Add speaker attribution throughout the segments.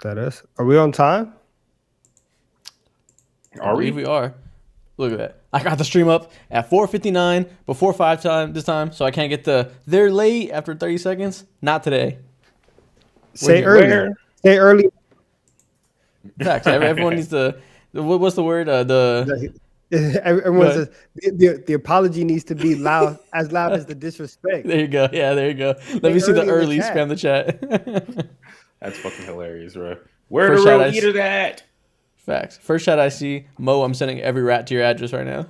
Speaker 1: That is. Are we on time?
Speaker 2: I believe we are. Look at that. I got the stream up at 4:59 before 5 time this time, so I can't get they're late after 30 seconds. Not today.
Speaker 1: Say early. Say early.
Speaker 2: Facts. Everyone needs to. What's the word?
Speaker 1: Everyone says the apology needs to be loud as the disrespect.
Speaker 2: There you go. Yeah, there you go. Let me see the early. Spam the chat.
Speaker 3: That's fucking hilarious, bro. Where the real eater at?
Speaker 2: Facts. First shot I see, Mo, I'm sending every rat to your address right now.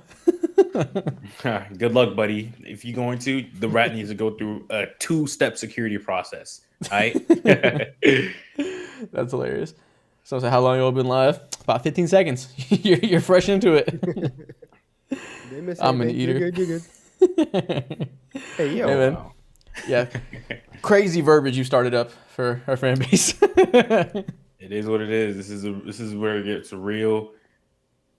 Speaker 3: Good luck, buddy. If you're going to, the rat needs to go through a 2-step security process. All right?
Speaker 2: That's hilarious. So, how long you all been live? About 15 seconds. You're fresh into it. I'm an eater.
Speaker 1: You're good. Hey, yo.
Speaker 2: Hey, man. Wow. Yeah. Crazy verbiage you started up for our fan base.
Speaker 3: It is what it is. This is where it gets real,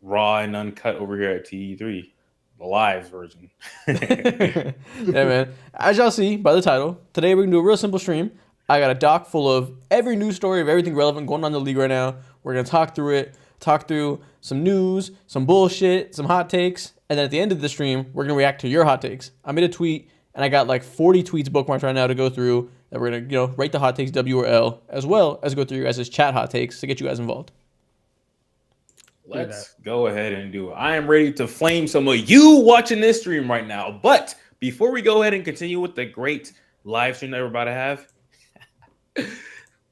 Speaker 3: raw and uncut over here at TD3, the live version.
Speaker 2: Yeah, man. As y'all see by the title, today we're gonna do a real simple stream. I got a doc full of every news story of everything relevant going on in the league right now. We're gonna talk through it, talk through some news, some bullshit, some hot takes, and then at the end of the stream, we're gonna react to your hot takes. I made a tweet, and I got like 40 tweets bookmarked right now to go through. That we're gonna, rate the hot takes W or L, as well as go through your guys' chat hot takes to get you guys involved.
Speaker 3: Let's go ahead and do it. I am ready to flame some of you watching this stream right now. But before we go ahead and continue with the great live stream that we're about to have,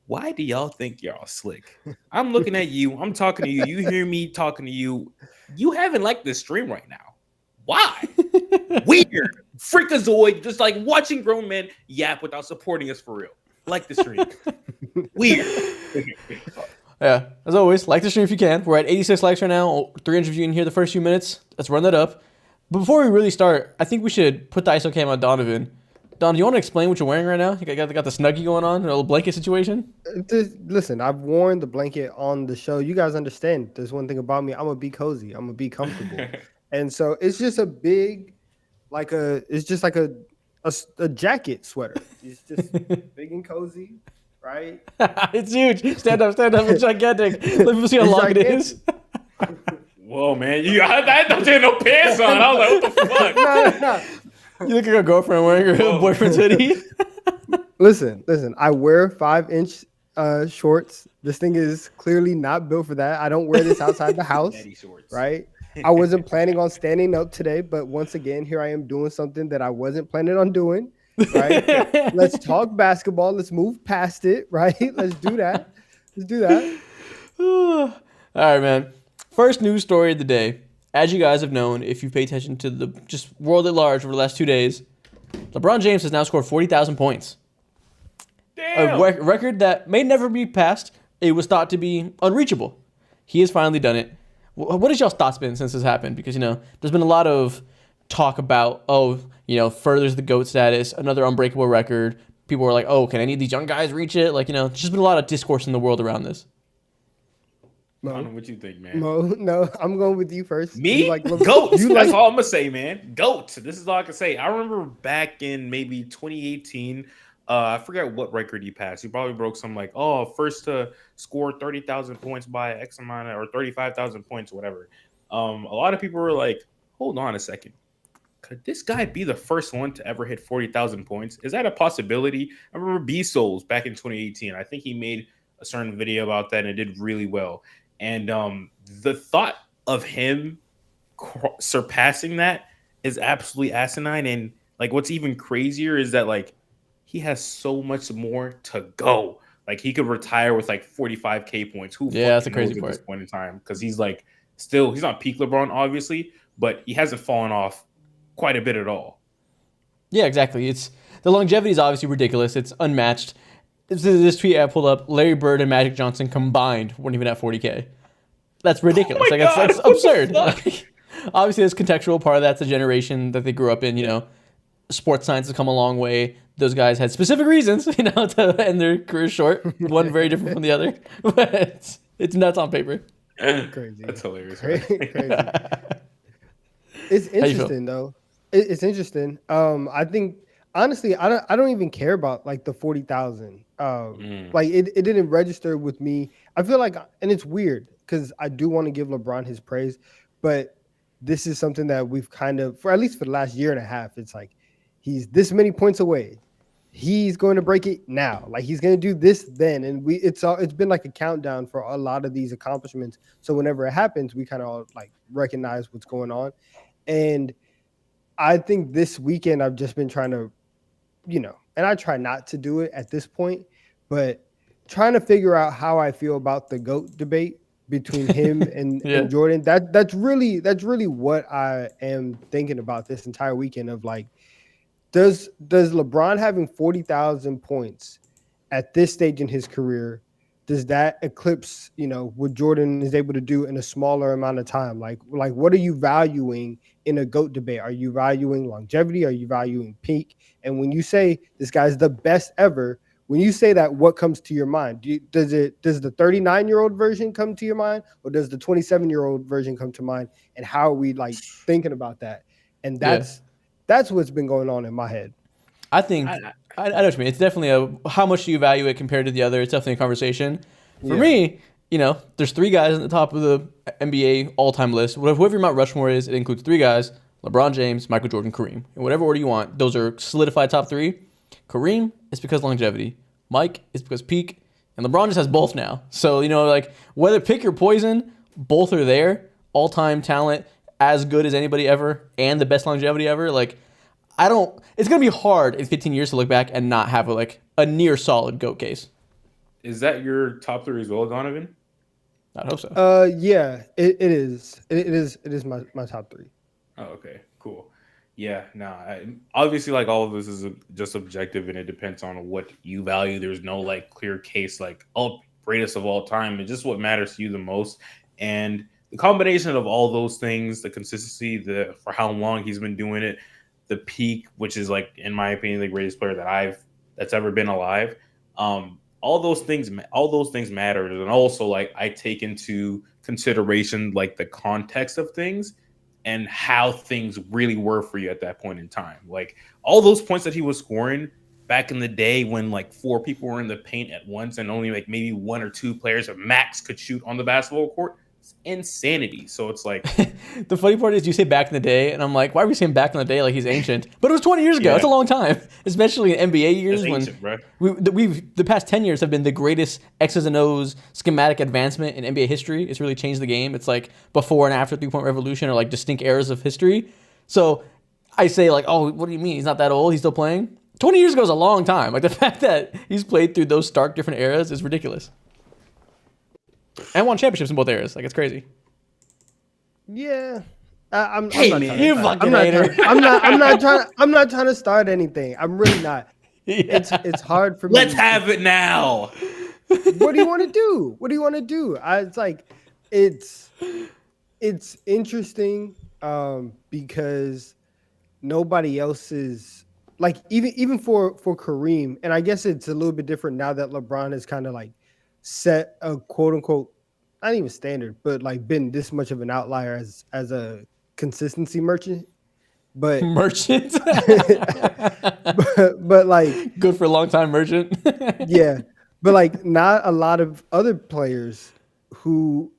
Speaker 3: why do y'all think y'all slick? I'm looking at you. I'm talking to you. You hear me talking to you. You haven't liked this stream right now. Why? Weird. Freakazoid. Just like watching grown men yap without supporting us for real. Like the stream. Weird.
Speaker 2: Yeah. As always, like the stream if you can. We're at 86 likes right now. 300 of you in here the first few minutes. Let's run that up. But before we really start, I think we should put the ISO cam on Donovan. Don, do you want to explain what you're wearing right now? You got the Snuggie going on, a little blanket situation?
Speaker 1: Listen, I've worn the blanket on the show. You guys understand. There's one thing about me. I'm going to be cozy. I'm going to be comfortable. And so it's just a big, it's just like a jacket sweater. It's just big and cozy, right?
Speaker 2: It's huge. Stand up. It's gigantic. Let me see how long it is.
Speaker 3: Whoa, man. I don't have no pants on. I was like, what the fuck?
Speaker 1: No.
Speaker 2: You look like a girlfriend wearing her boyfriend's hoodie.
Speaker 1: Listen. I wear 5-inch shorts. This thing is clearly not built for that. I don't wear this outside the house, right? I wasn't planning on standing up today, but once again, here I am doing something that I wasn't planning on doing, right? Let's talk basketball. Let's move past it, right? Let's do that.
Speaker 2: All right, man. First news story of the day. As you guys have known, if you've paid attention to the just world at large over the last 2 days, LeBron James has now scored 40,000 points.
Speaker 3: Damn.
Speaker 2: A record that may never be passed. It was thought to be unreachable. He has finally done it. What has y'all's thoughts been since this happened? Because, there's been a lot of talk about, furthers the GOAT status, another unbreakable record. People were like, can any of these young guys reach it? There's just been a lot of discourse in the world around this.
Speaker 3: I don't know what you think, man.
Speaker 1: No, I'm going with you first.
Speaker 3: Me? GOAT. That's all I'm going to say, man. GOAT. This is all I can say. I remember back in maybe 2018, I forget what record he passed. He probably broke some first to score 30,000 points by X amount or 35,000 points or whatever. A lot of people were like, hold on a second. Could this guy be the first one to ever hit 40,000 points? Is that a possibility? I remember B-Souls back in 2018. I think he made a certain video about that and it did really well. And the thought of him surpassing that is absolutely asinine. And what's even crazier is that he has so much more to go. He could retire with 45K points.
Speaker 2: That's a crazy part
Speaker 3: at this point in time because he's he's not peak LeBron obviously, but he hasn't fallen off quite a bit at all.
Speaker 2: Yeah, exactly. The longevity is obviously ridiculous. It's unmatched. This tweet I pulled up, Larry Bird and Magic Johnson combined weren't even at 40K. That's ridiculous.
Speaker 3: Oh
Speaker 2: that's absurd. Obviously, there's contextual part of that's the generation that they grew up in. Sports science has come a long way. Those guys had specific reasons, to end their career short. One very different from the other. But it's nuts on paper.
Speaker 1: Crazy.
Speaker 3: That's hilarious.
Speaker 1: Crazy. It's interesting, though. It's interesting. I think honestly, I don't even care about like the 40,000. Like it didn't register with me. I feel like, and it's weird because I do want to give LeBron his praise, but this is something that we've kind of, for at least for the last year and a half, it's like he's this many points away. He's going to break it now. Like he's going to do this then, and it's been like a countdown for a lot of these accomplishments. So whenever it happens, we kind of all like recognize what's going on, and I think this weekend I've just been trying to, and I try not to do it at this point, but trying to figure out how I feel about the GOAT debate between him and Jordan. That's really what I am thinking about this entire weekend of like, does LeBron having 40,000 points at this stage in his career, does that eclipse, what Jordan is able to do in a smaller amount of time? Like what are you valuing in a GOAT debate? Are you valuing longevity? Are you valuing peak? And when you say this guy's the best ever, when you say that, what comes to your mind? Does the 39-year-old version come to your mind, or does the 27-year-old version come to mind? And how are we like thinking about that? And that's what's been going on in my head.
Speaker 2: I think I know what you mean. It's definitely how much do you value it compared to the other. It's definitely a conversation. For me, there's three guys at the top of the NBA all-time list. Whoever your Mount Rushmore is, it includes three guys: LeBron James, Michael Jordan, Kareem. In whatever order you want, those are solidified top three. Kareem is because longevity. Mike is because peak. And LeBron just has both now. So, like whether pick your poison, both are there. All-time talent, as good as anybody ever, and the best longevity ever. Like, it's going to be hard in 15 years to look back and not have a near solid GOAT case.
Speaker 3: Is that your top three as well, Donovan?
Speaker 2: I hope so.
Speaker 1: Yeah, it is. It is my top three.
Speaker 3: Oh, okay, cool. Yeah, obviously, like all of this is just objective, and it depends on what you value. There's no like clear case, like greatest of all time. It's just what matters to you the most, and the combination of all those things, the consistency, for how long he's been doing it, the peak, which is like in my opinion the greatest player that's ever been alive. All those things matter, and also like I take into consideration like the context of things and how things really were for you at that point in time. Like all those points that he was scoring back in the day when like four people were in the paint at once and only like maybe one or two players at max could shoot on the basketball court. It's insanity. So it's like
Speaker 2: the funny part is you say back in the day, and I'm like, why are we saying back in the day like he's ancient? But it was 20 years ago. Yeah. It's a long time, especially in NBA years. That's ancient, when the past 10 years have been the greatest X's and O's schematic advancement in NBA history. It's really changed the game. It's like before and after 3-point revolution are like distinct eras of history. So I say like, oh, what do you mean? He's not that old. He's still playing. 20 years ago is a long time. Like the fact that he's played through those stark different eras is ridiculous. And won championships in both eras. Like, it's crazy.
Speaker 1: Yeah.
Speaker 2: I'm not
Speaker 1: trying to start anything. I'm really not. Yeah. It's hard for me.
Speaker 3: Let's have it now.
Speaker 1: What do you want to do? It's like it's interesting because nobody else is like even for Kareem, and I guess it's a little bit different now that LeBron has kind of like set a quote unquote, not even standard, but like been this much of an outlier as a consistency merchant. But but like
Speaker 2: good for a long time merchant.
Speaker 1: Yeah. But like not a lot of other players who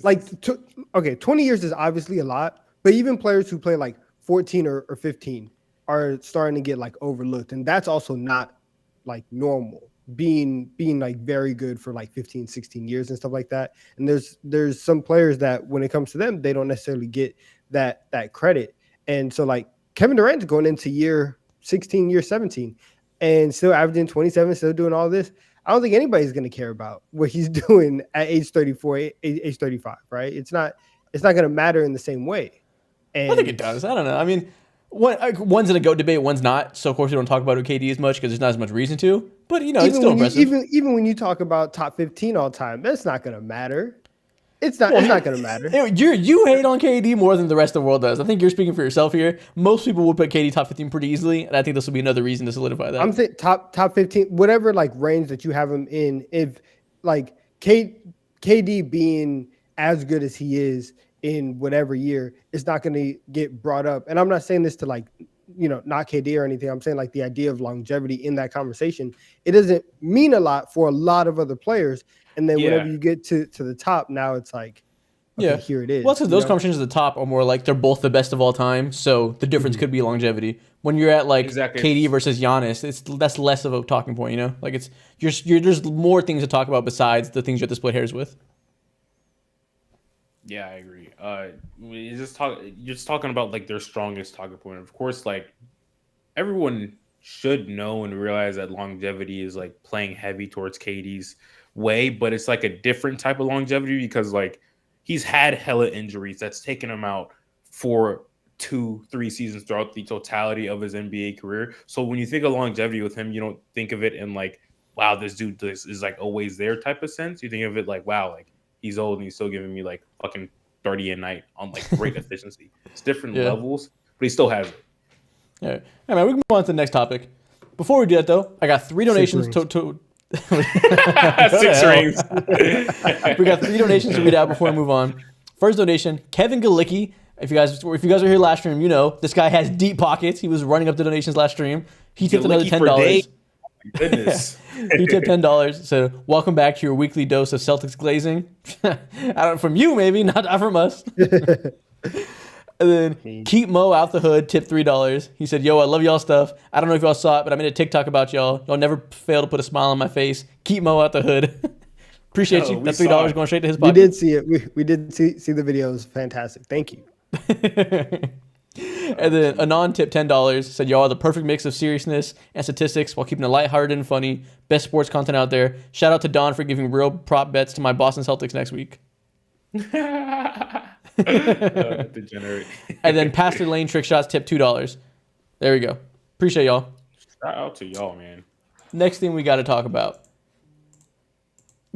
Speaker 1: like 20 years is obviously a lot, but even players who play like 14 or 15 are starting to get like overlooked, and that's also not like normal. Being like very good for like 15, 16 years and stuff like that. And there's some players that when it comes to them, they don't necessarily get that credit. And so like Kevin Durant's going into year 16, year 17 and still averaging 27, still doing all this. I don't think anybody's going to care about what he's doing at age 34, age 35, right? It's not going to matter in the same way. And
Speaker 2: I think it does. I don't know. I mean, one's in a GOAT debate, one's not. So of course we don't talk about KD as much because there's not as much reason to. But it's still impressive.
Speaker 1: Even when you talk about top 15 all time, that's not going to matter. It's not going to matter.
Speaker 2: You hate on KD more than the rest of the world does. I think you're speaking for yourself here. Most people would put KD top 15 pretty easily, and I think this will be another reason to solidify that.
Speaker 1: I'm saying top 15, whatever like range that you have him in. If like KD being as good as he is in whatever year, it's not going to get brought up. And I'm not saying this to like not KD or anything. I'm saying like the idea of longevity in that conversation, it doesn't mean a lot for a lot of other players. And then whenever you get to the top, now it's like, okay, here it is.
Speaker 2: Well, because those conversations at the top are more like they're both the best of all time, so the difference could be longevity. When you're at like KD versus Giannis, that's less of a talking point, Like it's there's more things to talk about besides the things you have to split hairs with.
Speaker 3: Yeah, I agree. You're just talking about like their strongest talking point. Of course, like everyone should know and realize that longevity is like playing heavy towards KD's way, but it's like a different type of longevity because like he's had hella injuries that's taken him out for 2-3 seasons throughout the totality of his NBA career. So when you think of longevity with him, you don't think of it in like, wow, this dude is like always there type of sense. You think of it like, wow, like he's old and he's still giving me like fucking 30 a night on like great efficiency. It's different levels, but he still has it.
Speaker 2: Yeah. Hey man, we can move on to the next topic. Before we do that though, I got 3 donations to
Speaker 3: 6 rings.
Speaker 2: We got 3 donations to read out before we move on. First donation, Kevin Galicki. If you guys were here last stream, this guy has deep pockets. He was running up the donations last stream. He tipped another $10.
Speaker 3: Oh my goodness.
Speaker 2: He tipped $10. So welcome back to your weekly dose of Celtics glazing. From you maybe, not from us. And then Keep Mo Out the Hood tipped $3. He said, "Yo, I love y'all stuff. I don't know if y'all saw it, but I made a TikTok about y'all. Y'all never fail to put a smile on my face. Keep Mo out the hood." Appreciate you. That $3 going straight to his pocket.
Speaker 1: We did see it. We did see the video. It was fantastic. Thank you.
Speaker 2: And then Anon tipped $10. Said, "Y'all are the perfect mix of seriousness and statistics while keeping it lighthearted and funny. Best sports content out there. Shout out to Don for giving real prop bets to my Boston Celtics next week."
Speaker 3: Degenerate.
Speaker 2: And then Pastor Lane Trick Shots tipped $2. There we go. Appreciate y'all.
Speaker 3: Shout out to y'all, man.
Speaker 2: Next thing we got to talk about.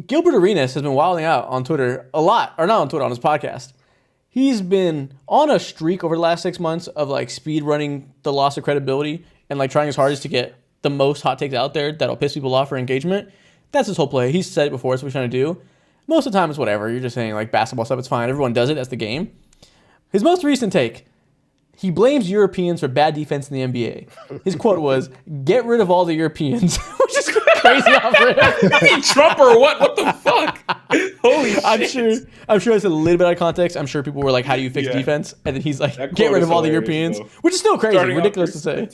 Speaker 2: Gilbert Arenas has been wilding out on Twitter a lot, or not on Twitter, on his podcast. He's been on a streak over the last 6 months of like speed running the loss of credibility and like trying his hardest to get the most hot takes out there that'll piss people off for engagement. That's his whole play. He's said it before. That's what he's trying to do. Most of the time it's whatever. You're just saying like basketball stuff. It's fine. Everyone does it. That's the game. His most recent take, he blames Europeans for bad defense in the NBA. His quote was, "Get rid of all the Europeans," which is crazy off rip.
Speaker 3: Trump or what? What the fuck? Holy shit.
Speaker 2: I'm sure it's a little bit out of context. I'm sure people were like, "How do you fix defense?" And then he's like, "Get rid of all the Europeans," which is still crazy, ridiculous to say.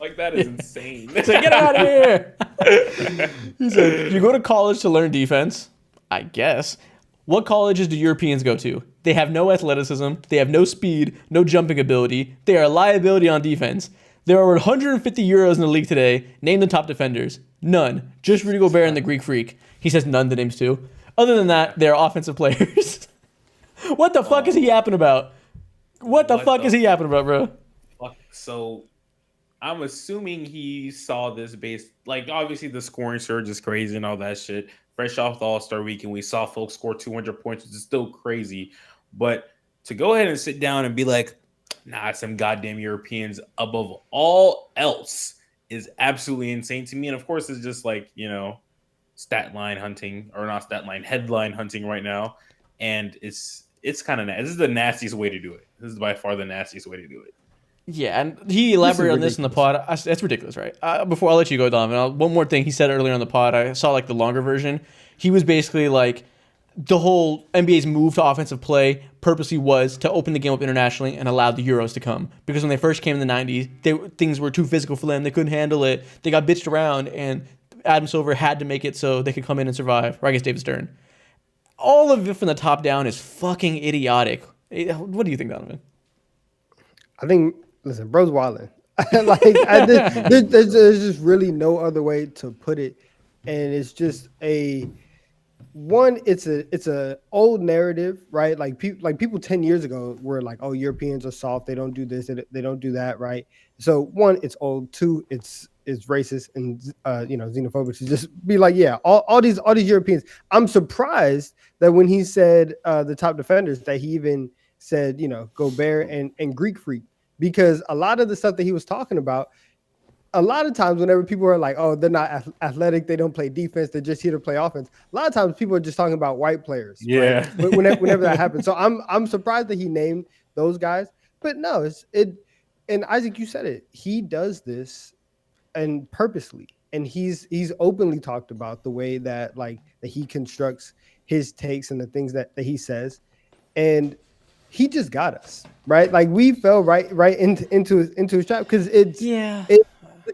Speaker 3: Like that is insane.
Speaker 2: So get out of here. He said, "You go to college to learn defense, I guess. What colleges do Europeans go to? They have no athleticism. They have no speed, no jumping ability. They are a liability on defense. There are 150 Euros in the league today. Name the top defenders. None. Just Rudy Gobert and the Greek Freak." He says none the names too. Other than that, they're offensive players. What the fuck is he yapping about? What the fuck is he yapping about, bro?
Speaker 3: So I'm assuming he saw this based, like obviously the scoring surge is crazy and all that shit. Fresh off the All-Star week, and we saw folks score 200 points, which is still crazy. But to go ahead and sit down and be like, nah, some goddamn Europeans above all else is absolutely insane to me. And of course, it's just like, stat line hunting, or not stat line, headline hunting right now. And it's kind of this is the nastiest way to do it. This is by far the nastiest way to do it.
Speaker 2: Yeah, and he elaborated on this in the pod. That's ridiculous, right? Before I'll let you go, Donovan, one more thing he said earlier on the pod. I saw like the longer version. He was basically like, the whole NBA's move to offensive play purposely was to open the game up internationally and allow the Euros to come. Because when they first came in the 90s, things were too physical for them. They couldn't handle it. They got bitched around, and Adam Silver had to make it so they could come in and survive. Or I guess David Stern. All of it from the top down is fucking idiotic. What do you think, Donovan?
Speaker 1: I think, listen, bro's wildin'. There's just really no other way to put it, and it's just it's a old narrative, right? Like people 10 years ago were like, "Oh, Europeans are soft. They don't do this. They don't do that," right? So one, it's old. Two, it's racist and xenophobic to just be like, yeah, all these Europeans. I'm surprised that when he said the top defenders, that he even said Gobert and Greek Freak. Because a lot of the stuff that he was talking about, a lot of times whenever people are like, "Oh, they're not athletic, they don't play defense, they're just here to play offense," a lot of times people are just talking about white players.
Speaker 3: Yeah.
Speaker 1: Right? Whenever that happens. So I'm surprised that he named those guys. But no, and Isaac, you said it. He does this and purposely, and he's openly talked about the way that that he constructs his takes and the things that he says, and he just got us right. Like we fell right into his trap because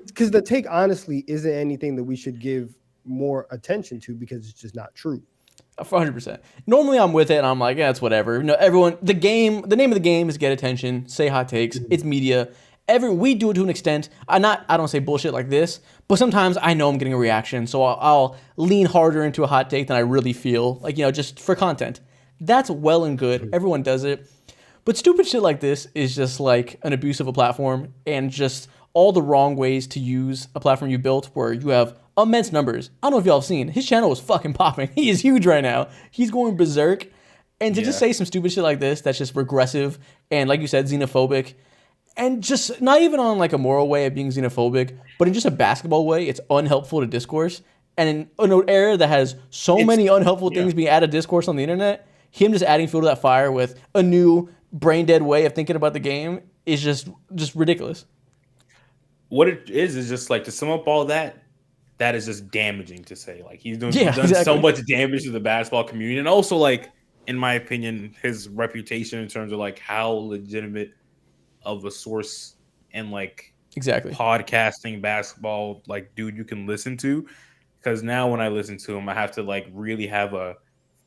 Speaker 1: because the take honestly isn't anything that we should give more attention to because it's just not true.
Speaker 2: 100%. Normally I'm with it and I'm like, yeah, it's whatever. Everyone, the name of the game is get attention, say hot takes. It's media. We do it to an extent. I don't say bullshit like this, but sometimes I know I'm getting a reaction, so I'll lean harder into a hot take than I really feel, just for content. That's well and good. Everyone does it. But stupid shit like this is just like an abuse of a platform and just all the wrong ways to use a platform you built where you have immense numbers. I don't know if y'all have seen. His channel is fucking popping. He is huge right now. He's going berserk. And to just say some stupid shit like this that's just regressive and, like you said, xenophobic, and just not even on like a moral way of being xenophobic, but in just a basketball way, it's unhelpful to discourse. And in an era that has so many unhelpful things being added to discourse on the internet, him just adding fuel to that fire with a new brain-dead way of thinking about the game is just ridiculous.
Speaker 3: What it is just like, to sum up all that is just damaging to say. Like he's done so much damage to the basketball community, and also, like, in my opinion, his reputation in terms of like how legitimate of a source and like podcasting basketball like dude you can listen to. Because now when I listen to him, I have to like really have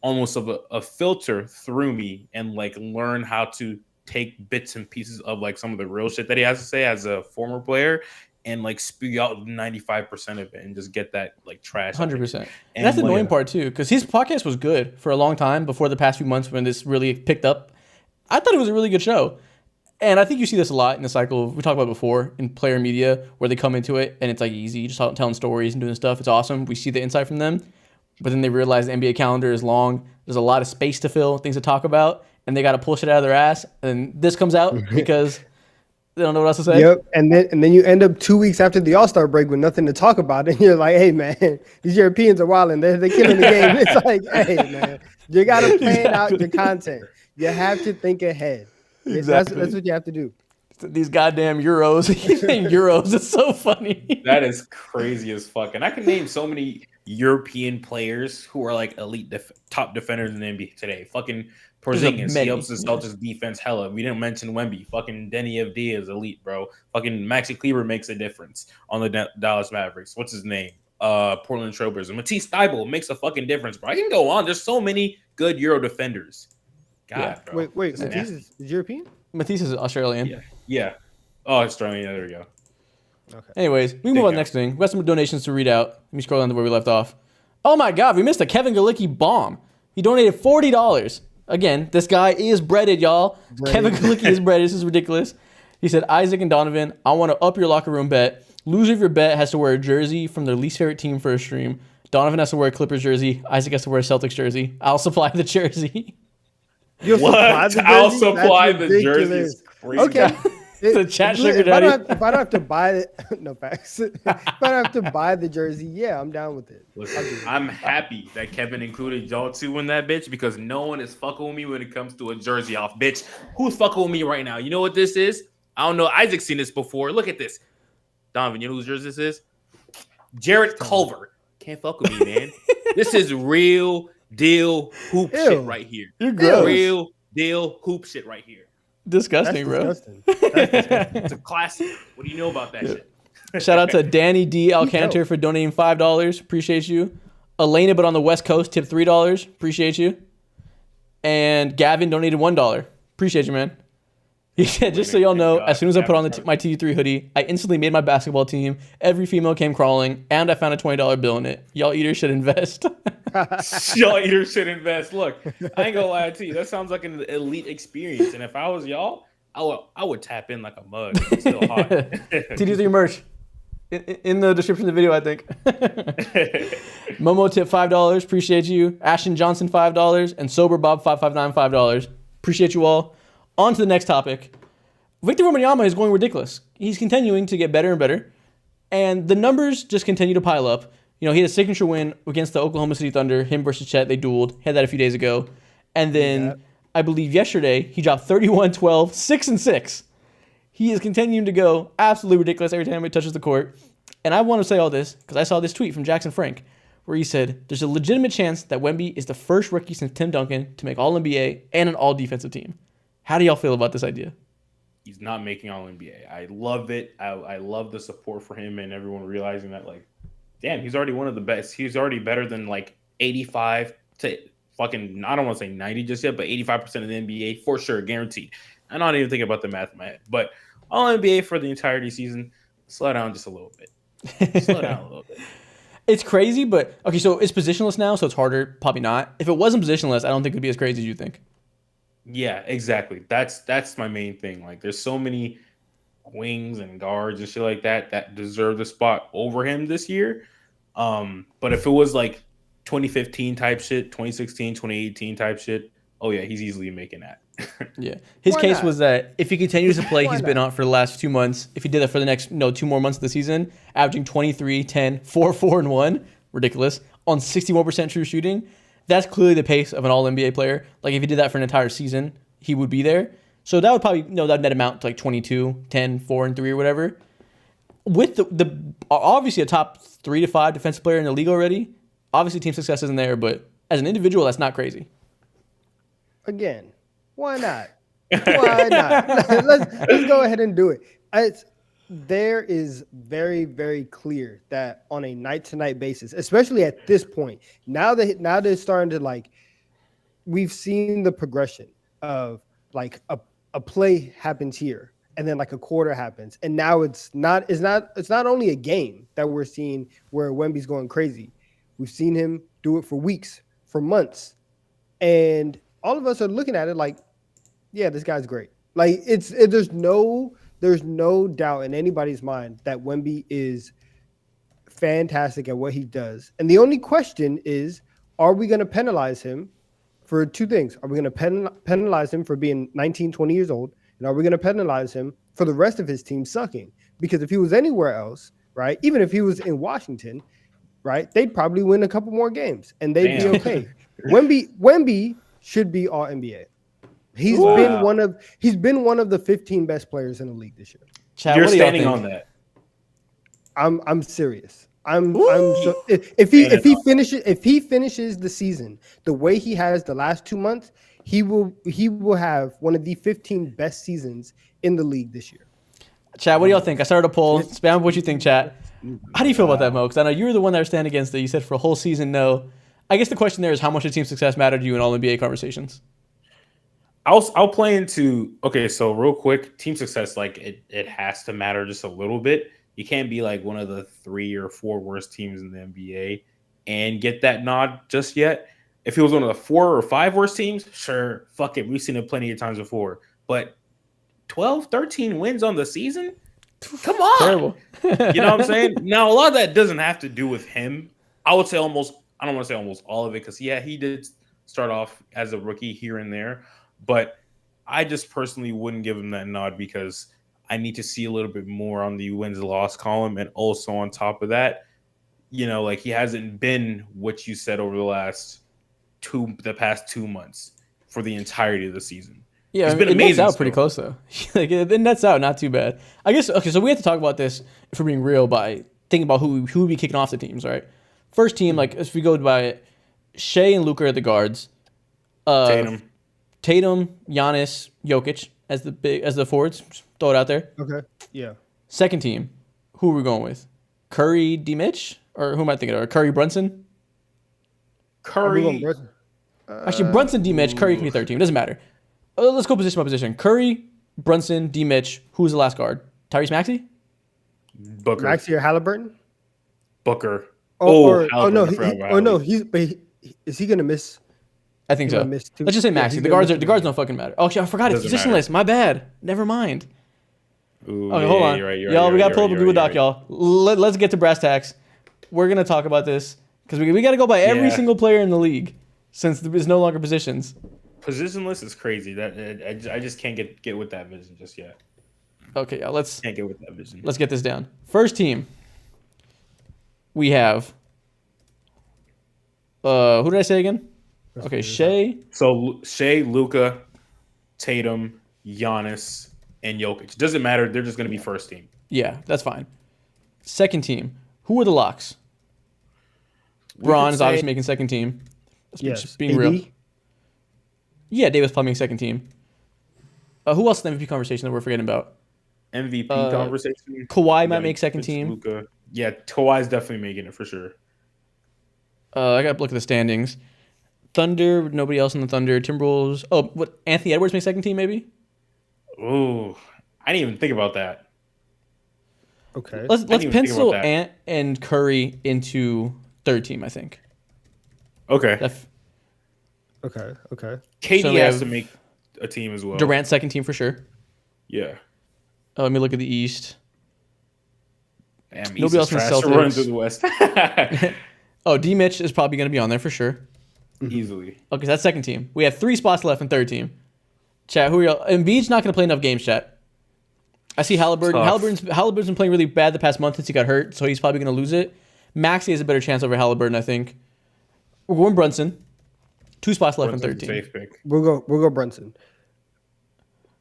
Speaker 3: almost a filter through me and like learn how to take bits and pieces of like some of the real shit that he has to say as a former player and like spew out 95% of it and just get that like trash.
Speaker 2: 100%. And that's the annoying part too, because his podcast was good for a long time before the past few months when this really picked up. I thought it was a really good show. And I think you see this a lot in the cycle we talked about before in player media, where they come into it and it's like easy, just telling stories and doing stuff. It's awesome. We see the insight from them, but then they realize the NBA calendar is long. There's a lot of space to fill, things to talk about, and they got to pull shit out of their ass. And this comes out because they don't know what else to say.
Speaker 1: Yep. And then you end up 2 weeks after the All-Star break with nothing to talk about, and you're like, hey man, these Europeans are wilding. They're killing the game. It's like, hey man, you got to plan out your content. You have to think ahead. Exactly. That's what you have to do.
Speaker 2: These goddamn Euros. He's saying Euros. It's so funny.
Speaker 3: That is crazy as fuck. And I can name so many European players who are like elite top defenders in the NBA today. Fucking Porzingis, he helps the Celtics defense hella. We didn't mention Wemby. Fucking Denny Avdija is elite, bro. Fucking Maxi Kleber makes a difference on the Dallas Mavericks. What's his name? Portland Trailblazers. Matisse Thybulle makes a fucking difference, bro. I can go on. There's so many good Euro defenders. God, bro.
Speaker 1: Wait. Matisse is European?
Speaker 2: Matisse is Australian.
Speaker 3: Yeah. Oh, Australian. Yeah, there we go.
Speaker 2: Okay. Anyways, we move on to the next thing. We got some donations to read out. Let me scroll down to where we left off. Oh my God, we missed a Kevin Galicki bomb. He donated $40. Again, this guy is breaded, y'all. Kevin Galicki is breaded. This is ridiculous. He said, Isaac and Donovan, I want to up your locker room bet. Loser of your bet has to wear a jersey from their least favorite team for a stream. Donovan has to wear a Clippers jersey. Isaac has to wear a Celtics jersey. I'll supply the jersey.
Speaker 3: What? I'll supply the jersey.
Speaker 1: Okay.
Speaker 2: The chat sugar daddy.
Speaker 1: If I don't have to buy it, no facts. If I don't have to buy the jersey, yeah, I'm down with it.
Speaker 3: Listen, I'm happy that Kevin included y'all two in that bitch, because no one is fucking with me when it comes to a jersey off, bitch. Who's fucking with me right now? You know what this is? I don't know. Isaac's seen this before. Look at this. Donovan, you know whose jersey this is? Jarrett Culver. Can't fuck with me, man. This is real deal hoop shit right here.
Speaker 2: You're gross.
Speaker 3: Real deal hoop shit right here.
Speaker 2: Disgusting, bro.
Speaker 1: Disgusting.
Speaker 3: It's a classic. What do you know about that shit?
Speaker 2: Shout out to Danny D. Alcanter for donating $5. Appreciate you. Elena, but on the West Coast, tipped $3. Appreciate you. And Gavin donated $1. Appreciate you, man. He said, just so y'all know, as soon as I put on my TD3 hoodie, I instantly made my basketball team. Every female came crawling, and I found a $20 bill in it. Y'all eaters should invest.
Speaker 3: Y'all eaters should invest. Look, I ain't gonna lie to you. That sounds like an elite experience. And if I was y'all, I would tap in like a mug. It's still hot.
Speaker 2: TD3 merch. In the description of the video, I think. Momo tip $5. Appreciate you. Ashton Johnson $5. And Sober Bob 559 $5. Appreciate you all. On to the next topic. Victor Wembanyama is going ridiculous. He's continuing to get better and better. And the numbers just continue to pile up. You know, he had a signature win against the Oklahoma City Thunder. Him versus Chet, they dueled. Had that a few days ago. And then, I believe yesterday, he dropped 31-12, 6-6. He is continuing to go absolutely ridiculous every time he touches the court. And I want to say all this because I saw this tweet from Jackson Frank where he said, there's a legitimate chance that Wemby is the first rookie since Tim Duncan to make All-NBA and an all-defensive team. How do y'all feel about this idea?
Speaker 3: He's not making All-NBA. I love it. I love the support for him and everyone realizing that, like, damn, he's already one of the best. He's already better than, like, 85 to fucking, I don't want to say 90 just yet, but 85% of the NBA for sure, guaranteed. I'm not even thinking about the math in my head. But All-NBA for the entirety season, slow down just a little bit. Slow down a little bit.
Speaker 2: It's crazy, but okay, so it's positionless now, so it's harder. Probably not. If it wasn't positionless, I don't think it would be as crazy as you think.
Speaker 3: Yeah, exactly. That's my main thing. Like, there's so many wings and guards and shit like that deserve the spot over him this year. But if it was like 2015 type shit, 2016, 2018 type shit, oh yeah, he's easily making that.
Speaker 2: Yeah. His
Speaker 1: Why
Speaker 2: case
Speaker 1: not?
Speaker 2: was that if he continues to play,
Speaker 1: Why
Speaker 2: he's been
Speaker 1: not?
Speaker 2: out for the last 2 months. If he did that for the next 2 more months of the season, averaging 23, 10, 4, 4, and 1, ridiculous, on 61% true shooting, that's clearly the pace of an all-NBA player. Like, if he did that for an entire season, he would be there. So that would probably, that net amount to like 22, 10, 4, and 3 or whatever. With the obviously a top 3 to 5 defensive player in the league already, obviously team success isn't there, but as an individual, that's not crazy.
Speaker 1: Again, why not? Why not? let's go ahead and do it. There is very, very clear that on a night-to-night basis, especially at this point, now they're starting to, like, we've seen the progression of, like, a play happens here and then like a quarter happens, and now it's not only a game that we're seeing where Wemby's going crazy. We've seen him do it for weeks, for months, and all of us are looking at it like, yeah, this guy's great. Like, there's no doubt in anybody's mind that Wemby is fantastic at what he does. And the only question is, are we going to penalize him for two things? Are we going to penalize him for being 19, 20 years old? And are we going to penalize him for the rest of his team sucking? Because if he was anywhere else, right, even if he was in Washington, right, they'd probably win a couple more games and they'd be okay. Wemby should be all NBA. He's been one of the 15 best players in the league this year.
Speaker 2: Chad,
Speaker 3: You're
Speaker 2: what do y'all
Speaker 3: standing
Speaker 2: think?
Speaker 3: on that.
Speaker 1: I'm serious. If he finishes the season the way he has the last 2 months, he will have one of the 15 best seasons in the league this year.
Speaker 2: Chad, what do y'all think? I started a poll. Spam what you think, chat. How do you feel about that, Mo? Because I know you were the one that was standing against it. You said for a whole season, no. I guess the question there is how much did team success matter to you in all NBA conversations?
Speaker 3: I'll play into, okay, so real quick, team success, like it has to matter just a little bit. You can't be like one of the 3 or 4 worst teams in the NBA and get that nod just yet. If he was one of the 4 or 5 worst teams, sure, fuck it. We've seen it plenty of times before. But 12, 13 wins on the season? Come on.
Speaker 2: Terrible.
Speaker 3: You know what I'm saying? Now, a lot of that doesn't have to do with him. I would say I don't want to say almost all of it because, yeah, he did start off as a rookie here and there. But I just personally wouldn't give him that nod because I need to see a little bit more on the wins loss column. And also on top of that, like he hasn't been what you said over the past 2 months for the entirety of the season.
Speaker 2: Yeah,
Speaker 3: it's been
Speaker 2: it
Speaker 3: amazing.
Speaker 2: Nets out pretty close though. Like it nets out not too bad. I guess okay. So we have to talk about this if we're being real by thinking about who would be kicking off the teams. Right, first team, like if we go by Shea and Luka are the guards. Tatum, Giannis, Jokic as the forwards. Just throw it out there.
Speaker 1: Okay. Yeah.
Speaker 2: Second team, who are we going with? Curry, D. Mitch, or who am I thinking of? Curry, Brunson.
Speaker 3: Curry.
Speaker 2: Actually, Brunson, D. Mitch, Curry can be third team. It doesn't matter. Let's go position by position. Curry, Brunson, D. Mitch. Who's the last guard? Tyrese Maxey?
Speaker 3: Booker.
Speaker 1: Maxey or Halliburton?
Speaker 3: Booker.
Speaker 1: Is he gonna miss?
Speaker 2: I think so. Let's just say Maxey. The guards don't fucking matter. Oh, I forgot it's positionless. My bad. Never mind.
Speaker 3: Ooh,
Speaker 2: okay, hold on. Y'all, we got to pull up a Google Doc, y'all. Let's get to brass tacks. We're going to talk about this because we got to go by every single player in the league since there's no longer positions.
Speaker 3: Positionless is crazy. I just can't get with that vision just yet.
Speaker 2: Okay, yeah,
Speaker 3: can't get with that vision.
Speaker 2: Let's get this down. First team, we have who did I say again? Okay, Shea.
Speaker 3: So Shea, Luka, Tatum, Giannis, and Jokic. Doesn't matter. They're just going to be first team.
Speaker 2: Yeah, that's fine. Second team. Who are the locks? Braun is obviously making second team.
Speaker 1: Yes.
Speaker 2: Just being real. Yeah, Davis probably making second team. Who else in the MVP conversation that we're forgetting about?
Speaker 3: MVP conversation.
Speaker 2: Kawhi might make second team.
Speaker 3: Luka. Yeah, Kawhi's definitely making it for sure.
Speaker 2: I got to look at the standings. Thunder, nobody else in the Thunder. Timberwolves. Oh, what? Anthony Edwards make second team maybe?
Speaker 3: Ooh, I didn't even think about that.
Speaker 1: Okay.
Speaker 2: Let's pencil Ant and Curry into third team, I think.
Speaker 3: Okay.
Speaker 1: Okay.
Speaker 3: KD
Speaker 2: So
Speaker 3: has to make a team as well.
Speaker 2: Durant second team for sure.
Speaker 3: Yeah.
Speaker 2: Let me look at the East.
Speaker 3: Damn,
Speaker 2: nobody else in the Celtics.
Speaker 3: Run through the West.
Speaker 2: D. Mitch is probably going to be on there for sure.
Speaker 3: Easily.
Speaker 2: Okay, so that's second team. We have 3 spots left in third team. Chat, who are y'all? Embiid's not going to play enough games, chat. I see Halliburton. Halliburton's been playing really bad the past month since he got hurt, so he's probably going to lose it. Maxey has a better chance over Halliburton, I think. We're going Brunson. 2 spots left in third team.
Speaker 3: Safe pick.
Speaker 1: We'll go Brunson.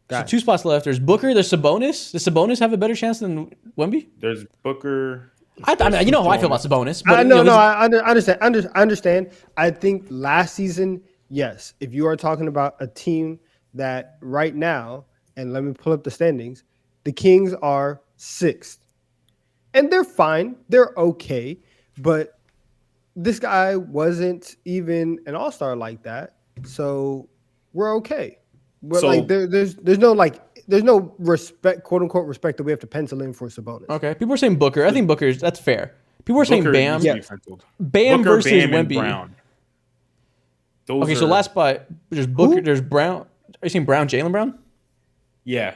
Speaker 2: So 2 spots left. There's Booker. There's Sabonis. Does Sabonis have a better chance than Wemby?
Speaker 3: There's Booker.
Speaker 2: I mean, you know how I feel about Sabonis. But,
Speaker 1: I understand. I think last season, yes. If you are talking about a team that right now, and let me pull up the standings, the Kings are 6th. And they're fine. They're okay. But this guy wasn't even an all-star like that. So we're okay. But
Speaker 3: So-
Speaker 1: there's no respect, quote unquote respect that we have to pencil in for Sabonis.
Speaker 2: Okay. People are saying Booker. I think that's fair. People are saying
Speaker 3: Booker
Speaker 2: Bam.
Speaker 3: needs to be penciled.
Speaker 2: Bam
Speaker 3: Booker,
Speaker 2: versus
Speaker 3: Bam, and
Speaker 2: Wemby.
Speaker 3: Brown.
Speaker 2: So last spot, there's Booker, there's Brown. Are you saying Brown, Jaylen Brown?
Speaker 3: Yeah.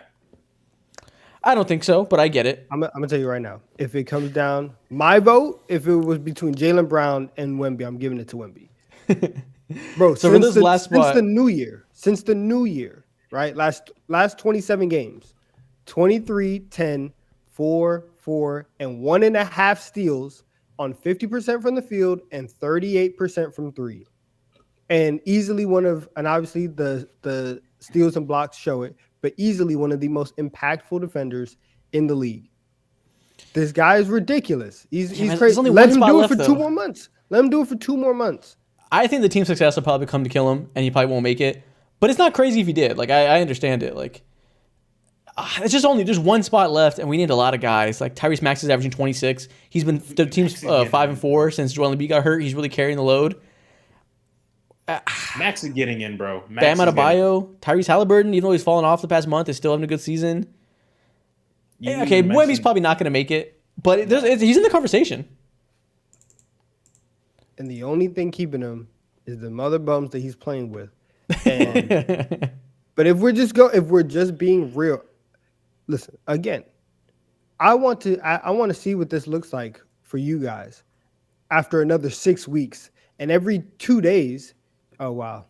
Speaker 2: I don't think so, but I get it.
Speaker 1: I'm gonna tell you right now. If it comes down, my vote, if it was between Jaylen Brown and Wemby, I'm giving it to Wemby. Bro,
Speaker 2: So for this last spot,
Speaker 1: since the new year, right? Last 27 games, 23, 10, 4, 4, and 1.5 steals on 50% from the field and 38% from 3. And easily and obviously the steals and blocks show it, but easily one of the most impactful defenders in the league. This guy is ridiculous. He's crazy. Let him do it for 2 more months. Let him do it for 2 more months.
Speaker 2: I think the team's success will probably come to kill him, and he probably won't make it. But it's not crazy if he did. Like I understand it. Like it's just 1 spot left, and we need a lot of guys. Like Tyrese Maxey is averaging 26. He's been the team's 5-4 since Joel Embiid got hurt. He's really carrying the load.
Speaker 3: Max is getting in, bro.
Speaker 2: Bam Adebayo, Tyrese Halliburton, even though he's fallen off the past month, is still having a good season. Okay, Wemby's probably not going to make it, but he's in the conversation.
Speaker 1: And the only thing keeping him is the mother bums that he's playing with. And, but if we're just being real, listen again. I want to see what this looks like for you guys after another 6 weeks, and every 2 days. Oh wow,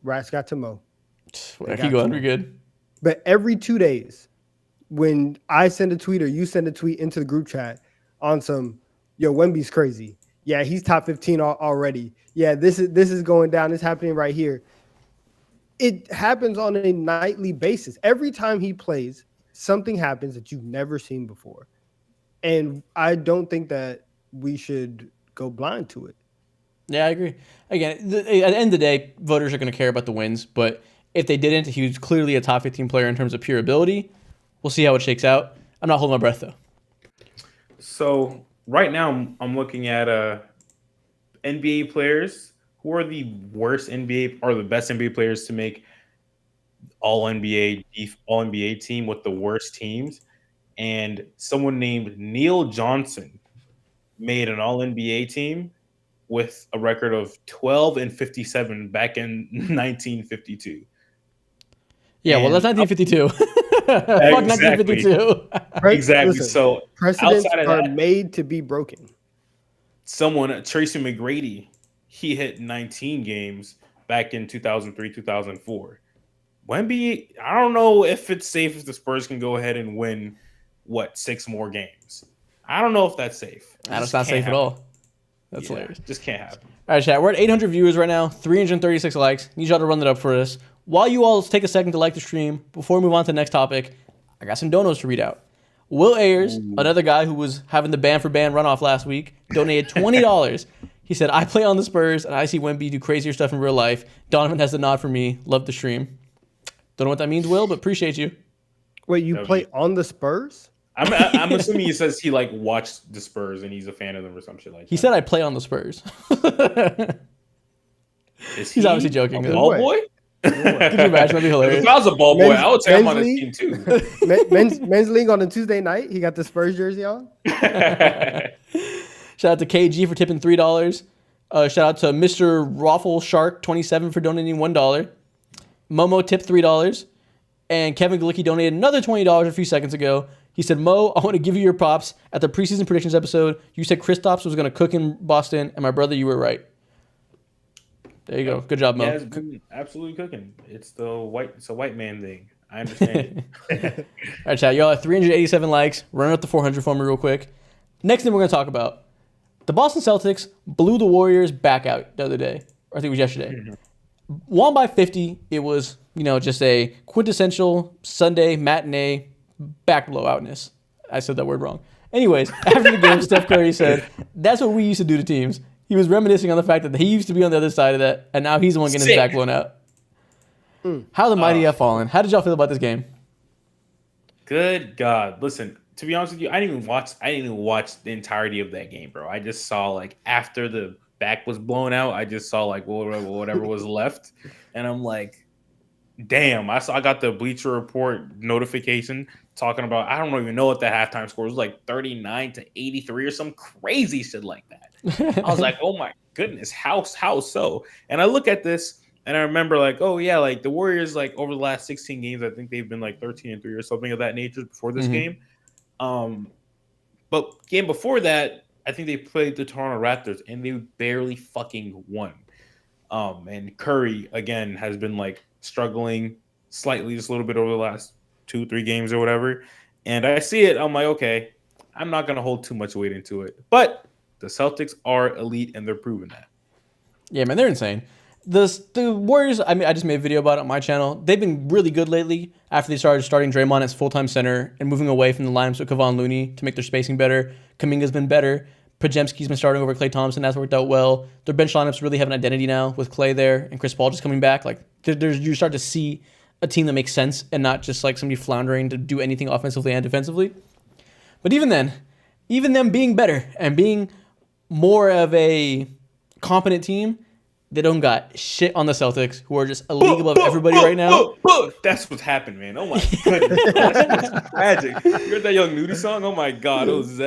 Speaker 1: Rats got to Mo.
Speaker 2: Keep going, we're good.
Speaker 1: But every 2 days, when I send a tweet or you send a tweet into the group chat on some, yo, Wemby's crazy. Yeah, he's top 15 already. Yeah, this is going down. It's happening right here. It happens on a nightly basis. Every time he plays, something happens that you've never seen before. And I don't think that we should go blind to it.
Speaker 2: Yeah, I agree. Again, at the end of the day, voters are going to care about the wins. But if they didn't, he was clearly a top 15 player in terms of pure ability. We'll see how it shakes out. I'm not holding my breath, though.
Speaker 3: So right now, I'm looking at NBA players. Who are the worst NBA or the best NBA players to make all NBA team with the worst teams? And someone named Neil Johnson made an all NBA team with a record of 12-57 back in 1952.
Speaker 2: Yeah, well, that's 1952. Fuck 1952.
Speaker 3: Exactly.
Speaker 1: Listen,
Speaker 3: so
Speaker 1: precedents are made to be broken.
Speaker 3: Someone, Tracy McGrady, he hit 19 games back in 2003, 2004. Wemby, I don't know if it's safe if the Spurs can go ahead and win, 6 more games. I don't know if that's safe.
Speaker 2: That's not safe at all. That's hilarious.
Speaker 3: Just can't happen.
Speaker 2: All right, chat. We're at 800 viewers right now, 336 likes. Need y'all to run it up for us. While you all take a second to like the stream, before we move on to the next topic, I got some donos to read out. Will Ayers, another guy who was having the band for band runoff last week, donated $20. He said, I play on the Spurs, and I see Wemby do crazier stuff in real life. Donovan has the nod for me. Love the stream. Don't know what that means, Will, but appreciate you.
Speaker 1: Wait, you play on the Spurs?
Speaker 3: I'm assuming he says he like watched the Spurs and he's a fan of them or some shit like that.
Speaker 2: He said I play on the Spurs. He's obviously joking.
Speaker 3: A ball boy?
Speaker 2: Could you imagine? That'd be hilarious.
Speaker 3: If I was a ball boy, I would say I'm on his team too.
Speaker 1: men's league on a Tuesday night. He got the Spurs jersey on.
Speaker 2: Shout out to KG for tipping $3. Shout out to Mr. Raffle Shark 27 for donating $1. Momo tipped $3. And Kevin Galicki donated another $20 a few seconds ago. He said, Mo, I want to give you your props. At the preseason predictions episode, you said Kristaps was going to cook in Boston, and my brother, you were right. There you go. Good job, Mo.
Speaker 3: Yeah, it's been absolutely cooking. It's a white man thing. I understand.
Speaker 2: All right, chat. Y'all have 387 likes. Run up to 400 for me real quick. Next thing we're going to talk about. The Boston Celtics blew the Warriors back out the other day. Or I think it was yesterday. Won by 50. It was, just a quintessential Sunday matinee back blowoutness. I said that word wrong. Anyways, after the game, Steph Curry said, that's what we used to do to teams. He was reminiscing on the fact that he used to be on the other side of that, and now he's the one getting his back blown out. How the mighty have fallen. How did y'all feel about this game?
Speaker 3: Good God. Listen, to be honest with you, I didn't even watch the entirety of that game, bro. I just saw like after the back was blown out, I just saw like whatever was left. And I'm like, damn, I got the Bleacher Report notification talking about, I don't even know what the halftime score was, like 39-83 or some crazy shit like that. I was like, oh my goodness, how so? And I look at this and I remember like, oh yeah, like the Warriors, like over the last 16 games, I think they've been like 13-3 or something of that nature before this game. But game before that, I think they played the Toronto Raptors and they barely fucking won. And Curry again has been like struggling slightly, just a little bit over the last 2-3 games or whatever. And I see it, I'm like, okay, I'm not gonna hold too much weight into it. But the Celtics are elite and they're proving that.
Speaker 2: Yeah, man, they're insane. The Warriors, I mean, I just made a video about it on my channel. They've been really good lately after they started starting Draymond as full-time center and moving away from the lineups with Kevon Looney to make their spacing better. Kuminga's been better. Podziemski's been starting over Klay Thompson. That's worked out well. Their bench lineups really have an identity now with Klay there and Chris Paul just coming back. Like, you start to see a team that makes sense and not just like somebody floundering to do anything offensively and defensively. But even then, even them being better and being more of a competent team, they don't got shit on the Celtics, who are just a league above everybody right now.
Speaker 3: That's what's happened, man. Oh my goodness, that's tragic. You heard that Young Nudie song? Oh my god, it was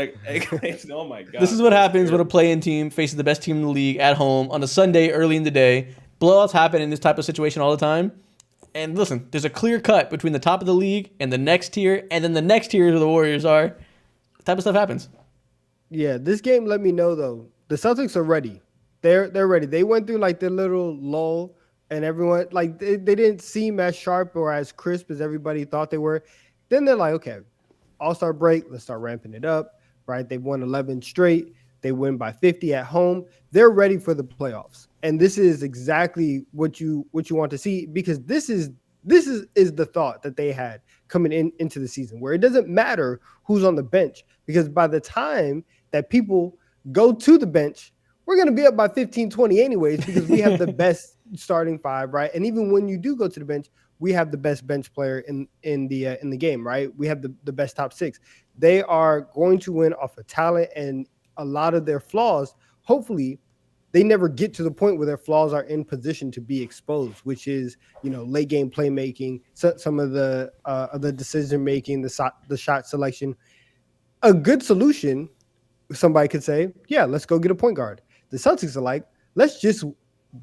Speaker 3: oh my god.
Speaker 2: This is what happens when a play-in team faces the best team in the league at home on a Sunday early in the day. Blowouts happen in this type of situation all the time. And listen, there's a clear cut between the top of the league and the next tier, and then the next tier where the Warriors are. That type of stuff happens.
Speaker 1: Yeah, this game let me know though. The Celtics are ready. They're ready. They went through like the little lull, and everyone like they didn't seem as sharp or as crisp as everybody thought they were. Then they're like, okay, All-Star break, let's start ramping it up. Right? They've won 11 straight. They win by 50 at home. They're ready for the playoffs, and this is exactly what you want to see, because this is the thought that they had coming into the season, where it doesn't matter who's on the bench, because by the time that people go to the bench, we're going to be up by 15-20 anyways, because we have the best starting five, right? And even when you do go to the bench, we have the best bench player in the game, right? We have the best top six. They are going to win off of talent, and a lot of their flaws, hopefully, they never get to the point where their flaws are in position to be exposed, which is, late game playmaking, some of the decision making, the shot selection. A good solution, somebody could say, yeah, let's go get a point guard. The Celtics are like, let's just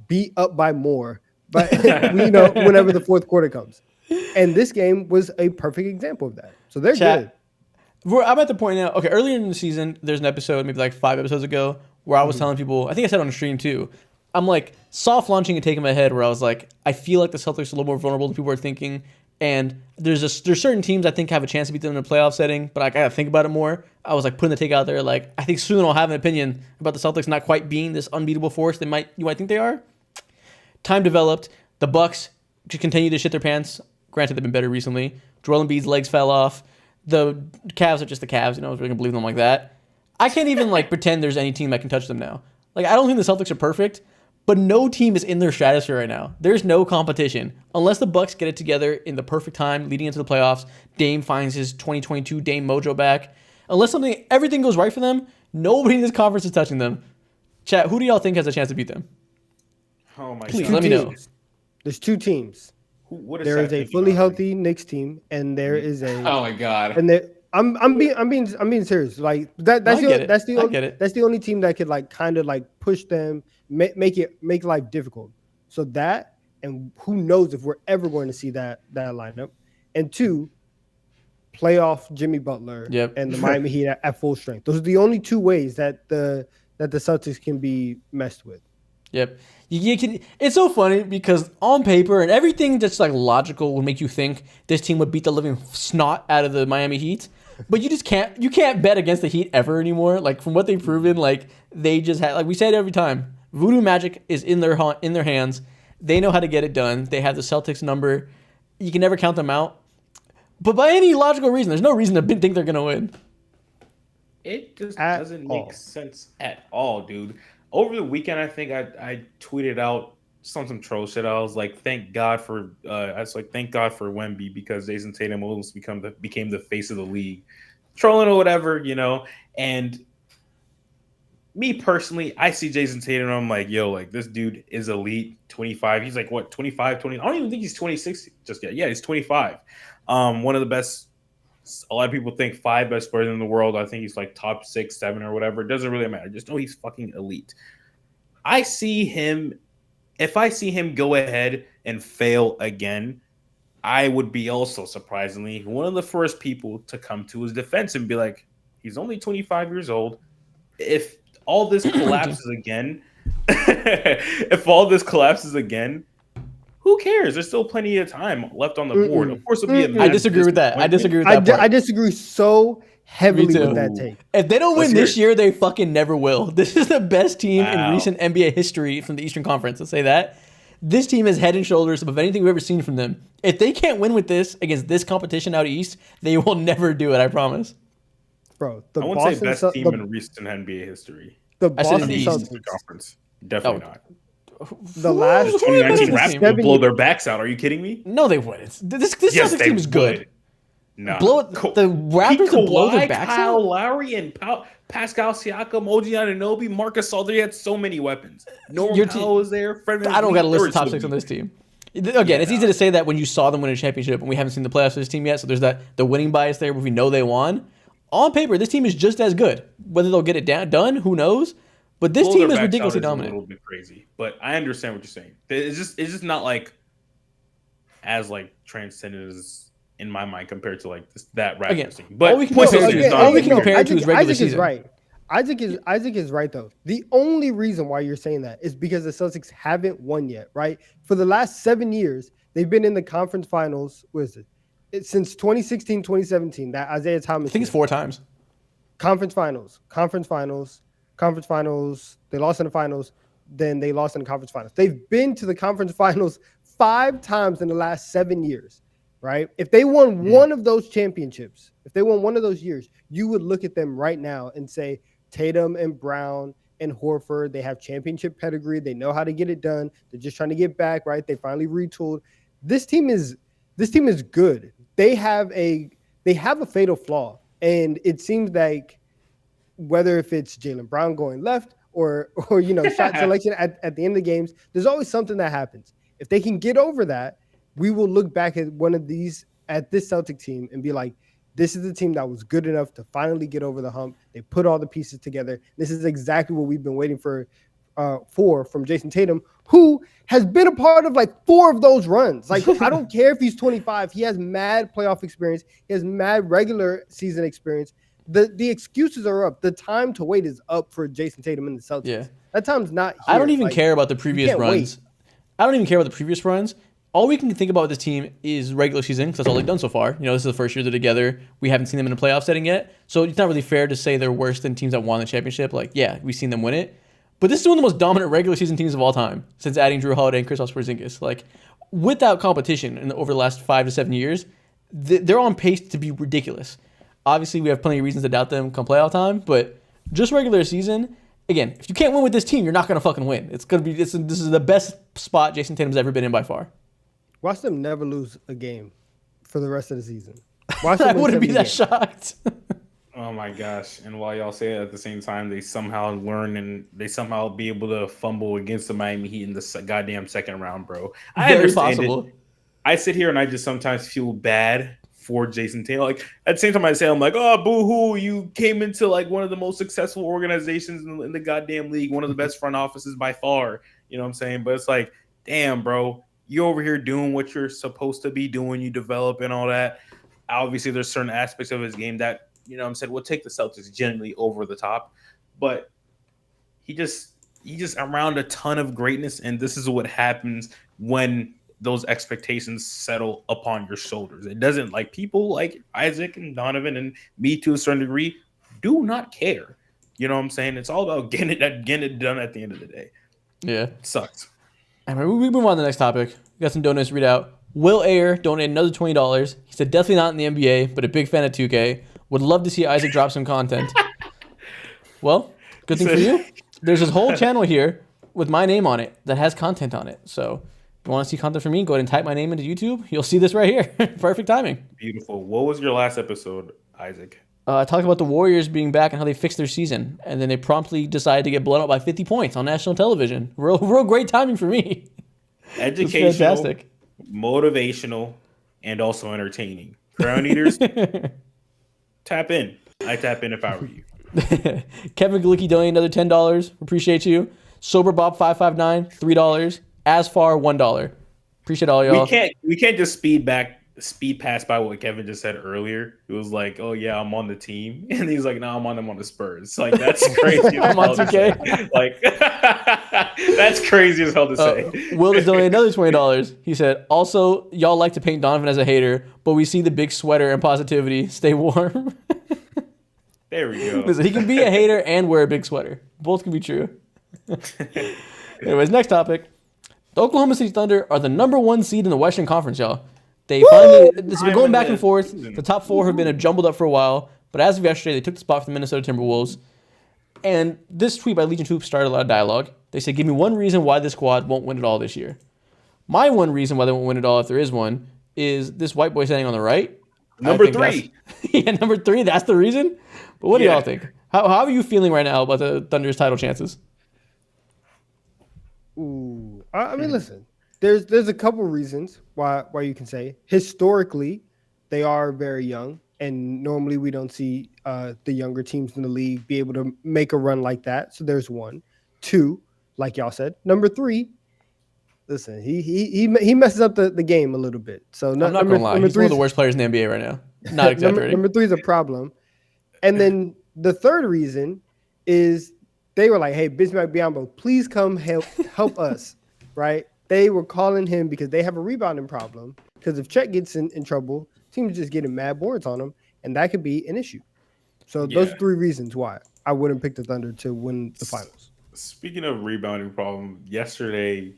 Speaker 1: be up by more, but whenever the fourth quarter comes. And this game was a perfect example of that. So they're good.
Speaker 2: I'm at the point now. Okay, earlier in the season, there's an episode, maybe like 5 episodes ago, where I was telling people, I think I said on the stream too, I'm like soft launching and taking my head, where I was like, I feel like the Celtics are a little more vulnerable than people are thinking. And there's certain teams I think have a chance to beat them in a playoff setting, but I gotta think about it more. I was like putting the take out there, like I think soon I'll have an opinion about the Celtics not quite being this unbeatable force you might think they are. Time developed. The Bucks should continue to shit their pants. Granted, they've been better recently. Joel Embiid's legs fell off. The Cavs are just the Cavs. We're going to believe them like that. I can't even pretend there's any team that can touch them now. I don't think the Celtics are perfect, but no team is in their stratosphere right now. There's no competition. Unless the Bucks get it together in the perfect time leading into the playoffs, Dame finds his 2022 Dame mojo back. Unless everything goes right for them, nobody in this conference is touching them. Chat, who do y'all think has a chance to beat them?
Speaker 3: Oh my
Speaker 2: Please,
Speaker 3: God.
Speaker 2: let me know.
Speaker 1: There's two teams.
Speaker 3: What is
Speaker 1: there is a fully healthy Knicks team, and there is a.
Speaker 3: Oh my God!
Speaker 1: And I'm being serious. That's the only team that could kind of push them, make life difficult. So that, and who knows if we're ever going to see that lineup. And two, playoff Jimmy Butler and the Miami Heat at full strength. Those are the only two ways that the Celtics can be messed with.
Speaker 2: Yep. It's so funny because on paper and everything that's logical would make you think this team would beat the living snot out of the Miami Heat, but you can't bet against the Heat ever anymore. From what they've proven, they just had, we say it every time, voodoo magic is in their hands. They know how to get it done. They have the Celtics number. You can never count them out. But by any logical reason, there's no reason to think they're gonna win.
Speaker 3: It just doesn't make sense at all, dude. Over the weekend, I think I tweeted out some troll shit. I was like, thank God for Wemby because Jason Tatum almost became the face of the league. Trolling or whatever, And me personally, I see Jason Tatum and I'm like, yo, this dude is elite, 25. He's 25, 20. I don't even think he's 26 just yet. Yeah, he's 25. One of the best. A lot of people think 5 best players in the world. I think he's top 6, 7 or whatever. It doesn't really matter. Just know he's fucking elite. If I see him go ahead and fail again, I would be also surprisingly one of the first people to come to his defense and be like, he's only 25 years old. If all this collapses again, who cares? There's still plenty of time left on the board. Of course, it'll be
Speaker 2: I disagree with that. I
Speaker 1: disagree so heavily with that take.
Speaker 2: If they don't win this year, they fucking never will. This is the best team in recent NBA history from the Eastern Conference. Let's say that. This team is head and shoulders above anything we've ever seen from them. If they can't win with this against this competition out east, they will never do it. I promise.
Speaker 1: Bro,
Speaker 3: I wouldn't say best team in recent NBA history.
Speaker 1: The Boston
Speaker 3: Eastern Conference. Definitely not.
Speaker 1: The last
Speaker 3: 2019 Raptors would blow their backs out. Are you kidding me?
Speaker 2: No, they wouldn't. This Celtics team is good.
Speaker 3: No.
Speaker 2: The Raptors would blow their backs out?
Speaker 3: Kyle Lowry and Pascal Siakam, OG Anunoby, Marcus Gasol. They had so many weapons. Norman Powell was there.
Speaker 2: I don't got to list the top 6 on this team. Again, it's easy to say that when you saw them win a championship, and we haven't seen the playoffs for this team yet, so there's the winning bias there, but we know they won. On paper, this team is just as good. Whether they'll get it done, who knows? But this team is ridiculously dominant.
Speaker 3: A little bit crazy, but I understand what you're saying. It's just not as transcendent as in my mind compared to that Raptors team. But
Speaker 2: all we can compare it to is regular season.
Speaker 1: Is right. Isaac is right though. The only reason why you're saying that is because the Celtics haven't won yet, right? For the last 7 years, they've been in the conference finals. What is it? It's since 2016, 2017. That Isaiah Thomas.
Speaker 2: I think it's 4 times.
Speaker 1: Conference finals. They lost in the finals. Then they lost in the conference finals. They've been to the conference finals 5 times in the last 7 years, right? If they won one of those championships, if they won one of those years, you would look at them right now and say Tatum and Brown and Horford, they have championship pedigree. They know how to get it done. They're just trying to get back, right? They finally retooled. This team is good. They have a fatal flaw, and it seems like whether if it's Jaylen Brown going left or shot selection at the end of the games, there's always something that happens. If they can get over that, we will look back at this Celtic team and be like, this is the team that was good enough to finally get over the hump. They put all the pieces together. This is exactly what we've been waiting for from Jason Tatum, who has been a part of 4 of those runs. I don't care if he's 25. He has mad playoff experience. He has mad regular season experience. The excuses are up. The time to wait is up for Jason Tatum and the Celtics.
Speaker 2: Yeah.
Speaker 1: That time's not here.
Speaker 2: I don't even care about the previous runs. All we can think about with this team is regular season, because that's all they've done so far. This is the first year they're together. We haven't seen them in a playoff setting yet. So it's not really fair to say they're worse than teams that won the championship. We've seen them win it. But this is one of the most dominant regular season teams of all time since adding Drew Holiday and Kristaps Porzingis. Without competition over the last 5 to 7 years, they're on pace to be ridiculous. Obviously, we have plenty of reasons to doubt them come playoff time, but just regular season, again, if you can't win with this team, you're not going to fucking win. This is the best spot Jason Tatum's ever been in by far.
Speaker 1: Watch them never lose a game for the rest of the season. Watch
Speaker 2: I
Speaker 1: them win
Speaker 2: wouldn't be
Speaker 1: 70
Speaker 2: that
Speaker 1: games.
Speaker 2: shocked.
Speaker 3: Oh my gosh! And while y'all say it at the same time, they somehow learn and they somehow be able to fumble against the Miami Heat in the goddamn second round, bro. I
Speaker 2: Very
Speaker 3: understand
Speaker 2: possible.
Speaker 3: it. I sit here and I just sometimes feel bad for Jason Tatum. Like at the same time, I say I'm like, oh, boo-hoo! You came into like one of the most successful organizations in the goddamn league, one of the best front offices by far. You know what I'm saying? But it's like, damn, bro, you over here doing what you're supposed to be doing. You develop and all that. Obviously, there's certain aspects of his game that, you know what I'm saying, will take the Celtics generally over the top. But he just around a ton of greatness, and this is what happens when those expectations settle upon your shoulders. It doesn't, like, people like Isaac and Donovan and me to a certain degree do not care. You know what I'm saying? It's all about getting it done at the end of the day.
Speaker 2: Yeah.
Speaker 3: It sucks.
Speaker 2: All right, we move on to the next topic. We got some donuts to read out. Will Ayer donated another $20. He said, definitely not in the NBA, but a big fan of 2K. Would love to see Isaac drop some content. Well, good thing for you. There's this whole channel here with my name on it that has content on it. So if you want to see content from me, go ahead and type my name into YouTube. You'll see this right here. Perfect timing.
Speaker 3: Beautiful. What was your last episode, Isaac?
Speaker 2: I talked about the Warriors being back and how they fixed their season. And then they promptly decided to get blown up by 50 points on national television. Real great timing for me.
Speaker 3: Educational,
Speaker 2: fantastic.
Speaker 3: Motivational, and also entertaining. Crown Eaters, tap in. I tap in if I were you.
Speaker 2: Kevin Galicki donated another $10. Appreciate you. Sober Bob 559 $3. Asfar $1. Appreciate all y'all.
Speaker 3: We can't just speed past by what Kevin just said earlier. It was like, oh yeah, I'm on the team, and he's like, no, I'm on the Spurs. Like that's crazy.
Speaker 2: I'm on 2K.
Speaker 3: Like that's crazy as hell to say.
Speaker 2: Will has donated another $20. He said, also, y'all like to paint Donovan as a hater, but we see the big sweater and positivity. Stay warm.
Speaker 3: There we go.
Speaker 2: Listen, he can be a hater and wear a big sweater. Both can be true. Anyways, next topic. The Oklahoma City Thunder are the #1 seed in the Western Conference, y'all. They finally, this has been going back and forth. The top four have been jumbled up for a while, but as of yesterday, they took the spot from the Minnesota Timberwolves. And this tweet by Legion Hoops started a lot of dialogue. They said, give me one reason why this squad won't win it all this year. My one reason why they won't win it all, if there is one, is this white boy standing on the right.
Speaker 3: Number 3.
Speaker 2: Yeah, number 3, that's the reason? But what do y'all think? How are you feeling right now about the Thunder's title chances?
Speaker 1: Ooh, I mean, listen. There's a couple reasons why you can say historically they are very young, and normally we don't see the younger teams in the league be able to make a run like that. So there's one. 2, like y'all said. Number 3, listen, he messes up the game a little bit. So
Speaker 2: I'm not gonna lie, he's one of the worst players in the NBA right now. Not exaggerating.
Speaker 1: Number 3 is a problem. And then the third reason is they were like, hey, Bismack Biyombo, please come help us, right? They were calling him because they have a rebounding problem. Because if Chet gets in trouble, teams just getting mad boards on him, and that could be an issue. So those 3 reasons why I wouldn't pick the Thunder to win the finals.
Speaker 3: Speaking of rebounding problem, yesterday,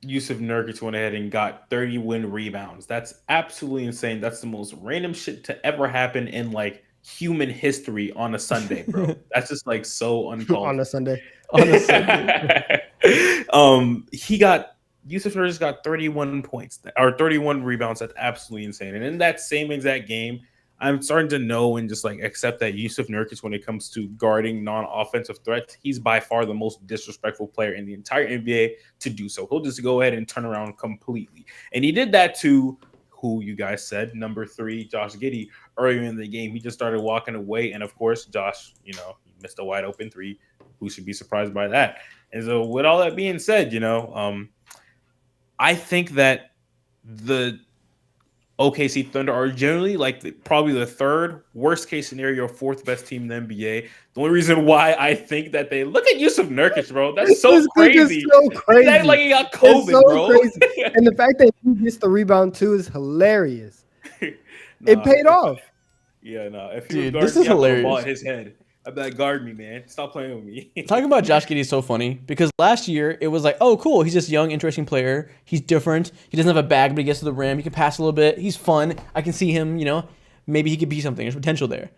Speaker 3: Yusuf Nurkic went ahead and got 30 win rebounds. That's absolutely insane. That's the most random shit to ever happen in like human history on a Sunday, bro. That's just like so uncalled.
Speaker 1: On a Sunday.
Speaker 3: Yusuf Nurkic got 31 points or 31 rebounds. That's absolutely insane. And in that same exact game, I'm starting to know and just like accept that Yusuf Nurkic, when it comes to guarding non-offensive threats, he's by far the most disrespectful player in the entire NBA to do so. He'll just go ahead and turn around completely. And he did that to who you guys said, number 3, Josh Giddey, earlier in the game. He just started walking away. And of course, Josh, he missed a wide open 3. Who should be surprised by that? And so with all that being said, I think that the OKC Thunder are generally like probably the 3rd worst case scenario, 4th best team in the NBA. The only reason why I think that they look at Yusuf Nurkic, bro, that's so crazy.
Speaker 1: So crazy.
Speaker 3: That's like he got COVID,
Speaker 1: so
Speaker 3: bro.
Speaker 1: Crazy. And the fact that he gets the rebound too is hilarious. It paid off.
Speaker 3: Yeah, no. If
Speaker 2: Dude, this is hilarious.
Speaker 3: Ball at his head. I bet guard me, man. Stop playing with me.
Speaker 2: Talking about Josh Giddey is so funny because last year it was like, oh, cool. He's this young, interesting player. He's different. He doesn't have a bag, but he gets to the rim. He can pass a little bit. He's fun. I can see him, maybe he could be something. There's potential there.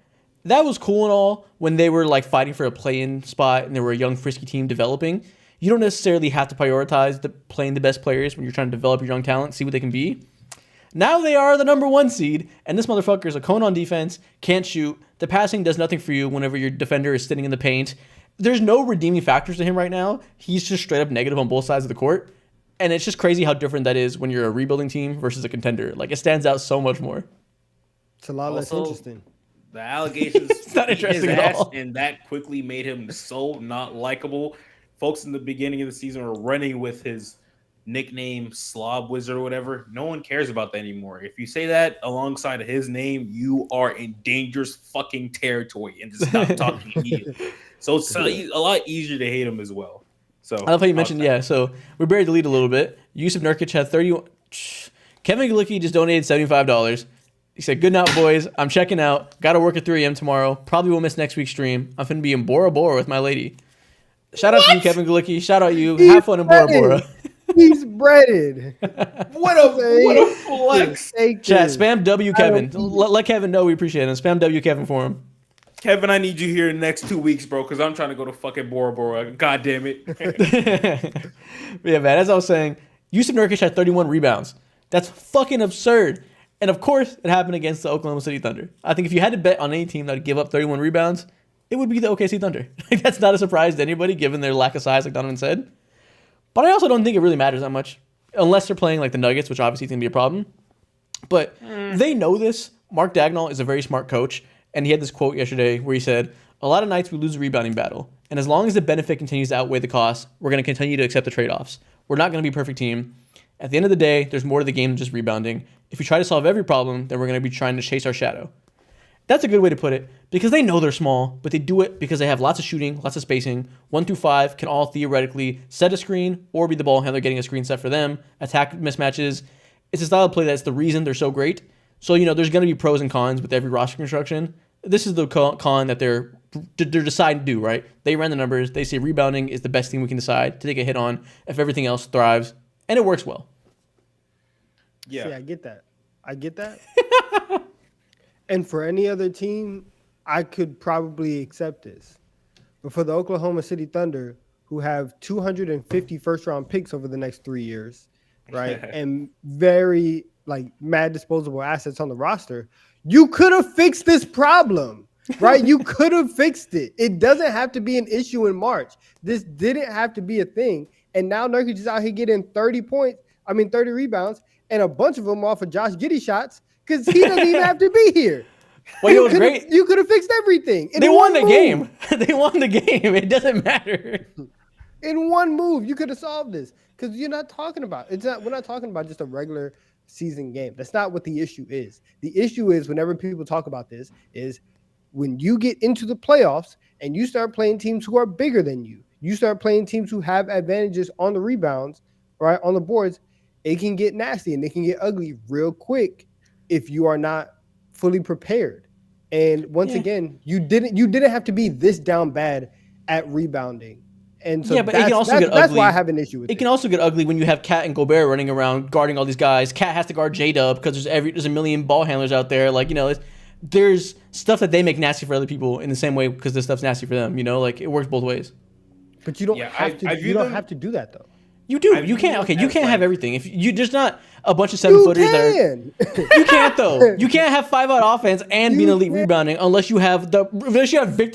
Speaker 2: That was cool and all when they were like fighting for a play-in spot and they were a young, frisky team developing. You don't necessarily have to prioritize playing the best players when you're trying to develop your young talent, see what they can be. Now they are the number 1 seed, and this motherfucker is a cone on defense, can't shoot. The passing does nothing for you whenever your defender is sitting in the paint. There's no redeeming factors to him right now. He's just straight up negative on both sides of the court. And it's just crazy how different that is when you're a rebuilding team versus a contender. Like, it stands out so much more.
Speaker 1: It's a lot less interesting.
Speaker 3: The allegations
Speaker 2: it's not interesting at all.
Speaker 3: And that quickly made him so not likable. Folks in the beginning of the season were running with his nickname Slob Wizard or whatever. No one cares about that anymore. If you say that alongside of his name, you are in dangerous fucking territory and just stop talking immediately. So it's a lot easier to hate him as well. So
Speaker 2: I love how you mentioned, so we buried the lead a little bit. Yusuf Nurkic had 31. Kevin Galicki just donated $75. He said, good night, boys. I'm checking out. Got to work at 3 a.m. tomorrow. Probably will miss next week's stream. I'm finna be in Bora Bora with my lady. Shout out to you, Kevin Galicki. Shout out you. Have fun in Bora Bora.
Speaker 1: He's breaded.
Speaker 3: What a flex.
Speaker 2: Chat, spam W Kevin. Let Kevin know we appreciate him. Spam W Kevin for him.
Speaker 3: Kevin, I need you here in the next 2 weeks, bro, because I'm trying to go to fucking Bora Bora. God damn it.
Speaker 2: Yeah, man. As I was saying, Yusuf Nurkic had 31 rebounds. That's fucking absurd. And of course, it happened against the Oklahoma City Thunder. I think if you had to bet on any team that would give up 31 rebounds, it would be the OKC Thunder. That's not a surprise to anybody, given their lack of size, like Donovan said. But I also don't think it really matters that much, unless they're playing like the Nuggets, which obviously is going to be a problem. But they know this. Mark Dagnall is a very smart coach, and he had this quote yesterday where he said, a lot of nights we lose a rebounding battle, and as long as the benefit continues to outweigh the cost, we're going to continue to accept the trade-offs. We're not going to be a perfect team. At the end of the day, there's more to the game than just rebounding. If we try to solve every problem, then we're going to be trying to chase our shadow. That's a good way to put it, because they know they're small, but they do it because they have lots of shooting, lots of spacing. 1 through 5 can all theoretically set a screen or be the ball handler getting a screen set for them, attack mismatches. It's a style of play that's the reason they're so great. So, there's going to be pros and cons with every roster construction. This is the con that they're deciding to do, right? They ran the numbers. They say rebounding is the best thing we can decide to take a hit on if everything else thrives, and it works well.
Speaker 1: Yeah. See, I get that. And for any other team, I could probably accept this. But for the Oklahoma City Thunder, who have 250 first-round picks over the next 3 years, right, and very, mad disposable assets on the roster, you could have fixed this problem, right? You could have fixed it. It doesn't have to be an issue in March. This didn't have to be a thing. And now Nurkic is out here getting 30 rebounds, and a bunch of them off of Josh Giddey shots, because he doesn't even have to be here.
Speaker 2: Well, it was great.
Speaker 1: You could have fixed everything.
Speaker 2: They won the game. They won the game. It doesn't matter.
Speaker 1: In one move, you could have solved this. Because we're not talking about just a regular season game. That's not what the issue is. The issue is, whenever people talk about this, is when you get into the playoffs and you start playing teams who are bigger than you. You start playing teams who have advantages on the rebounds, right, on the boards. It can get nasty and it can get ugly real quick if you are not fully prepared. And once again, you didn't have to be this down bad at rebounding. And so
Speaker 2: but it can also get ugly.
Speaker 1: That's why I have an issue with it.
Speaker 2: It can also get ugly when you have Cat and Gobert running around guarding all these guys. Cat has to guard J-Dub because there's a million ball handlers out there. There's stuff that they make nasty for other people in the same way because this stuff's nasty for them. It works both ways.
Speaker 1: But you don't have to. You don't have to do that though.
Speaker 2: You do. You can't. Okay, you can't have everything. If you there's not a bunch of 7-footers there. You can't though. You can't have 5-out offense and be an elite rebounding unless you have Victor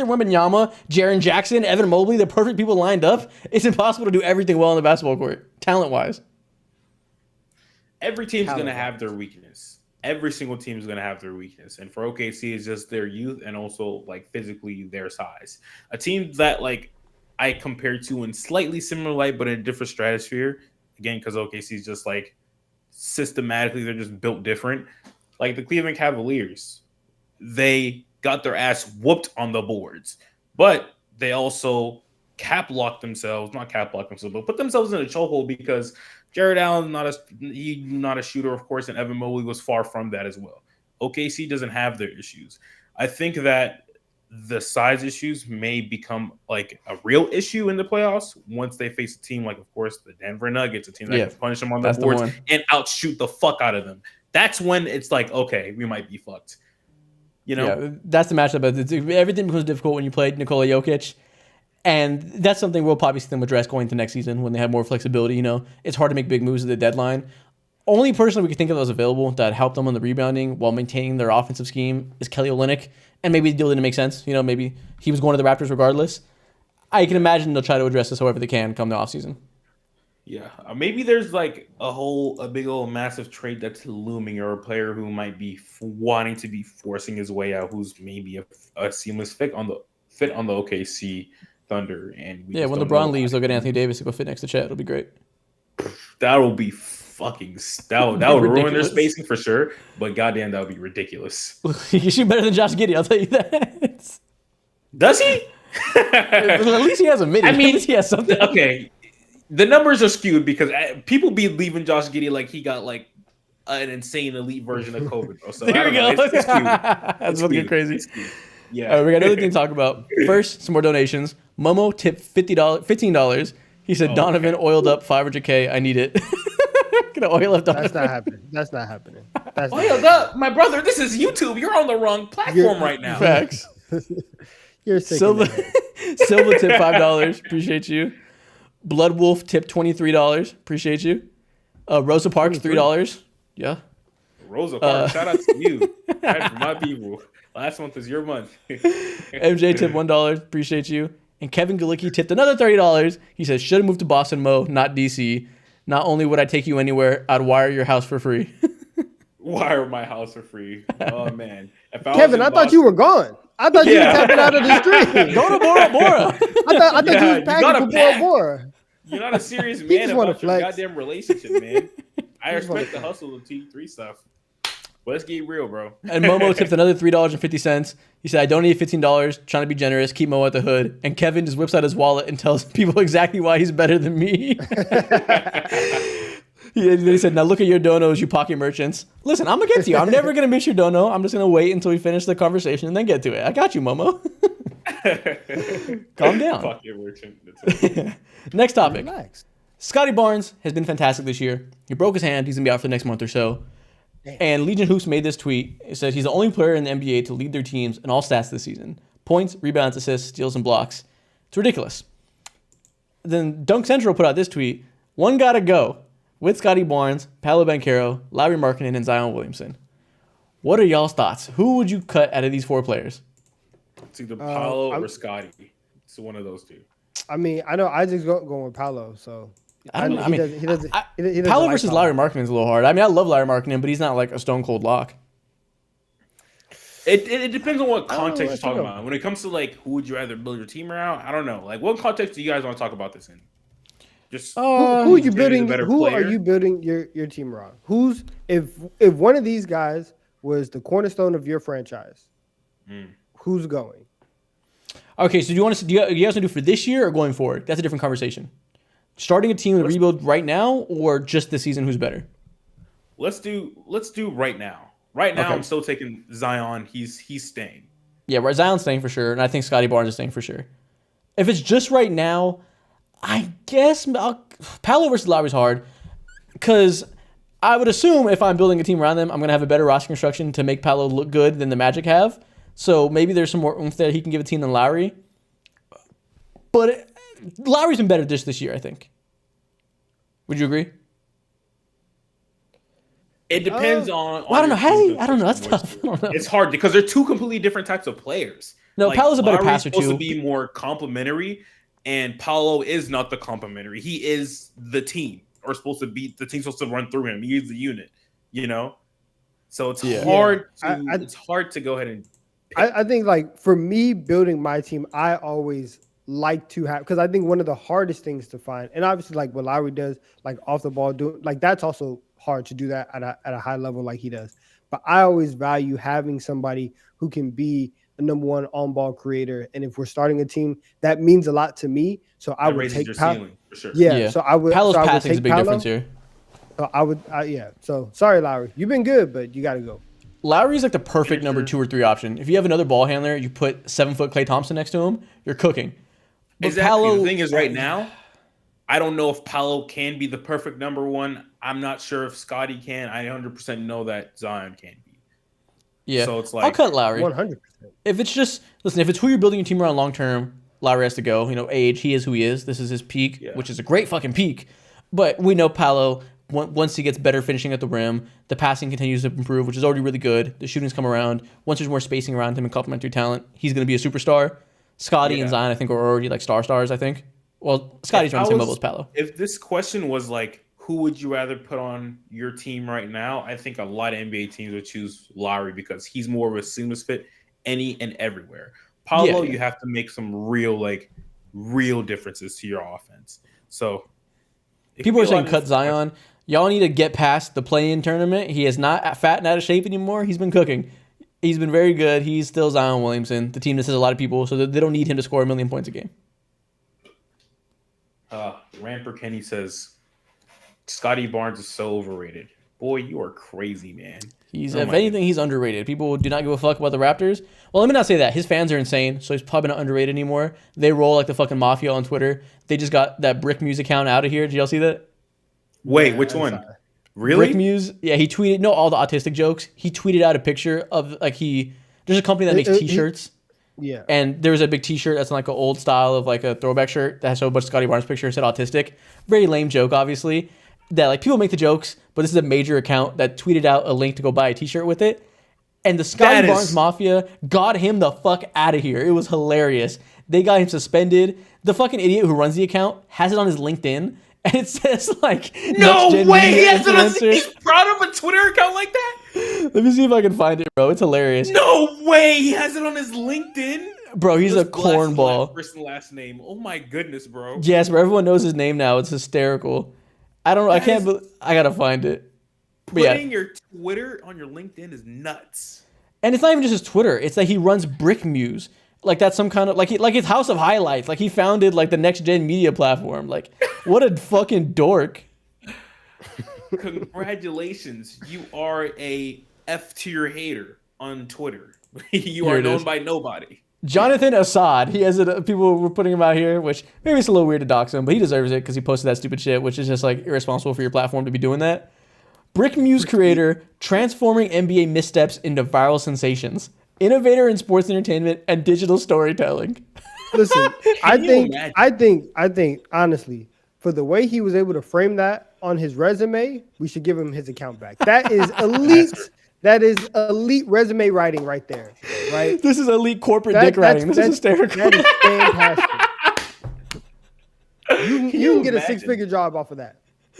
Speaker 2: Wembanyama, Jaren Jackson, Evan Mobley, the perfect people lined up. It's impossible to do everything well on the basketball court, talent wise.
Speaker 3: Every team's gonna have their weakness. Every single team is gonna have their weakness, and for OKC, it's just their youth and also physically their size. A team that I compared to in slightly similar light, but in a different stratosphere. Again, because OKC is just systematically, they're just built different. Like the Cleveland Cavaliers, they got their ass whooped on the boards, but they also not cap-locked themselves, but put themselves in a chokehold because Jared Allen, not a shooter, of course, and Evan Mobley was far from that as well. OKC doesn't have their issues. I think that the size issues may become like a real issue in the playoffs once they face a team like, of course, the Denver Nuggets, a team that can punish them on the boards and outshoot the fuck out of them. That's when it's like, okay, we might be fucked. You know?
Speaker 2: Yeah, that's the matchup. Everything becomes difficult when you play Nikola Jokic. And that's something we'll probably see them address going into next season when they have more flexibility. You know, it's hard to make big moves at the deadline. Only person we could think of that was available that helped them on the rebounding while maintaining their offensive scheme is Kelly Olynyk. And maybe the deal didn't make sense. You know, maybe he was going to the Raptors regardless. I can imagine they'll try to address this however they can come the offseason.
Speaker 3: Yeah, maybe there's like a big old massive trade that's looming, or a player who might be wanting to be forcing his way out, who's maybe a seamless fit on the OKC Thunder. And
Speaker 2: when LeBron leaves, they'll get Anthony Davis to go fit next to Chet. It'll be great.
Speaker 3: That will be fucking that would ruin their spacing for sure. But goddamn, that would be ridiculous.
Speaker 2: He can shoot better than Josh Giddey, I'll tell you that.
Speaker 3: Does he?
Speaker 2: At least he has a midi.
Speaker 3: I mean,
Speaker 2: at least he has something.
Speaker 3: Okay. The numbers are skewed because people be leaving Josh Giddey like he got like an insane elite version of COVID, bro. So
Speaker 2: there we go.
Speaker 3: It's skewed.
Speaker 2: That's what get crazy.
Speaker 3: Yeah.
Speaker 2: All right, we got another thing to talk about. First, some more donations. Momo tipped $15. He said, Donovan oiled up $500K. I need it. Gonna oil up Donovan.
Speaker 1: That's not happening.
Speaker 3: Oiled up, my brother. This is YouTube. You're on the wrong platform right now.
Speaker 2: Facts.
Speaker 1: You're sick.
Speaker 2: Silva tipped $5. Appreciate you. Blood Wolf tipped $23. Appreciate you. Rosa Parks $3. Yeah.
Speaker 3: Rosa Parks, shout out to you. That's my people. Last month is your month.
Speaker 2: MJ tipped $1. Appreciate you. And Kevin Galicki tipped another $30. He says, should have moved to Boston, Mo, not DC. Not only would I take you anywhere, I'd wire your house for free.
Speaker 3: Wire my house for free. Oh, man.
Speaker 1: Kevin, I thought you were gone. I thought you were tapping out of the street.
Speaker 2: Go to Bora Bora.
Speaker 1: I thought you was packing for Bora Bora.
Speaker 3: You're not a serious man about your goddamn relationship, man. I respect the hustle of T3 stuff. But let's get real, bro.
Speaker 2: And Momo tipped another $3.50. He said, I donated $15, trying to be generous, keep Mo at the hood. And Kevin just whips out his wallet and tells people exactly why he's better than me. He said, now look at your donos, you pocket merchants. Listen, I'm going to get to you. I'm never going to miss your dono. I'm just going to wait until we finish the conversation and then get to it. I got you, Momo. Calm down.
Speaker 3: Pocket merchant.
Speaker 2: Next topic.
Speaker 1: Relax.
Speaker 2: Scottie Barnes has been fantastic this year. He broke his hand. He's going to be out for the next month or so. Damn. And Legion Hoops made this tweet. It says he's the only player in the NBA to lead their teams in all stats this season. Points, rebounds, assists, steals, and blocks. It's ridiculous. Then Dunk Central put out this tweet. One gotta go. With Scottie Barnes, Paolo Banchero, Lauri Markkanen, and Zion Williamson. What are y'all's thoughts? Who would you cut out of these four players?
Speaker 3: It's either Paolo or Scottie. It's one of those two.
Speaker 1: I mean, I know Isaac's going with Paolo, so
Speaker 2: I don't know.
Speaker 1: He doesn't
Speaker 2: Paolo
Speaker 1: like
Speaker 2: versus Lauri Markkanen is a little hard. I mean, I love Lauri Markkanen, but he's not like a stone cold lock.
Speaker 3: It depends on what context you're talking about. When it comes to like who would you rather build your team around, I don't know. Like, what context do you guys want to talk about this in? Just
Speaker 1: who are you building? Who are you building your team around? Who's if one of these guys was the cornerstone of your franchise, who's going?
Speaker 2: Okay, so do you guys want to do for this year or going forward? That's a different conversation. Starting a team to rebuild right now, or just this season? Who's better?
Speaker 3: Let's do right now. Right now,
Speaker 2: okay.
Speaker 3: I'm still taking Zion. He's staying.
Speaker 2: Yeah, right. Zion's staying for sure, and I think Scottie Barnes is staying for sure. If it's just right now, I guess Paolo versus Lowry's hard because I would assume if I'm building a team around them, I'm going to have a better roster construction to make Paolo look good than the Magic have. So maybe there's some more oomph that he can give a team than Lowry. But Lowry's been better this year, I think. Would you agree?
Speaker 3: It depends on
Speaker 2: I don't know. Hey, I don't know. That's tough. I don't know.
Speaker 3: It's hard because they're two completely different types of players.
Speaker 2: No,
Speaker 3: like,
Speaker 2: Paolo's a better
Speaker 3: Lowry's
Speaker 2: passer too.
Speaker 3: Supposed to be more complimentary, and Paolo is not the complimentary. He is the team, or supposed to be the team's supposed to run through him. He's the unit, you know. So it's hard. It's hard to go ahead and.
Speaker 1: I think like for me building my team, I always like to have because I think one of the hardest things to find, and obviously like what Lowry does, like off the ball, like that's also hard to do that at a high level like he does. But I always value having somebody who can be a number one on ball creator, and if we're starting a team, that means a lot to me. So I would take
Speaker 3: ceiling for sure.
Speaker 1: Yeah, so I would.
Speaker 2: Paolo's
Speaker 1: so
Speaker 2: passing is a big difference here.
Speaker 1: So I would. So sorry, Lowry, you've been good, but you got to go.
Speaker 2: Lowry's like the perfect number 2 or 3 option. If you have another ball handler, you put 7-foot Klay Thompson next to him, you're cooking. But
Speaker 3: exactly. The thing is, right now, I don't know if Paolo can be the perfect number 1. I'm not sure if Scottie can. I 100% know that Zion can be.
Speaker 2: Yeah.
Speaker 3: So it's like
Speaker 2: I'll cut Lowry.
Speaker 1: 100%.
Speaker 2: If it's just listen, if it's who you're building your team around long term, Lowry has to go. You know, age, he is who he is. This is his peak, which is a great fucking peak. But we know Paolo, once he gets better finishing at the rim, the passing continues to improve, which is already really good. The shooting's come around. Once there's more spacing around him and complementary talent, he's going to be a superstar. Scottie and Zion, I think, are already like stars, I think. Well, Scottie's around the same level as Paolo.
Speaker 3: If this question was like, who would you rather put on your team right now? I think a lot of NBA teams would choose Lowry because he's more of a seamless fit any and everywhere. Paolo, you have to make some real differences to your offense. So
Speaker 2: people are saying cut Zion. Y'all need to get past the play-in tournament. He is not fat and out of shape anymore. He's been cooking. He's been very good. He's still Zion Williamson, the team that says a lot of people, so they don't need him to score 1 million points a game.
Speaker 3: Ramper Kenny says, Scottie Barnes is so overrated. Boy, you are crazy, man.
Speaker 2: If anything, he's underrated. People do not give a fuck about the Raptors. Well, let me not say that. His fans are insane, so he's probably not underrated anymore. They roll like the fucking mafia on Twitter. They just got that Brick Muse account out of here. Did y'all see that?
Speaker 3: Wait, which one? Really?
Speaker 2: Brick Muse. Yeah, he tweeted. No, all the autistic jokes. He tweeted out a picture of there's a company that makes T-shirts.
Speaker 1: Yeah.
Speaker 2: And there was a big T-shirt that's in like an old style of like a throwback shirt that has a bunch of Scottie Barnes pictures, said autistic. Very lame joke, obviously. That like people make the jokes, but this is a major account that tweeted out a link to go buy a T-shirt with it. And the Scottie Barnes Mafia got him the fuck out of here. It was hilarious. They got him suspended. The fucking idiot who runs the account has it on his LinkedIn. And it says like,
Speaker 3: no way, he has it on he's proud of a Twitter account like that?
Speaker 2: Let me see if I can find it, bro. It's hilarious.
Speaker 3: No way, he has it on his LinkedIn?
Speaker 2: Bro, he's a cornball.
Speaker 3: First and last name. Oh my goodness, bro.
Speaker 2: Yes, but everyone knows his name now. It's hysterical. I don't know. I can't. I gotta find it.
Speaker 3: But putting your Twitter on your LinkedIn is nuts.
Speaker 2: And it's not even just his Twitter. It's that he runs Brick Muse. Like that's some kind of like his House of Highlights. Like he founded like the next gen media platform. Like what a fucking dork.
Speaker 3: Congratulations, you are a F tier hater on Twitter. You are known by nobody.
Speaker 2: Jonathan Assad. He has it. People were putting him out here, which maybe it's a little weird to dox him, but he deserves it because he posted that stupid shit, which is just like irresponsible for your platform to be doing that. Brick Muse creator transforming NBA missteps into viral sensations. Innovator in sports entertainment and digital storytelling.
Speaker 1: Listen, I think honestly, for the way he was able to frame that on his resume, we should give him his account back. That is elite. That is elite resume writing right there. Right?
Speaker 2: This is elite corporate dick writing. This is hysterical.
Speaker 1: That is fantastic. You can get a 6-figure job off of that.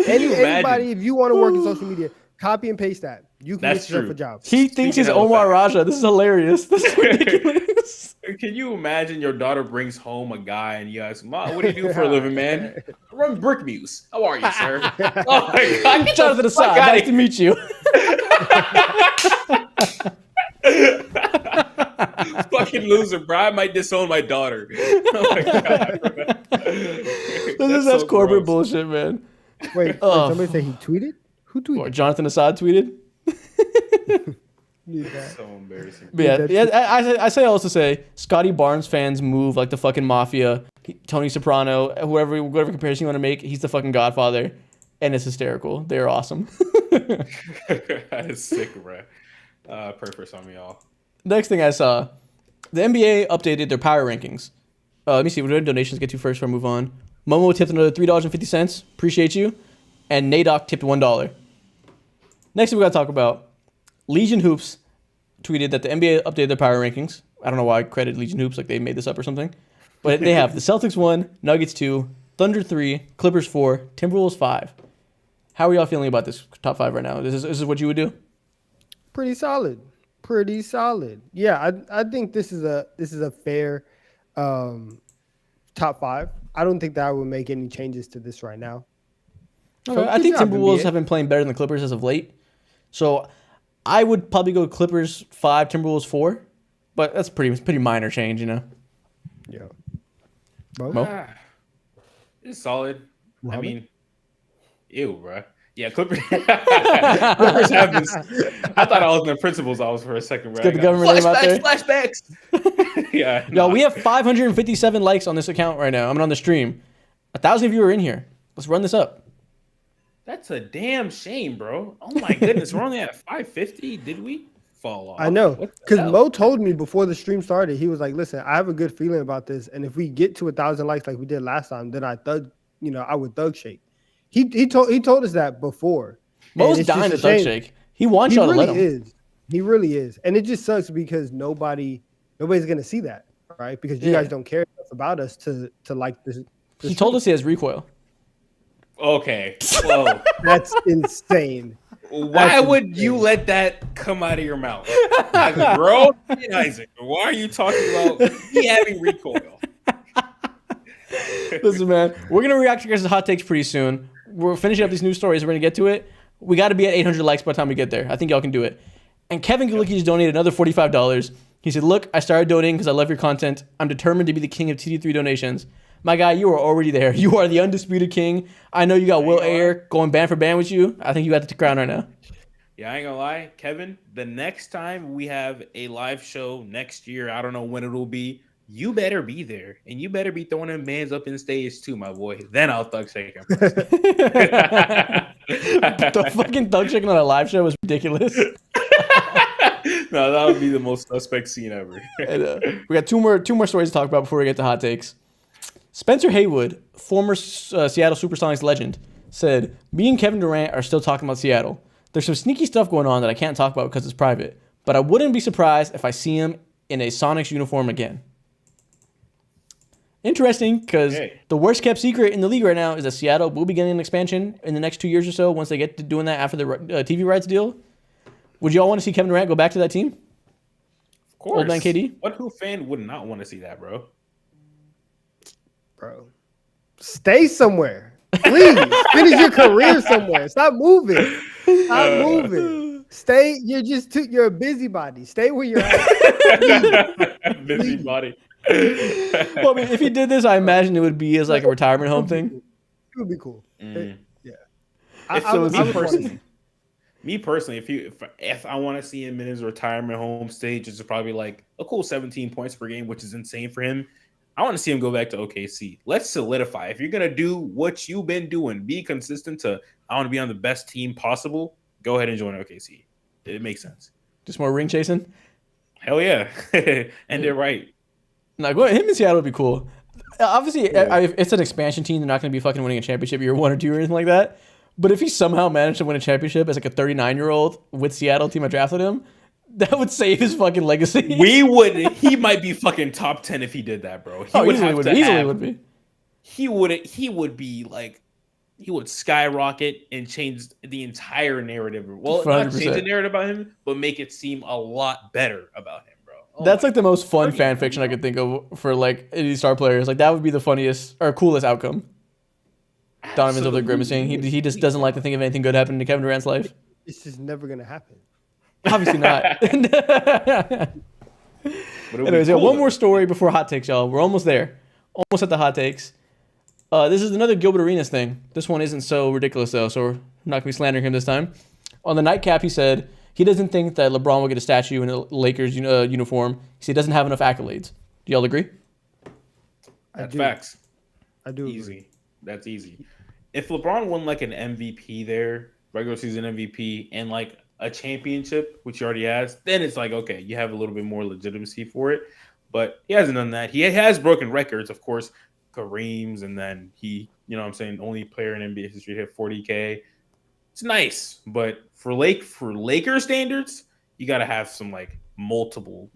Speaker 1: Anybody, if you want to work in social media, copy and paste that. You can get yourself a job.
Speaker 2: He thinks he's Omar Raja. This is hilarious. This is ridiculous.
Speaker 3: Can you imagine your daughter brings home a guy and you ask, Mom, what do you do for a living, man? I run Brick Muse. How are you, sir? Oh my God.
Speaker 2: Get Jonathan Assad. Nice to meet you.
Speaker 3: Fucking loser, bro. I might disown my daughter. Oh my God, bro.
Speaker 2: That's corporate bullshit, man.
Speaker 1: Wait, somebody say he tweeted? Who tweeted?
Speaker 2: Or Jonathan Assad tweeted?
Speaker 3: So embarrassing.
Speaker 2: But I say also say Scottie Barnes fans move like the fucking mafia. Tony Soprano, whatever comparison you want to make, he's the fucking godfather. And it's hysterical. They're awesome.
Speaker 3: That is sick, bro. Pray for some of y'all.
Speaker 2: Next thing I saw, the NBA updated their power rankings. Let me see. What do donations get to first before I move on? Momo tipped another $3.50. Appreciate you. And Nadoc tipped $1. Next thing we got to talk about, Legion Hoops tweeted that the NBA updated their power rankings. I don't know why I credit Legion Hoops, like they made this up or something. But they have the Celtics 1, Nuggets 2, Thunder 3, Clippers 4, Timberwolves 5. How are y'all feeling about this top 5 right now? This is what you would do?
Speaker 1: Pretty solid. Yeah, I think this is a fair top 5. I don't think that I would make any changes to this right now.
Speaker 2: Okay. I think Timberwolves have been playing better than the Clippers as of late. So I would probably go Clippers 5, Timberwolves 4. But that's pretty minor change, you know?
Speaker 1: Yeah.
Speaker 3: It's solid. Robin? I mean, ew, bro. Yeah, Clippers. Clippers have been. I thought I was in the principal's office for a second.
Speaker 2: Let's get the government name out there.
Speaker 3: Flashbacks. Yeah.
Speaker 2: Yo, we have 557 likes on this account right now. I'm on the stream. 1,000 of you are in here. Let's run this up.
Speaker 3: That's a damn shame, bro. Oh my goodness, we're only at 550. Did we fall off?
Speaker 1: I know, because Mo told me before the stream started, he was like, "Listen, I have a good feeling about this, and if we get to 1,000 likes like we did last time, then I would thug shake." He told us that before.
Speaker 2: Mo's dying to thug shake. He wants y'all to let him.
Speaker 1: He really is, and it just sucks because nobody's gonna see that, right? Because you guys don't care enough about us to like this.
Speaker 2: He told us he has recoil.
Speaker 3: Okay, whoa,
Speaker 1: that's insane.
Speaker 3: Why would you let that come out of your mouth, bro? Isaac, why are you talking about me having recoil?
Speaker 2: Listen, man, we're gonna react to your guys' hot takes pretty soon. We're finishing up these news stories. We're gonna get to it. We got to be at 800 likes by the time we get there. I think y'all can do it. And Kevin Gulicki just donated another $45. He said, "Look, I started donating because I love your content. I'm determined to be the king of TD3 donations. My guy, you are already there. You are the undisputed king. I know you got Will Ayer going band for band with you. I think you got the crown right now."
Speaker 3: Yeah, I ain't gonna lie, Kevin. The next time we have a live show next year, I don't know when it'll be. You better be there, and you better be throwing them bands up in stage too, my boy. Then I'll thug shake him.
Speaker 2: The fucking thug shaking on a live show was ridiculous.
Speaker 3: No, that would be the most suspect scene ever.
Speaker 2: And, we got two more stories to talk about before we get to hot takes. Spencer Haywood, former Seattle Supersonics legend, said, "Me and Kevin Durant are still talking about Seattle. There's some sneaky stuff going on that I can't talk about because it's private, but I wouldn't be surprised if I see him in a Sonics uniform again." Interesting, because the worst kept secret in the league right now is that Seattle will be getting an expansion in the next 2 years or so once they get to doing that after the TV rights deal. Would y'all want to see Kevin Durant go back to that team?
Speaker 3: Of course.
Speaker 2: Old man KD?
Speaker 3: What who fan would not want to see that, bro?
Speaker 1: Bro, stay somewhere. Please finish your career somewhere. Stop moving. Stop moving. Stay. You're a busybody. Stay where you're at.
Speaker 3: Busybody.
Speaker 2: Well, I mean, if he did this, I imagine it would be as like a retirement home thing.
Speaker 1: It would be cool. Yeah.
Speaker 3: Me personally, if I want to see him in his retirement home stage, it's probably like a cool 17 points per game, which is insane for him. I want to see him go back to OKC. Let's solidify. If you're gonna do what you've been doing, be consistent to I want to be on the best team possible. Go ahead and join OKC. It makes sense.
Speaker 2: Just more ring chasing.
Speaker 3: Hell yeah, and they're right.
Speaker 2: Now, him in Seattle would be cool. Obviously, if it's an expansion team, they're not going to be fucking winning a championship year 1 or 2 or anything like that. But if he somehow managed to win a championship as like a 39-year-old with Seattle team that drafted him, that would save his fucking legacy.
Speaker 3: He might be fucking top 10 if he did that, bro. He would skyrocket and change the entire narrative. Well, 100%. Not change the narrative about him, but make it seem a lot better about him.
Speaker 2: That's like the most fun fan fiction I could think of for like any star players. Like that would be the funniest or coolest outcome. Donovan's over there grimacing. He just doesn't like to think of anything good happening to Kevin Durant's life.
Speaker 1: It's just never gonna happen.
Speaker 2: Obviously not. Anyways, one more story before hot takes, y'all. We're almost there. Almost at the hot takes. This is another Gilbert Arenas thing. This one isn't so ridiculous though, so we're not gonna be slandering him this time. On the nightcap, he said he doesn't think that LeBron will get a statue in a Lakers uniform. He said he doesn't have enough accolades. Do y'all agree?
Speaker 3: That's facts.
Speaker 1: I do.
Speaker 3: Easy.
Speaker 1: Agree.
Speaker 3: That's easy. If LeBron won like an MVP there, regular season MVP, and like a championship, which he already has, then it's like, okay, you have a little bit more legitimacy for it. But he hasn't done that. He has broken records, of course, Kareem's, and then he, only player in NBA history to hit 40K. It's nice, but for Lakers standards, you got to have some like multiple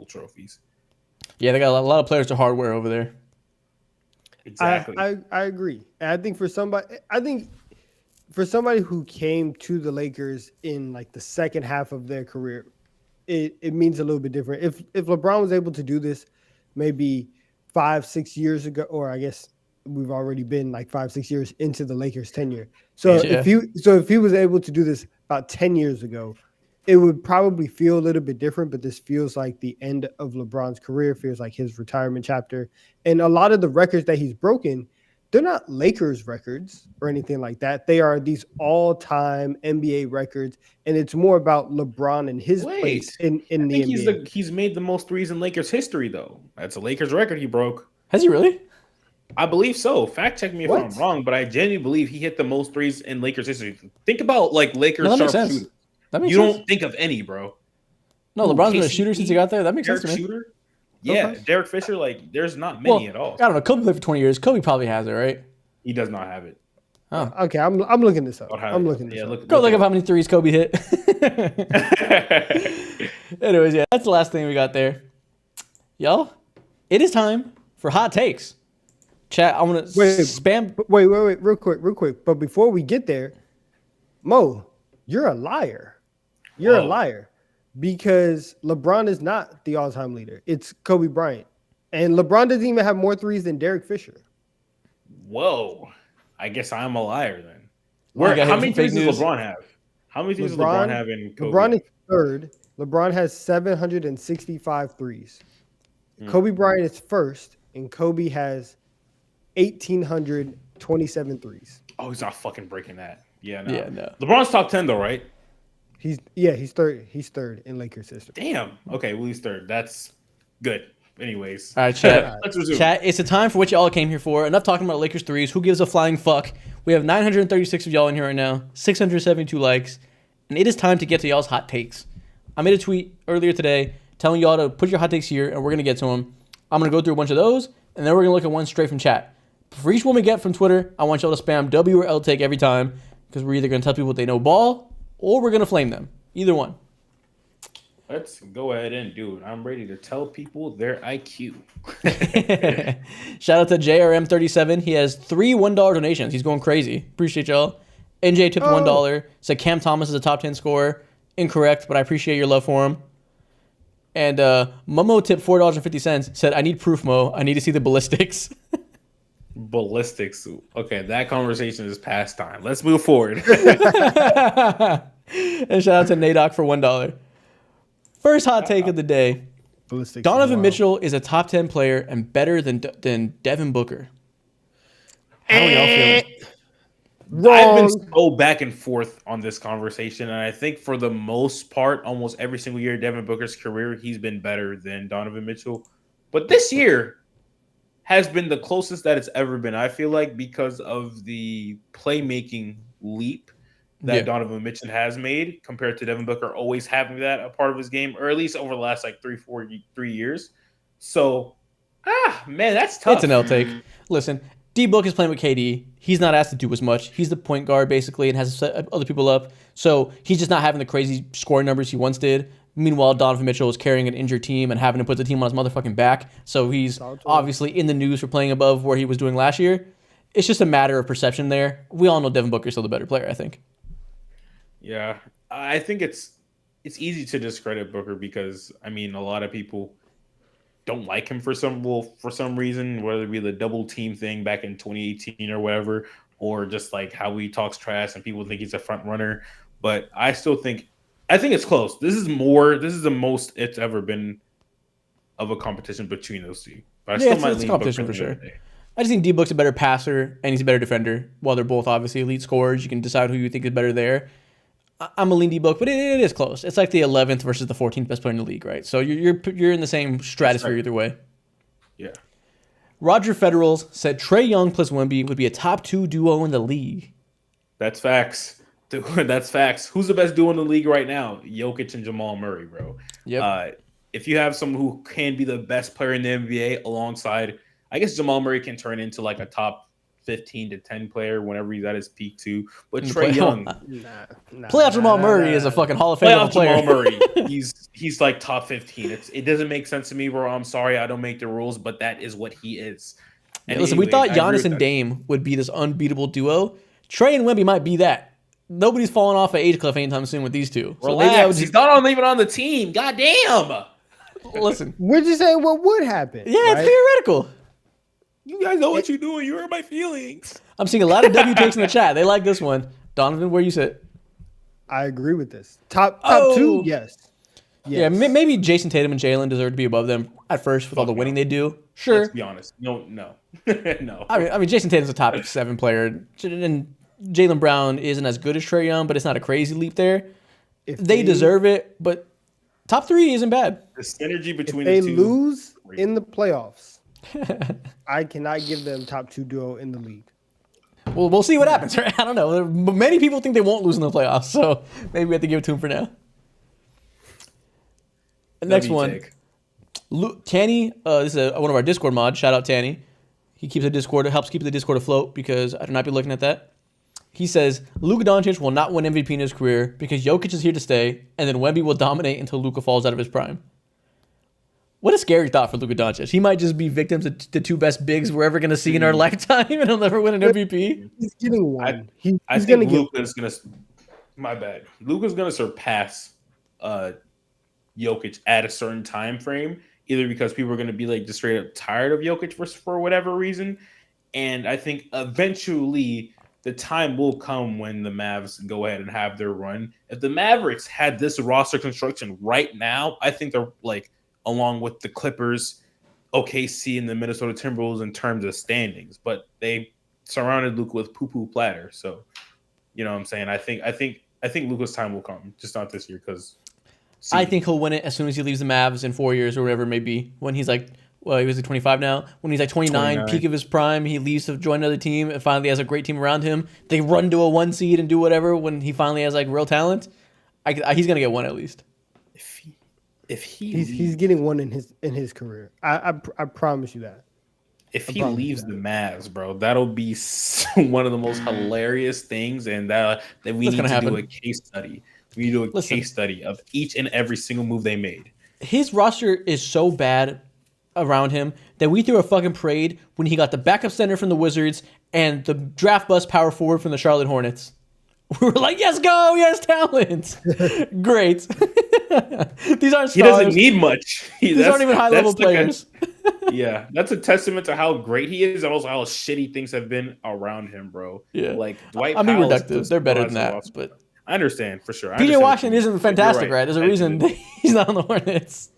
Speaker 3: trophies.
Speaker 2: Yeah, they got a lot of players to hardware over there.
Speaker 3: Exactly.
Speaker 1: I agree. And I think for somebody who came to the Lakers in like the second half of their career, it means a little bit different. If LeBron was able to do this maybe 5-6 years ago, or I guess we've already been like 5-6 years into the Lakers' tenure. So if he was able to do this about 10 years ago, it would probably feel a little bit different, but this feels like the end of LeBron's career, feels like his retirement chapter. And a lot of the records that he's broken they're not Lakers records or anything like that. They are these all-time NBA records, and it's more about LeBron and his place in the NBA.
Speaker 3: He's made the most threes in Lakers history, though. That's a Lakers record he broke.
Speaker 2: Has he really?
Speaker 3: I believe so. Fact check me if I'm wrong, but I genuinely believe he hit the most threes in Lakers history. Think about like Lakers sharpshooters. You don't think of any, bro.
Speaker 2: No, LeBron's been a shooter since he got there. That makes sense to me.
Speaker 3: Shooter? Yeah, okay. Derek Fisher, like, there's not many at all.
Speaker 2: I don't know. Kobe played for 20 years. Kobe probably has it, right?
Speaker 3: He does not have it.
Speaker 1: Oh. Okay, I'm looking this up. I'm looking this up.
Speaker 2: Go look up how many threes Kobe hit. Anyways, yeah, that's the last thing we got there. Y'all, it is time for hot takes. Chat, I want to spam.
Speaker 1: Wait, real quick. But before we get there, Mo, you're a liar. You're a liar. Because LeBron is not the all-time leader. It's Kobe Bryant. And LeBron doesn't even have more threes than Derek Fisher.
Speaker 3: Whoa. I guess I'm a liar then. How many threes does LeBron have? How many threes does LeBron have in Kobe?
Speaker 1: LeBron is third. LeBron has 765 threes. Kobe Bryant is first, and Kobe has 1,827 threes.
Speaker 3: Oh, he's not fucking breaking that. Yeah,
Speaker 2: no.
Speaker 3: LeBron's top 10 though, right?
Speaker 1: He's third. He's third in Lakers history.
Speaker 3: Damn. Okay, well, he's third. That's good. Anyways.
Speaker 2: All right, chat.
Speaker 3: Let's resume.
Speaker 2: Chat, it's a time for what y'all came here for. Enough talking about Lakers threes. Who gives a flying fuck? We have 936 of y'all in here right now, 672 likes, and it is time to get to y'all's hot takes. I made a tweet earlier today telling y'all to put your hot takes here, and we're going to get to them. I'm going to go through a bunch of those, and then we're going to look at one straight from chat. For each one we get from Twitter, I want y'all to spam W or L take every time, because we're either going to tell people they know ball, or we're going to flame them. Either one.
Speaker 3: Let's go ahead and do it. I'm ready to tell people their IQ.
Speaker 2: Shout out to JRM37. He has 3 $1 donations. He's going crazy. Appreciate y'all. NJ tipped $1. Said Cam Thomas is a top 10 scorer. Incorrect, but I appreciate your love for him. And Momo tipped $4.50. Said, I need proof, Mo. I need to see the ballistics.
Speaker 3: Ballistics. Okay, that conversation is past time. Let's move forward.
Speaker 2: And shout out to Nadoc for $1. First hot take of the day. Donovan Mitchell is a top 10 player and better than Devin Booker. How are y'all feeling?
Speaker 3: I've been so back and forth on this conversation, and I think for the most part, almost every single year Devin Booker's career, he's been better than Donovan Mitchell. But this year has been the closest that it's ever been, I feel like, because of the playmaking leap that Donovan Mitchell has made compared to Devin Booker always having that a part of his game, or at least over the last like 3 years. So, man, that's tough.
Speaker 2: It's an L take. Listen, D-Book is playing with KD. He's not asked to do as much. He's the point guard, basically, and has to set other people up. So he's just not having the crazy scoring numbers he once did. Meanwhile, Donovan Mitchell is carrying an injured team and having to put the team on his motherfucking back. So he's obviously in the news for playing above where he was doing last year. It's just a matter of perception there. We all know Devin Booker's still the better player, I think.
Speaker 3: Yeah, I think it's easy to discredit Booker because, I mean, a lot of people don't like him for some reason, whether it be the double team thing back in 2018 or whatever, or just like how he talks trash and people think he's a front runner. But I think it's close. This is the most it's ever been of a competition between those two. But I still might lean
Speaker 2: competition
Speaker 3: Booker
Speaker 2: for sure. I just think D-Book's a better passer and he's a better defender. While they're both obviously elite scorers, you can decide who you think is better there. I'm a lean D-Book, but it is close. It's like the 11th versus the 14th best player in the league, right? So you're in the same stratosphere either way.
Speaker 3: Yeah.
Speaker 2: Roger Federals said Trae Young plus Wemby would be a top 2 duo in the league.
Speaker 3: That's facts. Dude, that's facts. Who's the best duo in the league right now? Jokic and Jamal Murray, bro.
Speaker 2: Yep.
Speaker 3: If you have someone who can be the best player in the NBA alongside, I guess Jamal Murray can turn into like a top 15 to 10 player whenever he's at his peak too. But Trae Young,
Speaker 2: playoff Jamal Murray is a fucking Hall of Fame player.
Speaker 3: Jamal Murray, he's like top 15. It doesn't make sense to me, bro. I'm sorry, I don't make the rules, but that is what he is.
Speaker 2: And listen, we thought Giannis and Dame would be this unbeatable duo. Trae and Wemby might be that. Nobody's falling off an age cliff anytime soon with these two.
Speaker 3: So relax. He's not even on the team. God damn.
Speaker 2: Listen,
Speaker 1: we're just saying what would happen.
Speaker 2: Yeah, right? It's theoretical.
Speaker 3: You guys know what you're doing. You hurt my feelings.
Speaker 2: I'm seeing a lot of W takes in the chat. They like this one. Donovan, where you sit?
Speaker 1: I agree with this. Top 2, yes.
Speaker 2: Yeah, maybe Jason Tatum and Jalen deserve to be above them at first with all the winning they do. Sure.
Speaker 3: Let's be honest. No. No.
Speaker 2: I mean, Jason Tatum's a top 7 player, and Jalen Brown isn't as good as Trae Young, but it's not a crazy leap there. If they deserve it, but top 3 isn't bad.
Speaker 3: The synergy between
Speaker 1: the two.
Speaker 3: They
Speaker 1: lose in the playoffs. I cannot give them top 2 duo in the league.
Speaker 2: Well, we'll see what happens. Right? I don't know. Many people think they won't lose in the playoffs, so maybe we have to give it to them for now. Next one. Tanny, this is one of our Discord mods. Shout out Tanny. He keeps the Discord, helps keep the Discord afloat because I do not be looking at that. He says, Luka Doncic will not win MVP in his career because Jokic is here to stay, and then Wemby will dominate until Luka falls out of his prime. What a scary thought for Luka Doncic. He might just be victim to the 2 best bigs we're ever going to see in our lifetime, and he'll never win an MVP.
Speaker 1: He's getting one.
Speaker 3: I think Luka's going to... My bad. Luka's going to surpass Jokic at a certain time frame, either because people are going to be like just straight up tired of Jokic for whatever reason, and I think eventually the time will come when the Mavs go ahead and have their run. If the Mavericks had this roster construction right now, I think they're like along with the Clippers, OKC, and the Minnesota Timberwolves in terms of standings, but they surrounded Luka with poo-poo platter. So, you know what I'm saying? I think Luka's time will come, just not this year because.
Speaker 2: I think he'll win it as soon as he leaves the Mavs in 4 years or whatever it may be. When he's like, well, he was like 25 now. When he's like 29, peak of his prime, he leaves to join another team and finally has a great team around him. They run to a 1 seed and do whatever when he finally has like real talent. He's gonna get one at least.
Speaker 1: He's getting one in his career. I promise you that.
Speaker 3: If he leaves the Mavs, bro, that'll be one of the most hilarious things, and that we need to do a case study. We do a case study of each and every single move they made.
Speaker 2: His roster is so bad around him that we threw a fucking parade when he got the backup center from the Wizards and the draft bust power forward from the Charlotte Hornets. We were like, yes, go, yes, talent. Great. These aren't stars.
Speaker 3: He doesn't need much.
Speaker 2: These aren't even high-level players.
Speaker 3: Yeah, that's a testament to how great he is and also how shitty things have been around him, bro.
Speaker 2: Yeah.
Speaker 3: Like, Dwight
Speaker 2: I'm being reductive. They're better than that, but...
Speaker 3: I understand, for sure.
Speaker 2: PJ Washington isn't fantastic, right? There's a reason he's not on the Hornets.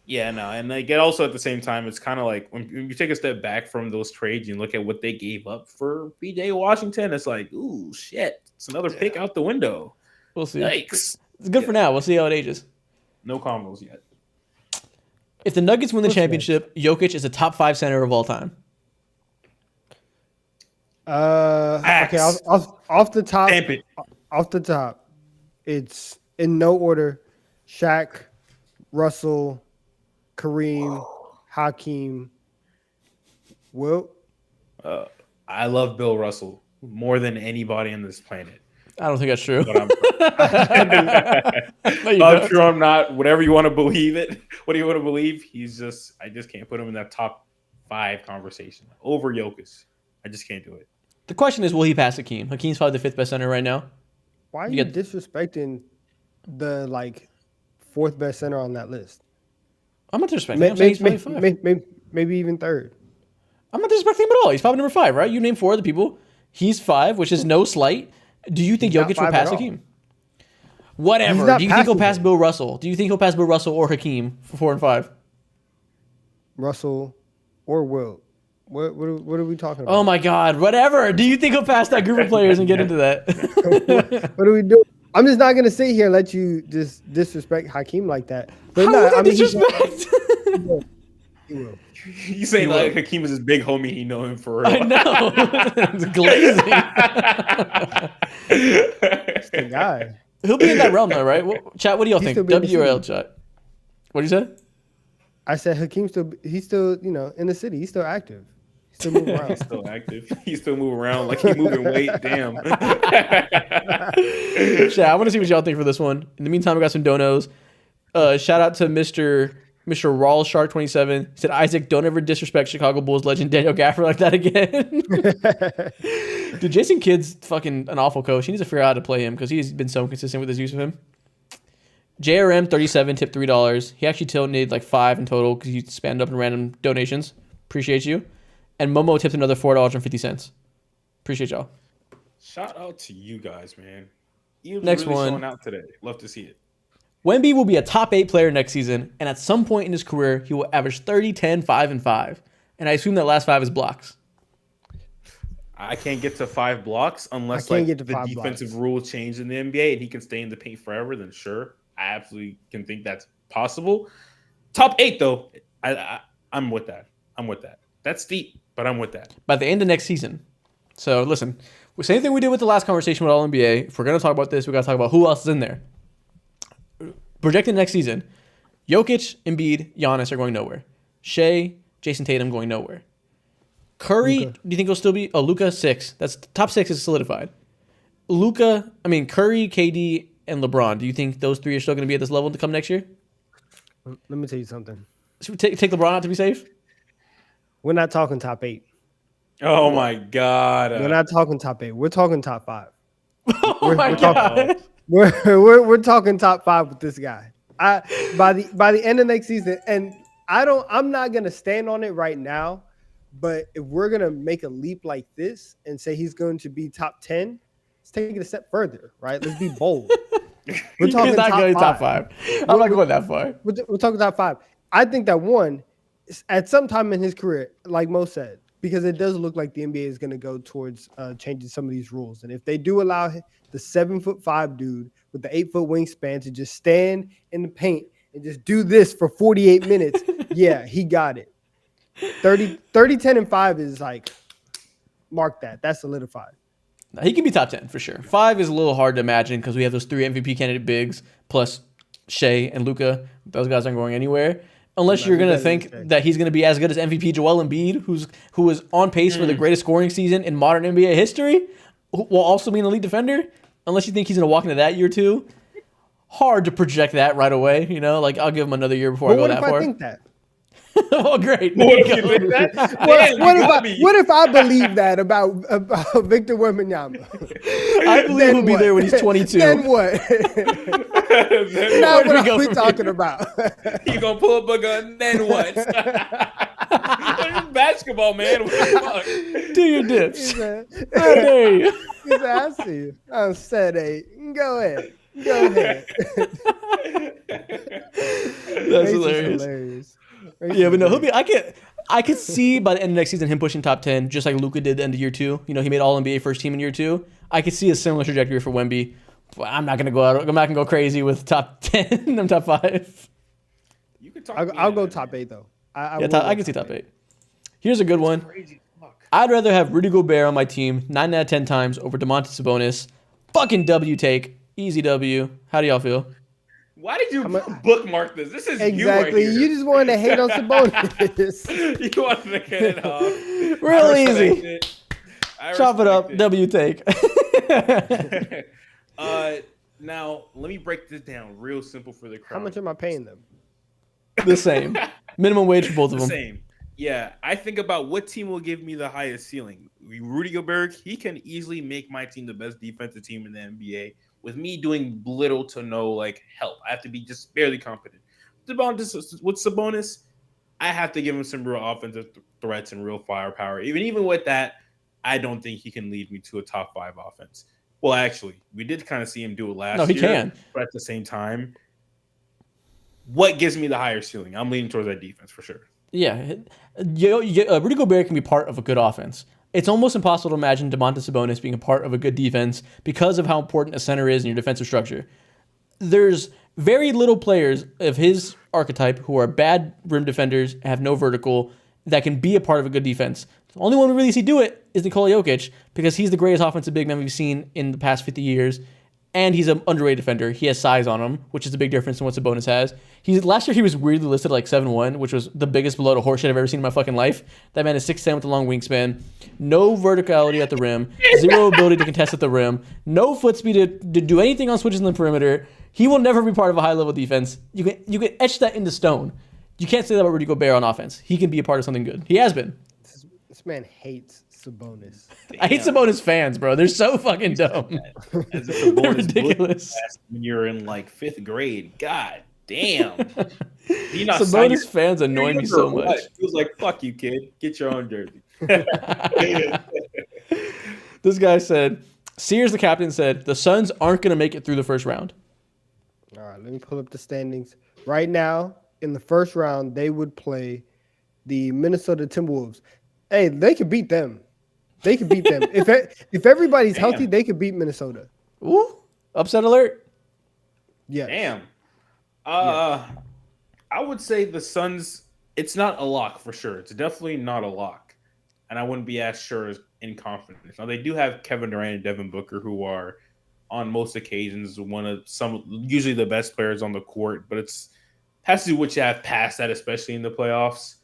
Speaker 3: Yeah, no, and like also at the same time, it's kind of like when you take a step back from those trades and look at what they gave up for PJ Washington, it's like, ooh, shit, it's another pick out the window.
Speaker 2: We'll see.
Speaker 3: Yikes.
Speaker 2: It's good for now. We'll see how it ages.
Speaker 3: No combos yet.
Speaker 2: If the Nuggets win the championship, Jokic is a top 5 center of all time.
Speaker 1: Okay, off the top.
Speaker 3: Stamp it.
Speaker 1: Off the top, it's in no order: Shaq, Russell, Kareem, Hakeem, Wilt.
Speaker 3: I love Bill Russell more than anybody on this planet.
Speaker 2: I don't think that's true.
Speaker 3: But I'm sure I'm not. Whatever you want to believe it. What do you want to believe? I just can't put him in that top 5 conversation over Jokic. I just can't do it.
Speaker 2: The question is, will he pass Hakeem? Hakeem's probably the 5th best center right now.
Speaker 1: Why are you disrespecting the 4th best center on that list?
Speaker 2: I'm not disrespecting.
Speaker 1: Maybe even 3rd.
Speaker 2: I'm not disrespecting him at all. He's probably number 5, right? You named 4 other people. He's 5, which is no slight. Do you think Jokic will pass Hakeem? Whatever. Do you think he'll pass Bill Russell? Do you think he'll pass Bill Russell or Hakeem for 4 and 5?
Speaker 1: Russell or Wilt. What are we talking about?
Speaker 2: Oh my God! Whatever. Do you think he'll pass that group of players and get into that?
Speaker 1: What are we doing? I'm just not gonna sit here and let you just disrespect Hakeem like that.
Speaker 2: But how is that disrespect?
Speaker 1: He will.
Speaker 3: You say like Hakeem is his big homie. He know him for real.
Speaker 2: I know. It's glazing.
Speaker 1: It's the guy.
Speaker 2: He'll be in that realm though, right? Chat. What do y'all think? W or L, chat? What did you say?
Speaker 1: I said Hakeem's still in the city. He's still active. Still moving around.
Speaker 3: He's still active. He's still moving around like he's moving weight. Damn.
Speaker 2: Chat, I want to see what y'all think for this one. In the meantime, we got some donos. Shout out to Mr. Rawl Shark 27. He said, Isaac, don't ever disrespect Chicago Bulls legend Daniel Gafford like that again. Dude, Jason Kidd's fucking an awful coach. He needs to figure out how to play him because he's been so inconsistent with his use of him. JRM 37 tipped $3. He actually donated like 5 in total because you spanned up in random donations. Appreciate you. And Momo tipped another $4.50. Appreciate y'all.
Speaker 3: Shout out to you guys, man.
Speaker 2: Next one.
Speaker 3: Showing out today. Love to see it.
Speaker 2: Wemby will be a top 8 player next season, and at some point in his career, he will average 30, 10, 5, and 5. And I assume that last 5 is blocks.
Speaker 3: I can't get to 5 blocks unless like the defensive
Speaker 1: blocks.
Speaker 3: rule changed in the NBA and he can stay in the paint forever. Then sure, I absolutely can think that's possible. Top 8 though, I'm with that. That's steep, but I'm with that.
Speaker 2: By the end of next season. So listen, same thing we did with the last conversation with All NBA. If we're gonna talk about this, we gotta talk about who else is in there. Projected next season, Jokic, Embiid, Giannis are going nowhere. Shea, Jason Tatum going nowhere. Curry, Luka. Do you think he'll still be? Oh, Luka 6. That's top 6 is solidified. Curry, KD, and LeBron. Do you think those 3 are still going to be at this level to come next year?
Speaker 1: Let me tell you something.
Speaker 2: Should we take LeBron out to be safe?
Speaker 1: We're not talking top 8.
Speaker 3: Oh my God.
Speaker 1: We're not talking top 8. We're talking top 5.
Speaker 2: Oh my God.
Speaker 1: We're talking top 5 with this guy. By the end of next season, and I'm not gonna stand on it right now. But if we're going to make a leap like this and say he's going to be top 10, let's take it a step further, right? Let's be bold. We're talking
Speaker 2: top 5. I'm not going that far.
Speaker 1: We're talking top 5. I think that one, at some time in his career, like Mo said, because it does look like the NBA is going to go towards changing some of these rules. And if they do allow the 7'5" dude with the 8-foot wingspan to just stand in the paint and just do this for 48 minutes, yeah, he got it. 30, 10, and 5 is like, mark that. That's solidified.
Speaker 2: No, he can be top 10 for sure. 5 is a little hard to imagine because we have those 3 MVP candidate bigs plus Shea and Luka. Those guys aren't going anywhere. Unless you're going to think that he's going to be as good as MVP Joel Embiid, who is on pace for the greatest scoring season in modern NBA history, while also being an elite defender. Unless you think he's going to walk into that year too. Hard to project that right away. You know, like I'll give him another year before I go that far.
Speaker 1: What if I think that?
Speaker 2: Oh, great.
Speaker 1: What if I believe that about Victor Wembanyama?
Speaker 2: I believe he'll be there when he's 22.
Speaker 1: Then what? Now what are we talking about?
Speaker 3: You gonna pull up a gun, then what? Basketball, man. What the fuck?
Speaker 2: Do your dips.
Speaker 1: He said, I see you. I said, hey, go ahead.
Speaker 2: That's hilarious. Yeah, but no, he'll be. I could see by the end of next season him pushing top 10, just like Luka did the end of year 2. You know, he made All NBA first team in year 2. I could see a similar trajectory for Wemby. But I'm not gonna go out. I'm not gonna go crazy with top 10. I'm top 5.
Speaker 3: You can talk.
Speaker 1: I'll go top 8 though.
Speaker 2: I can see top 8. Here's a good one. I'd rather have Rudy Gobert on my team 9 out of 10 times over Domantas Sabonis. Fucking W take. Easy W. How do y'all feel?
Speaker 3: Why did you bookmark this? This is
Speaker 1: exactly.
Speaker 3: You right here.
Speaker 1: You just wanted to hate on Sabonis.
Speaker 3: You wanted to get it off.
Speaker 2: Real easy. Chop it up. W take.
Speaker 3: Now, let me break this down real simple for the crowd.
Speaker 1: How much am I paying them?
Speaker 2: The same. Minimum wage for both of them.
Speaker 3: The same. Yeah, I think about what team will give me the highest ceiling. Rudy Gobert, he can easily make my team the best defensive team in the NBA. With me doing little to no help, I have to be just barely competent. With Sabonis, I have to give him some real offensive threats and real firepower. Even with that, I don't think he can lead me to a top 5 offense. Well, actually, we did kind of see him do it last year.
Speaker 2: No, he can.
Speaker 3: But at the same time, what gives me the higher ceiling? I'm leaning towards that defense for sure.
Speaker 2: Yeah, Rudy Gobert can be part of a good offense. It's almost impossible to imagine Domantas Sabonis being a part of a good defense because of how important a center is in your defensive structure. There's very little players of his archetype who are bad rim defenders, have no vertical, that can be a part of a good defense. The only one we really see do it is Nikola Jokic because he's the greatest offensive big man we've seen in the past 50 years. And he's an underrated defender. He has size on him, which is a big difference than what Sabonis has. Last year he was weirdly listed like 7'1", which was the biggest blowout of horseshit I've ever seen in my fucking life. That man is 6'10" with a long wingspan, no verticality at the rim, zero ability to contest at the rim, no foot speed to do anything on switches in the perimeter. He will never be part of a high-level defense. You can etch that into stone. You can't say that about Rudy Gobert on offense. He can be a part of something good. He has been.
Speaker 1: This man hates Sabonis.
Speaker 2: Damn. I hate Sabonis fans, bro. They're so fucking dumb.
Speaker 3: As if Sabonis
Speaker 2: ridiculous.
Speaker 3: When you're in 5th grade. God damn.
Speaker 2: Sabonis fans annoy me so much.
Speaker 3: He was like, fuck you, kid. Get your own jersey.
Speaker 2: This guy said, Sears, the captain, said, the Suns aren't going to make it through the first round.
Speaker 1: All right, let me pull up the standings. Right now, in the first round, they would play the Minnesota Timberwolves. Hey, they could beat them. They could beat them. If everybody's healthy, they could beat Minnesota.
Speaker 2: Ooh, upset alert.
Speaker 1: Yes.
Speaker 3: Damn.
Speaker 1: Yes.
Speaker 3: I would say the Suns. It's not a lock for sure. It's definitely not a lock, and I wouldn't be as sure as in confidence. Now they do have Kevin Durant and Devin Booker, who are on most occasions usually the best players on the court, but has to do what you have past that, especially in the playoffs.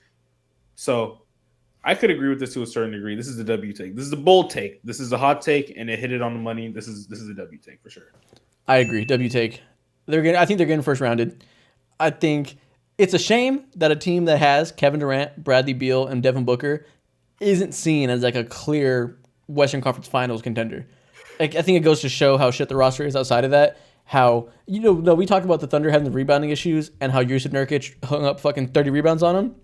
Speaker 3: So I could agree with this to a certain degree. This is the W take. This is the bold take. This is a hot take, and it hit it on the money. This is a W take for sure.
Speaker 2: I agree. W take. I think they're getting first rounded. I think it's a shame that a team that has Kevin Durant, Bradley Beal, and Devin Booker isn't seen as like a clear Western Conference Finals contender. Like, I think it goes to show how shit the roster is outside of that. How, we talked about the Thunder having the rebounding issues and how Jusuf Nurkic hung up fucking 30 rebounds on them.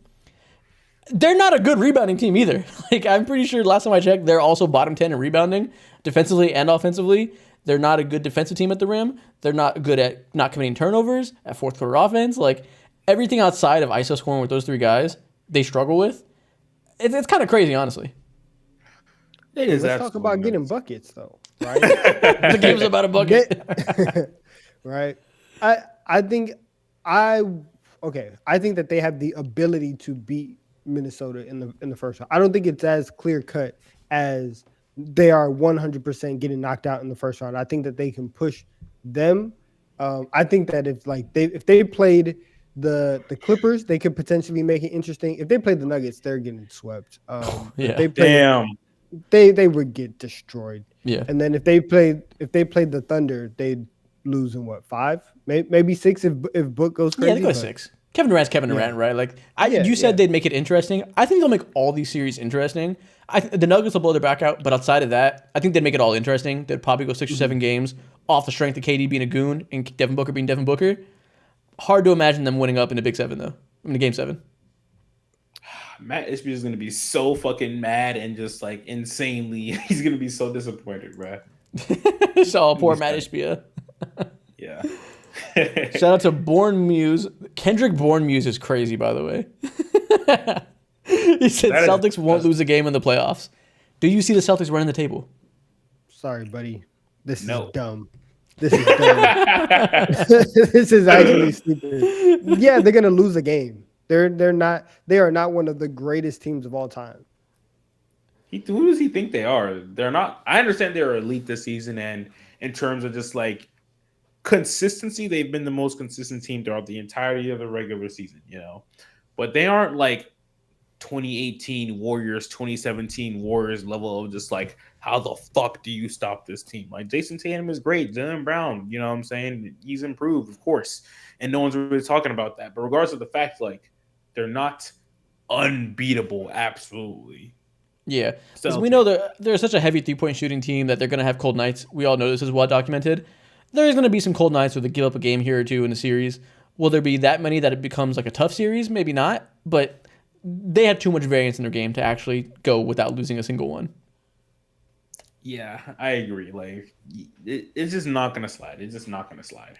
Speaker 2: They're not a good rebounding team either. Like, I'm pretty sure last time I checked, they're also bottom 10 in rebounding, defensively and offensively. They're not a good defensive team at the rim. They're not good at not committing turnovers, at fourth quarter offense. Like, everything outside of ISO scoring with those three guys, they struggle with. It's kind of crazy, honestly.
Speaker 1: Let's talk about getting buckets, though. Right?
Speaker 2: The game's about a bucket.
Speaker 1: Right. I think that they have the ability to beat Minnesota in the first round. I don't think it's as clear cut as they are 100% getting knocked out in the first round. I think that they can push them. I think that if they played the Clippers, they could potentially make it interesting. If they played the Nuggets, they're getting swept.
Speaker 2: Yeah.
Speaker 1: They would get destroyed.
Speaker 2: Yeah.
Speaker 1: And then if they played the Thunder, they'd lose in 5, maybe 6 if Book goes crazy.
Speaker 2: Yeah, they go to 6. Kevin Durant's Kevin Durant, right? Like, you said they'd make it interesting. I think they'll make all these series interesting. The Nuggets will blow their back out, but outside of that, I think they'd make it all interesting. They'd probably go 6 or 7 games off the strength of KD being a goon and Devin Booker being Devin Booker. Hard to imagine them winning up in the Big 7, though. In the Game 7.
Speaker 3: Matt Ishbia is going to be so fucking mad and just like insanely. He's going to be so disappointed, bro.
Speaker 2: So poor Matt Ishbia.
Speaker 3: Yeah.
Speaker 2: Shout out to Born Muse. Kendrick Born Muse is crazy, by the way. He said Celtics won't lose a game in the playoffs. Do you see the Celtics running the table?
Speaker 1: Sorry, buddy. This is dumb. This is dumb. This is actually stupid. Yeah, they're gonna lose a game. They are not one of the greatest teams of all time.
Speaker 3: Who does he think they are? They're not. I understand they're elite this season, and in terms of just like consistency, they've been the most consistent team throughout the entirety of the regular season, But they aren't like 2018 Warriors, 2017 Warriors level of just like, how the fuck do you stop this team? Like, Jason Tatum is great. Jaylen Brown, you know what I'm saying? He's improved, of course. And no one's really talking about that. But regardless of the fact, like, they're not unbeatable, absolutely.
Speaker 2: Yeah. Because we know they're such a heavy three-point shooting team that they're going to have cold nights. We all know this is well documented. There's going to be some cold nights where they give up a game here or two in the series. Will there be that many that it becomes like a tough series? Maybe not. But they have too much variance in their game to actually go without losing a single one.
Speaker 3: Yeah, I agree. Like, it's just not going to slide. It's just not going to slide.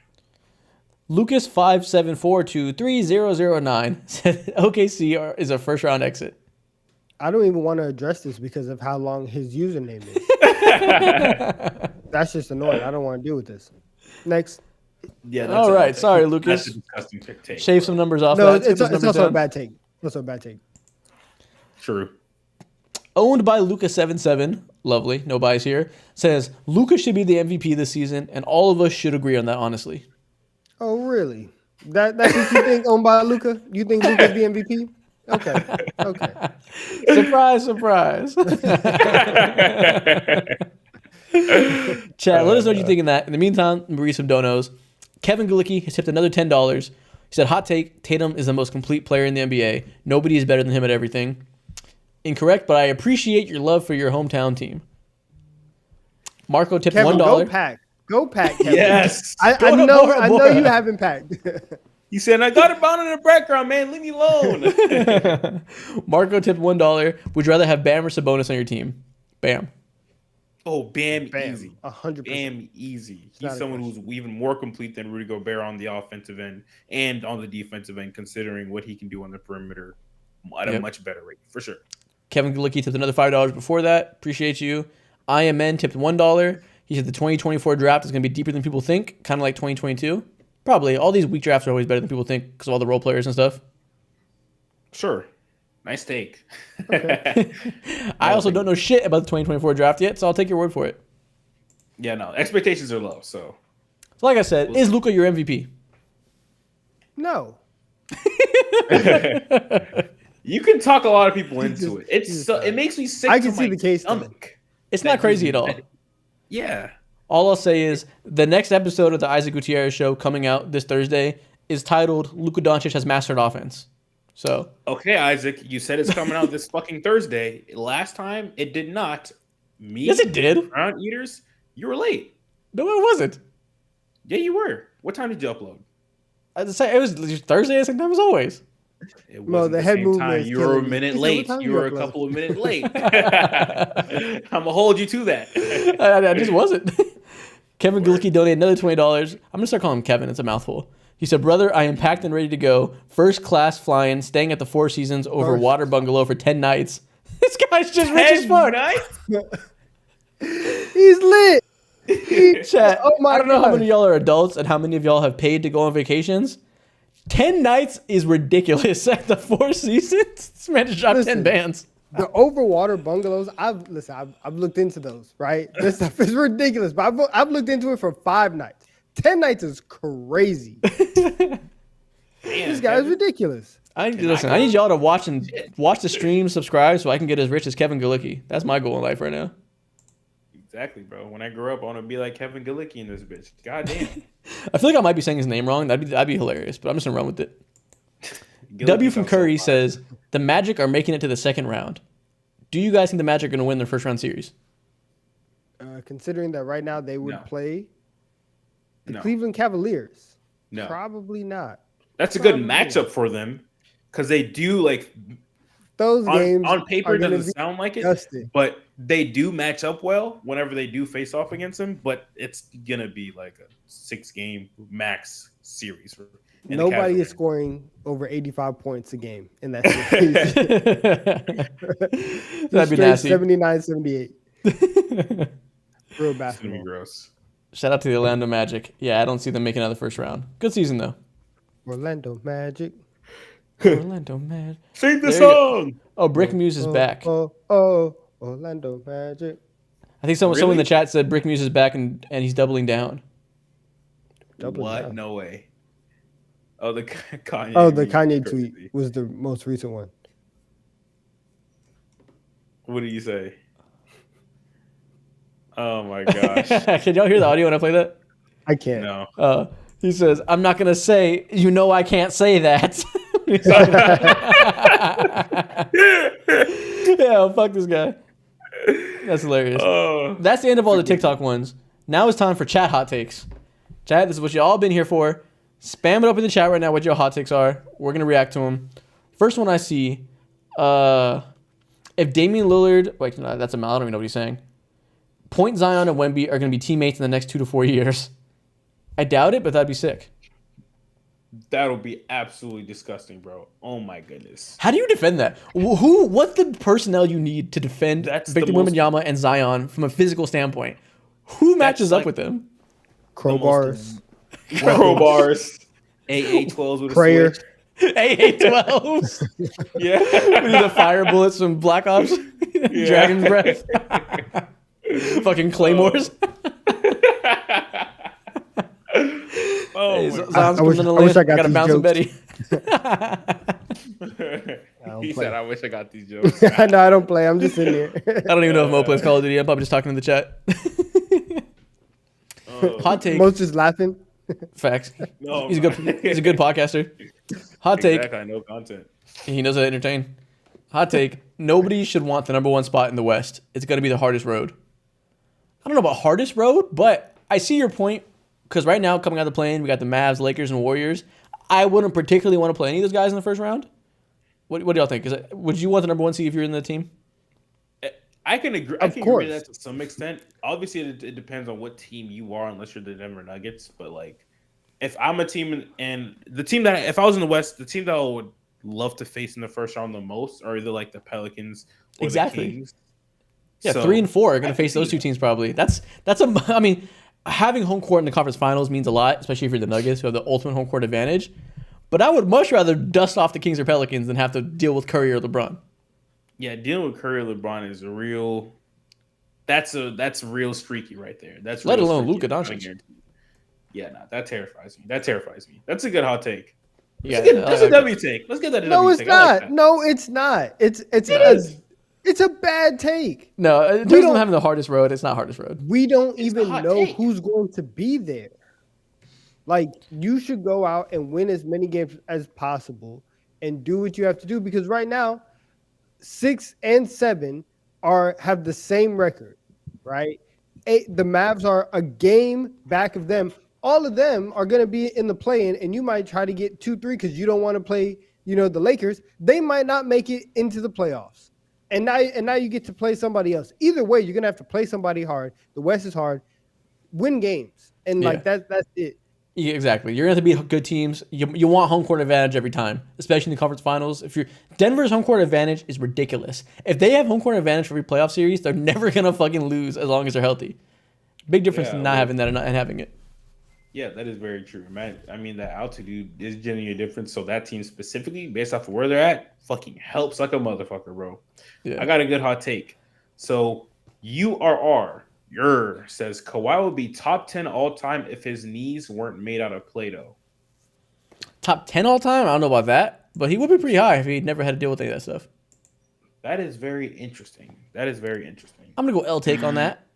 Speaker 2: Lucas57423009 said OKC is a first-round exit.
Speaker 1: I don't even want to address this because of how long his username is. That's just annoying. I don't want to deal with this. Next.
Speaker 3: Yeah.
Speaker 2: All right. Sorry, Lucas.
Speaker 3: That's a disgusting take.
Speaker 2: Shave some numbers off.
Speaker 1: No, it's also a bad take. Also a bad take.
Speaker 3: True.
Speaker 2: Owned by Lucas77, lovely, no bias here, says Lucas should be the MVP this season, and all of us should agree on that, honestly.
Speaker 1: Oh, really? That's what you think, owned by Luka? You think Luka's the MVP? Okay.
Speaker 2: Surprise. Chat, let us know what you think of that. In the meantime, let me read some donos. Kevin Galicki has tipped another $10. He said, hot take, Tatum is the most complete player in the NBA. Nobody is better than him at everything. Incorrect, but I appreciate your love for your hometown team. Marco tipped
Speaker 1: Kevin,
Speaker 2: $1.
Speaker 1: Go pack, Kevin.
Speaker 3: Yes.
Speaker 1: I know you haven't packed.
Speaker 3: He said, I got it bound in the background, man. Leave me alone.
Speaker 2: Marco tipped $1. Would you rather have Bam or Sabonis on your team? Bam.
Speaker 3: Oh, Bam, easy.
Speaker 1: 100%.
Speaker 3: Bam, easy. He's someone who's even more complete than Rudy Gobert on the offensive end and on the defensive end, considering what he can do on the perimeter at a much better rate, for sure.
Speaker 2: Kevin Glicki tipped another $5 before that. Appreciate you. IMN tipped $1. He said the 2024 draft is going to be deeper than people think, kind of like 2022. Probably. All these weak drafts are always better than people think because of all the role players and stuff.
Speaker 3: Sure. Nice take.
Speaker 2: Okay. I also don't know shit about the 2024 draft yet, so I'll take your word for it.
Speaker 3: Yeah, no. Expectations are low, so.
Speaker 2: Like I said, is Luka your MVP?
Speaker 1: No.
Speaker 3: You can talk a lot of people into it. It makes me sick.
Speaker 1: I can see the case.
Speaker 2: It's not crazy at all.
Speaker 3: Yeah.
Speaker 2: All I'll say is the next episode of the Isaac Gutierrez show coming out this Thursday is titled "Luka Doncic has mastered offense." So
Speaker 3: okay, Isaac, you said it's coming out this fucking Thursday. Last time it did not.
Speaker 2: Yes, it did.
Speaker 3: Ground eaters, you were late.
Speaker 2: No, it wasn't.
Speaker 3: Yeah, you were. What time did you upload?
Speaker 2: I'd say it was Thursday the same time as always.
Speaker 3: It wasn't
Speaker 1: the head movement.
Speaker 3: You were a minute late. You were a couple of minutes late. I'm gonna hold you to that.
Speaker 2: I just wasn't. Kevin Glicki donated another $20. I'm gonna start calling him Kevin. It's a mouthful. He said, "Brother, I am packed and ready to go. First class flying, staying at the Four Seasons over water bungalow for 10 nights." This guy's just rich as fuck.
Speaker 1: He's lit.
Speaker 2: Chat, I don't know how many of y'all are adults and how many of y'all have paid to go on vacations. 10 nights is ridiculous at the Four Seasons. This man just dropped 10 bands.
Speaker 1: The overwater bungalows, I've looked into those, right? This stuff is ridiculous, but I've looked into it for 5 nights. 10 nights is crazy. This guy is ridiculous.
Speaker 2: I need y'all to watch the stream, subscribe, so I can get as rich as Kevin Glicki. That's my goal in life right now.
Speaker 3: Exactly, bro. When I grow up, I want to be like Kevin Glicki in this bitch. God damn.
Speaker 2: I feel like I might be saying his name wrong. That'd be hilarious, but I'm just gonna run with it. W from Curry says the Magic are making it to the second round. Do you guys think the Magic are gonna win their first round series?
Speaker 1: Considering that right now they would play the Cleveland Cavaliers.
Speaker 3: No,
Speaker 1: probably not.
Speaker 3: That's a good matchup for them because they do like
Speaker 1: those games
Speaker 3: on paper. Doesn't sound like it, but they do match up well whenever they do face off against them. But it's gonna be like a 6-game max series.
Speaker 1: Nobody is scoring over 85 points a game in that series.
Speaker 2: That'd be nasty.
Speaker 1: 79-78. Real basketball.
Speaker 3: It's gonna be gross.
Speaker 2: Shout out to the Orlando Magic. Yeah, I don't see them making out of the first round. Good season though.
Speaker 1: Orlando Magic.
Speaker 2: Orlando Magic.
Speaker 3: Sing the song.
Speaker 2: Oh, Brick Muse is back.
Speaker 1: Orlando Magic.
Speaker 2: I think someone in the chat said Brick Muse is back and he's doubling down.
Speaker 3: What? No way. Oh, the Kanye.
Speaker 1: Oh, the Kanye tweet was the most recent one.
Speaker 3: What did you say? Oh my gosh.
Speaker 2: Can y'all hear the audio when I play that?
Speaker 1: I can't.
Speaker 3: No.
Speaker 2: He says, "I'm not gonna say. You know, I can't say that." Yeah, fuck this guy. That's hilarious. That's the end of all the TikTok ones. Now it's time for chat hot takes. Chat, this is what you all been here for. Spam it up in the chat right now what your hot takes are. We're going to react to them. First one I see, if Damian Lillard... Wait, no, that's a Mal. I don't even know what he's saying. Point Zion and Wemby are going to be teammates in the next 2 to 4 years. I doubt it, but that'd be sick.
Speaker 3: That'll be absolutely disgusting, bro. Oh my goodness.
Speaker 2: How do you defend that? What's the personnel you need to defend Victor Wembanyama and Zion from a physical standpoint? Who matches up with them?
Speaker 1: Crowbars.
Speaker 3: AA-12s with
Speaker 1: Prayer.
Speaker 3: a switch.
Speaker 2: AA-12s.
Speaker 3: Yeah.
Speaker 2: We need the fire bullets from Black Ops. Dragon's Breath. Fucking Claymores.
Speaker 1: I wish I got
Speaker 2: a bouncing Betty.
Speaker 3: He said, "I wish I got these jokes."
Speaker 1: No, I don't play. I'm just in here.
Speaker 2: I don't even know if Mo plays Call of Duty. I'm probably just talking in the chat. Hot take.
Speaker 1: Mo's just laughing.
Speaker 2: Facts.
Speaker 3: No,
Speaker 2: he's a good podcaster. Hot take.
Speaker 3: Exactly, I know content.
Speaker 2: He knows how to entertain. Hot take. Nobody should want the #1 spot in the West. It's going to be the hardest road. I don't know about hardest road, but I see your point. Because right now, coming out of the plane, we got the Mavs, Lakers, and Warriors. I wouldn't particularly want to play any of those guys in the first round. What do y'all think? Would you want the #1 seed if you're in the team?
Speaker 3: I can agree. I
Speaker 1: Of
Speaker 3: can agree to
Speaker 1: course.
Speaker 3: that to some extent. Obviously, it depends on what team you are, unless you're the Denver Nuggets. But like, if I'm a team and the team that if I was in the West, the team that I would love to face in the first round the most are either like the Pelicans or the
Speaker 2: Exactly.
Speaker 3: Kings.
Speaker 2: Yeah,
Speaker 3: So
Speaker 2: 3 and 4 are going
Speaker 3: I
Speaker 2: to
Speaker 3: can
Speaker 2: face
Speaker 3: see
Speaker 2: those two
Speaker 3: that.
Speaker 2: teams probably. I mean, having home court in the conference finals means a lot, especially if you're the Nuggets who have the ultimate home court advantage. But I would much rather dust off the Kings or Pelicans than have to deal with Curry or LeBron.
Speaker 3: Yeah, dealing with Curry or LeBron is a real. That's real streaky right there. That's
Speaker 2: Let
Speaker 3: real
Speaker 2: alone
Speaker 3: streaky.
Speaker 2: Luka
Speaker 3: I
Speaker 2: Doncic.
Speaker 3: guarantee you. Yeah, no, that terrifies me. That terrifies me. That's a good hot take.
Speaker 2: Yeah,
Speaker 3: That's a W take. Let's get that a
Speaker 1: No,
Speaker 3: W
Speaker 1: it's
Speaker 3: take. I like
Speaker 1: not.
Speaker 3: that.
Speaker 1: No, it's not.
Speaker 3: It is.
Speaker 1: It's a bad take.
Speaker 2: no, in terms
Speaker 1: We
Speaker 2: of them
Speaker 1: don't
Speaker 2: having the hardest road, it's not hardest road.
Speaker 1: we don't
Speaker 3: It's a
Speaker 1: even
Speaker 3: hot
Speaker 1: know
Speaker 3: take.
Speaker 1: who's going to be there. Like, you should go out and win as many games as possible and do what you have to do, because right now 6 and 7 have the same record, right? The Mavs are a game back of them. All of them are going to be in the play-in, and you might try to get 2-3 because you don't want to play, the Lakers. They might not make it into the playoffs, and now you get to play somebody else. Either way, you're going to have to play somebody hard. The West is hard. Win games, and like that's it.
Speaker 2: Yeah, exactly. You're going to have to beat good teams. You want home court advantage every time, especially in the conference finals. Denver's home court advantage is ridiculous. If they have home court advantage for every playoff series, they're never going to fucking lose as long as they're healthy. Big difference in not having that and having it.
Speaker 3: Yeah, that is very true, man. I mean, that altitude is generally a difference. So that team specifically, based off of where they're at, fucking helps like a motherfucker, bro.
Speaker 2: Yeah.
Speaker 3: I got a good hot take. So URR says Kawhi would be top 10 all time if his knees weren't made out of Play-Doh.
Speaker 2: Top 10 all time? I don't know about that, but he would be pretty high if he never had to deal with any of that stuff.
Speaker 3: That is very interesting. I'm
Speaker 2: going to go L take on that,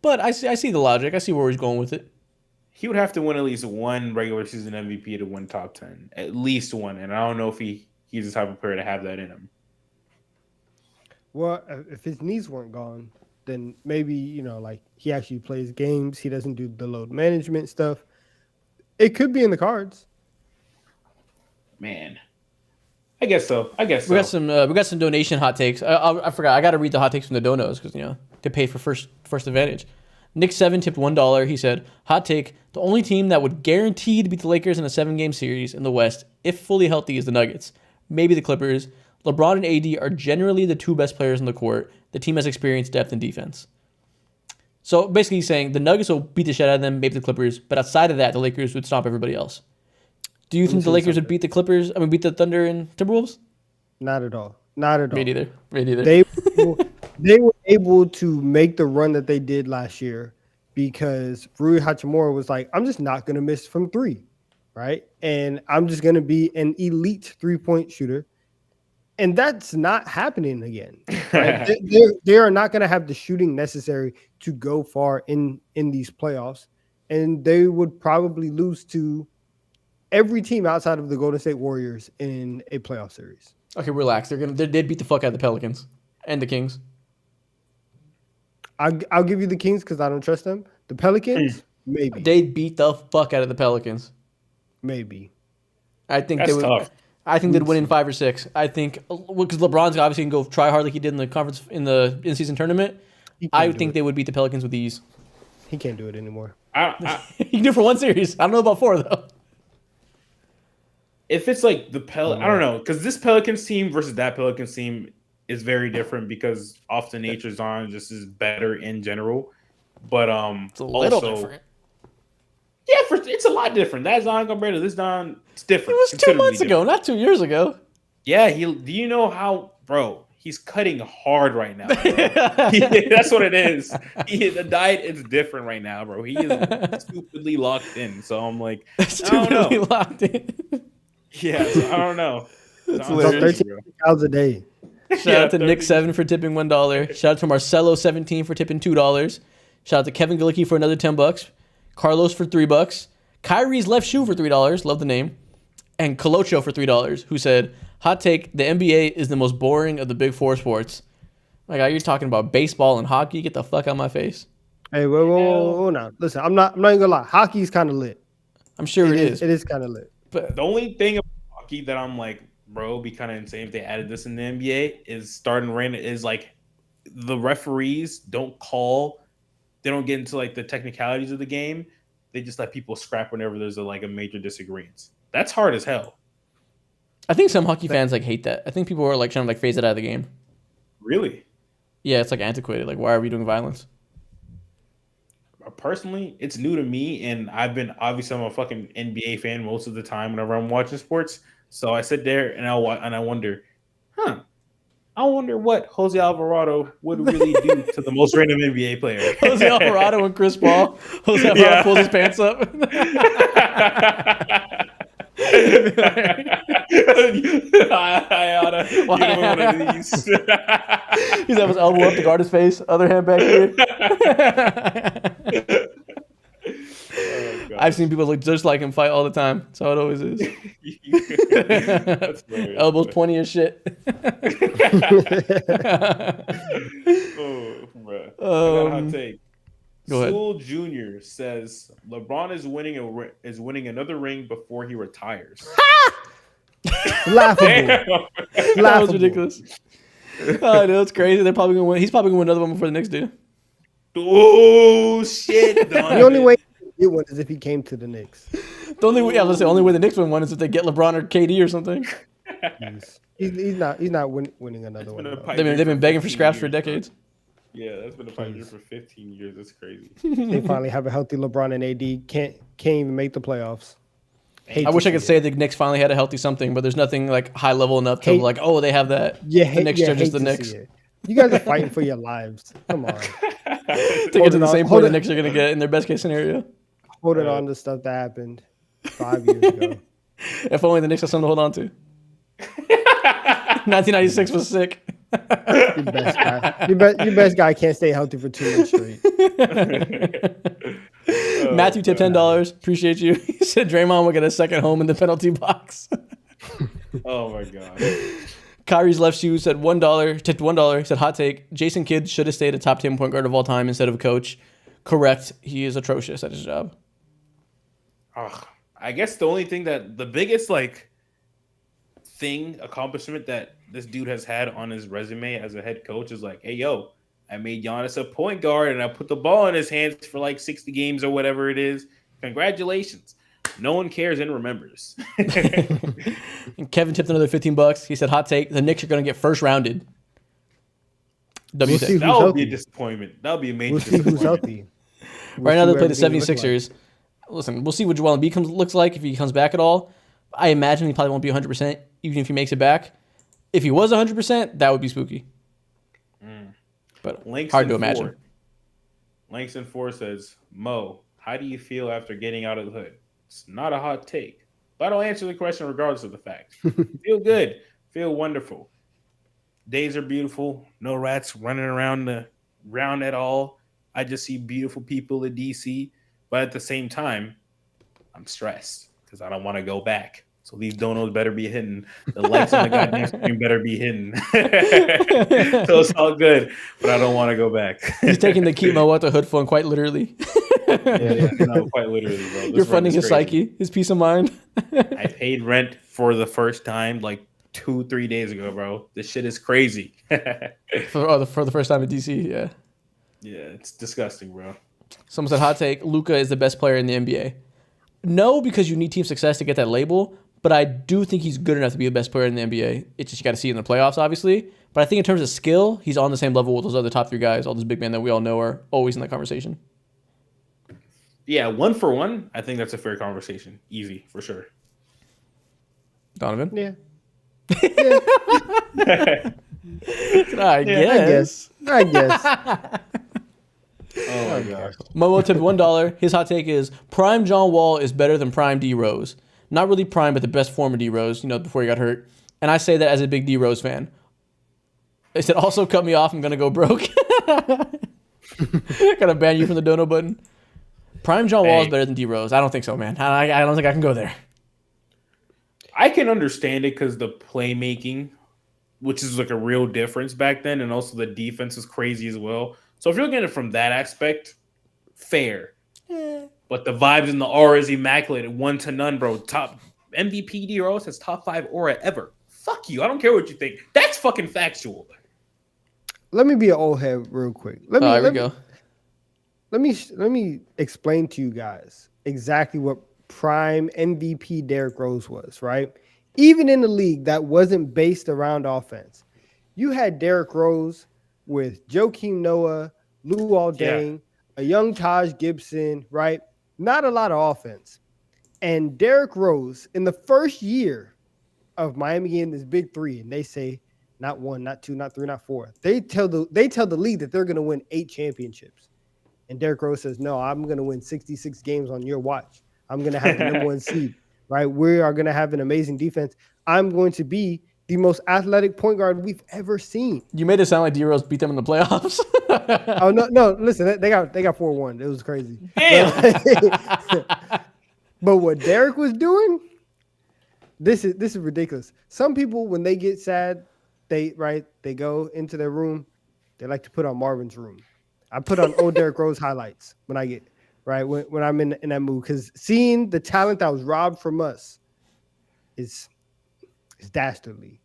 Speaker 2: but I see the logic. I see where he's going with it.
Speaker 3: He would have to win at least one regular season MVP to win top 10. At least one. And I don't know if he's the type of player to have that in him.
Speaker 1: Well, if his knees weren't gone, then maybe, like, he actually plays games. He doesn't do the load management stuff. It could be in the cards.
Speaker 3: Man. I guess so.
Speaker 2: We got some donation hot takes. I forgot. I got to read the hot takes from the donos because, they pay for first advantage. Nick7 tipped $1. He said, hot take, the only team that would guarantee to beat the Lakers in a 7-game series in the West, if fully healthy, is the Nuggets. Maybe the Clippers. LeBron and AD are generally the two best players on the court. The team has experience, depth, and defense. So basically he's saying the Nuggets will beat the shit out of them, maybe the Clippers, but outside of that, the Lakers would stomp everybody else. Do you think the Lakers would beat the beat the Thunder and Timberwolves?
Speaker 1: Not at all. Not at all.
Speaker 2: Me neither.
Speaker 1: They were able to make the run that they did last year because Rui Hachimura was like, I'm just not going to miss from 3, right? And I'm just going to be an elite 3-point shooter. And that's not happening again. Right? they are not going to have the shooting necessary to go far in these playoffs. And they would probably lose to every team outside of the Golden State Warriors in a playoff series.
Speaker 2: Okay, relax. They'd beat the fuck out of the Pelicans and the Kings.
Speaker 1: I'll give you the Kings because I don't trust them. The Pelicans, maybe.
Speaker 2: They'd beat the fuck out of the Pelicans.
Speaker 1: Maybe.
Speaker 2: I think
Speaker 3: That's
Speaker 2: they would.
Speaker 3: tough.
Speaker 2: I think they'd win in 5 or 6. I think because LeBron's obviously can go try hard like he did in the conference in the in-season tournament. I would think they would beat the Pelicans with ease.
Speaker 1: He can't do it anymore.
Speaker 2: He can do it for 1 series. I don't know about 4 though.
Speaker 3: If it's like the I don't know, because this Pelicans team versus that Pelicans team is very different because often nature Zion just is better in general. But
Speaker 2: It's a little different.
Speaker 3: Yeah, it's a lot different. That Zion compared to this Zion, it's different.
Speaker 2: It was 2 months ago, not 2 years ago.
Speaker 3: Yeah, do you know how, bro? He's cutting hard right now. That's what it is. The diet is different right now, bro. He is stupidly locked in. So I'm like,
Speaker 2: stupidly locked in.
Speaker 3: Yeah, so I don't know.
Speaker 1: It's 13 hours a day.
Speaker 2: Shout out to Nick7 for tipping $1. Shout out to Marcelo17 for tipping $2. Shout out to Kevin Galicki for another $10. Carlos for $3. Kyrie's left shoe for $3. Love the name. And Colocho for $3, who said, hot take, the NBA is the most boring of the big 4 sports. My God, you're talking about baseball and hockey? Get the fuck out of my face.
Speaker 1: Hey, whoa, now. Listen, I'm not even gonna lie. Hockey's kind of lit.
Speaker 2: I'm sure it is.
Speaker 1: It is kind of lit.
Speaker 2: But
Speaker 3: the only thing about hockey that I'm like, bro, it'd be kind of insane if they added this in the NBA is starting rain is like the referees don't call. They don't get into like the technicalities of the game. They just let people scrap whenever there's a major disagreement. That's hard as hell.
Speaker 2: I think some hockey fans like hate that. I think people are like trying to like phase it out of the game.
Speaker 3: Really?
Speaker 2: Yeah, it's like antiquated. Like, why are we doing violence?
Speaker 3: Personally, it's new to me, and I'm a fucking NBA fan most of the time whenever I'm watching sports. So I sit there and I wonder, I wonder what Jose Alvarado would really do to the most random NBA player.
Speaker 2: Jose Alvarado and Chris Paul. Jose Alvarado pulls his pants up.
Speaker 3: I oughta give him one of these.
Speaker 2: He's got his elbow up to guard his face, other hand back here. I've seen people look just like him fight all the time. That's how it always is. Elbows pointy as shit.
Speaker 3: Oh, bro. I got a hot take.
Speaker 2: Go ahead.
Speaker 3: Sewell Jr. says LeBron is winning another ring before he retires.
Speaker 1: Laughable.
Speaker 2: That was ridiculous. I know, it's crazy. They're probably gonna win. He's probably gonna win another one before the Knicks do.
Speaker 3: Oh shit!
Speaker 1: The only way he would is if he came to the Knicks.
Speaker 2: The only way the Knicks win one is if they get LeBron or KD or something.
Speaker 1: He's not winning another one.
Speaker 2: They've been begging for scraps for decades.
Speaker 3: Yeah, that's been a pioneer for 15 years. That's crazy.
Speaker 1: They finally have a healthy LeBron and AD. Can't even make the playoffs.
Speaker 2: I wish I could say the Knicks finally had a healthy something, but there's nothing like high level enough to like, oh, they have that.
Speaker 1: Yeah,
Speaker 2: the Knicks are just the Knicks.
Speaker 1: You guys are fighting for your lives. Come on.
Speaker 2: To get to the same point the Knicks are going to get in their best case scenario.
Speaker 1: Holding on to stuff that happened 5 years ago.
Speaker 2: If only the Knicks had something to hold on to. 1996 was sick.
Speaker 1: Your best guy. Your best guy can't stay healthy for 2 months straight.
Speaker 2: Matthew tipped $10. Appreciate you. He said Draymond will get a second home in the penalty box.
Speaker 3: Oh my god.
Speaker 2: Kyrie's left shoe said $1. Tipped $1. He said hot take. Jason Kidd should have stayed a top 10 point guard of all time instead of a coach. Correct. He is atrocious at his job.
Speaker 3: I guess the only thing the biggest accomplishment that this dude has had on his resume as a head coach is like, hey, yo, I made Giannis a point guard and I put the ball in his hands for 60 games or whatever it is. Congratulations. No one cares and remembers.
Speaker 2: And Kevin tipped another $15. He said, hot take, the Knicks are going to get first rounded. That
Speaker 3: would be a disappointment. That would be a major disappointment.
Speaker 1: Who's healthy.
Speaker 2: Right now they play the 76ers. Listen, we'll see what Joel Embiid looks like if he comes back at all. I imagine he probably won't be 100%, even if he makes it back. If he was 100%, that would be spooky. But hard to imagine.
Speaker 3: Langston 4 says, Mo, how do you feel after getting out of the hood? It's not a hot take, but I'll answer the question regardless of the fact. Feel good. Feel wonderful. Days are beautiful. No rats running around at all. I just see beautiful people in DC, but at the same time, I'm stressed because I don't want to go back. So these donos better be hidden. The lights on the goddamn screen better be hidden. So it's all good, but I don't want to go back.
Speaker 2: He's taking the keep Mo out the hood phone quite literally.
Speaker 3: No, quite literally, bro.
Speaker 2: You're funding his psyche, his peace of mind.
Speaker 3: I paid rent for the first time 2-3 days ago, bro. This shit is crazy.
Speaker 2: for the first time in DC, yeah.
Speaker 3: Yeah, it's disgusting, bro.
Speaker 2: Someone said hot take, Luka is the best player in the NBA. No, because you need team success to get that label, but I do think he's good enough to be the best player in the NBA. It's just you got to see it in the playoffs, obviously. But I think in terms of skill, he's on the same level with those other top 3 guys, all those big men that we all know are always in that conversation.
Speaker 3: Yeah, 1-for-1, I think that's a fair conversation. Easy, for sure.
Speaker 2: Donovan?
Speaker 1: Yeah.
Speaker 2: I guess.
Speaker 3: Oh my gosh.
Speaker 2: Momo tipped $1. His hot take is prime John Wall is better than prime D Rose. Not really prime, but the best form of D Rose, before he got hurt. And I say that as a big D Rose fan. They said also cut me off, I'm gonna go broke. Gotta ban you from the dono button. Prime John Wall is better than D Rose. I don't think so, man. I don't think I can go there.
Speaker 3: I can understand it because the playmaking, which is a real difference back then, and also the defense is crazy as well. So if you're looking at it from that aspect, fair. But the vibes and the aura is immaculate, 1-0, bro. Top MVP D Rose has top 5 aura ever. Fuck you. I don't care what you think. That's fucking factual.
Speaker 1: let me be an old head real quick.
Speaker 2: Here we go.
Speaker 1: Let me explain to you guys exactly what prime MVP Derrick Rose was, right? Even in the league that wasn't based around offense. You had Derrick Rose with Joakim Noah, Lou Aldang, a young Taj Gibson, right? Not a lot of offense. And Derrick Rose, in the first year of Miami getting this big three, and they say not 1, not 2, not 3, not 4. They tell the league that they're going to win 8 championships. And Derrick Rose says, no, I'm going to win 66 games on your watch. I'm going to have the number 1 seed, right? We are going to have an amazing defense. I'm going to be the most athletic point guard we've ever seen.
Speaker 2: You made it sound like D-Rose beat them in the playoffs.
Speaker 1: Oh, no, listen, they got 4-1. It was crazy.
Speaker 3: Damn.
Speaker 1: But what Derrick was doing, this is ridiculous. Some people, when they get sad, they go into their room, they like to put on Marvin's Room. I put on old Derrick Rose highlights when I get when I'm in that mood, because seeing the talent that was robbed from us is dastardly.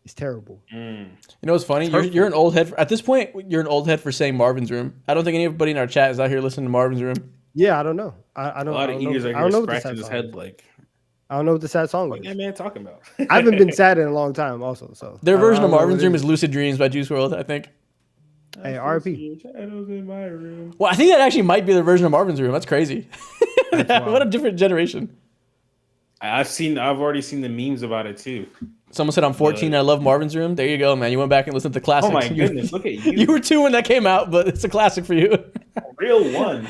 Speaker 1: It's terrible.
Speaker 2: You know what's funny? You're an old head. At this point, you're an old head for saying Marvin's Room. I don't think anybody in our chat is out here listening to Marvin's Room.
Speaker 1: Yeah, I don't know. I don't.
Speaker 3: A lot of ears are here scratching his head like.
Speaker 1: I don't know what the sad song is.
Speaker 3: What that man talking about?
Speaker 1: I haven't been sad in a long time. Also, so
Speaker 2: their version of Marvin's Room is "Lucid Dreams" by Juice WRLD, I think.
Speaker 1: Hey, R.I.P.
Speaker 3: In my room.
Speaker 2: Well, I think that actually might be their version of Marvin's Room. That's crazy. What a different generation.
Speaker 3: I've already seen the memes about it too.
Speaker 2: Someone said I'm 14 and I love Marvin's Room. There you go, man. You went back and listened to the classics.
Speaker 3: Oh my goodness, look at you.
Speaker 2: You were 2 when that came out, but it's a classic for you.
Speaker 3: Real one.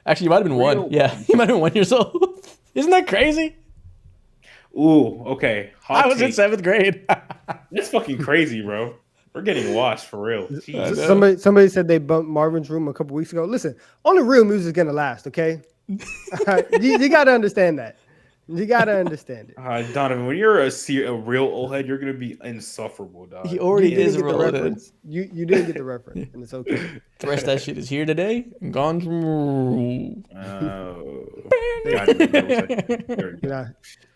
Speaker 2: Actually, you might have been 1. Yeah, you might have been 1 years old. Isn't that crazy?
Speaker 3: Ooh, okay.
Speaker 2: I was in 7th grade.
Speaker 3: That's fucking crazy, bro. We're getting washed for real.
Speaker 1: Somebody said they bumped Marvin's Room a couple weeks ago. Listen, only real music is gonna last, okay? You got to understand that. You got to understand it.
Speaker 3: Donovan, when you're a real old head, you're gonna be insufferable, dog.
Speaker 2: He already is a real old head.
Speaker 1: You didn't get the reference, and it's okay.
Speaker 2: The rest of that shit is here today and gone tomorrow.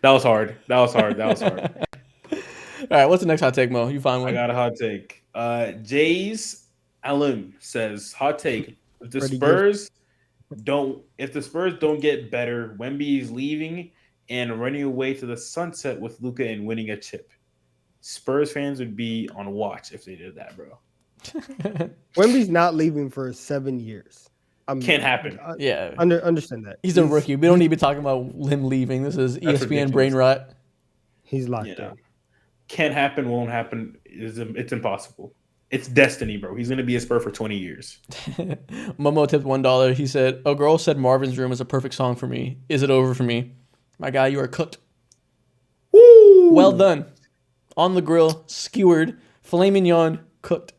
Speaker 3: That was hard.
Speaker 2: All right, what's the next hot take, Mo? You find one.
Speaker 3: I got a hot take. Jays Allen says, hot take. If the Spurs don't get better, Wemby is leaving and running away to the sunset with Luka and winning a chip. Spurs fans would be on watch if they did that, bro.
Speaker 1: Wemby's not leaving for 7 years.
Speaker 3: Can't happen.
Speaker 2: Yeah.
Speaker 1: Understand that.
Speaker 2: He's a rookie. We don't need to be talking about him leaving. This is ESPN brain rot.
Speaker 1: He's locked in.
Speaker 3: Can't happen, won't happen. It's impossible. It's destiny, bro. He's going to be a Spur for 20 years.
Speaker 2: Momo tipped $1. He said, a girl said Marvin's Room is a perfect song for me. Is it over for me? My guy, you are cooked.
Speaker 3: Woo!
Speaker 2: Well done. On the grill, skewered, filet mignon, cooked.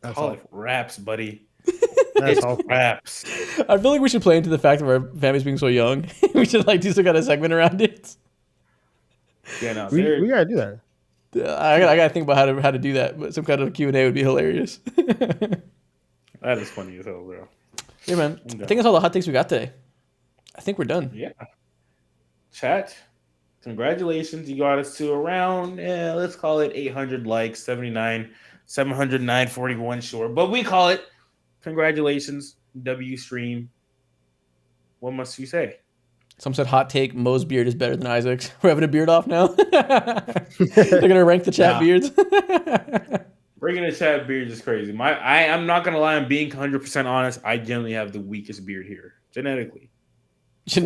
Speaker 3: Call it raps, buddy.
Speaker 1: That's all
Speaker 3: raps.
Speaker 2: I feel like we should play into the fact of our families being so young. We should do some kind of segment around it.
Speaker 3: Yeah, no,
Speaker 1: we gotta do that.
Speaker 2: I gotta think about how to do that, but some kind of Q&A would be hilarious.
Speaker 3: That is funny as hell, bro.
Speaker 2: Yeah, man. I think that's all the hot takes we got today. I think we're done.
Speaker 3: Yeah. Chat, congratulations. You got us to around, let's call it 800 likes, 709.41 short. But we call it congratulations, W stream. What must you say?
Speaker 2: Some said hot take, Mo's beard is better than Isaac's. We're having a beard off now. They're going to rank the chat beards.
Speaker 3: Bringing a chat beard is crazy. I'm not going to lie. I'm being 100% honest. I generally have the weakest beard here. Genetically?
Speaker 2: Yeah,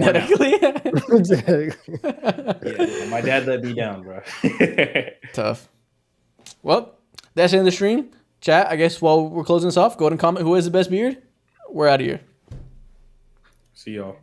Speaker 3: my dad let me down, bro.
Speaker 2: Tough. Well, that's the end of the stream. Chat, I guess while we're closing this off, go ahead and comment who has the best beard. We're out of here.
Speaker 3: See y'all.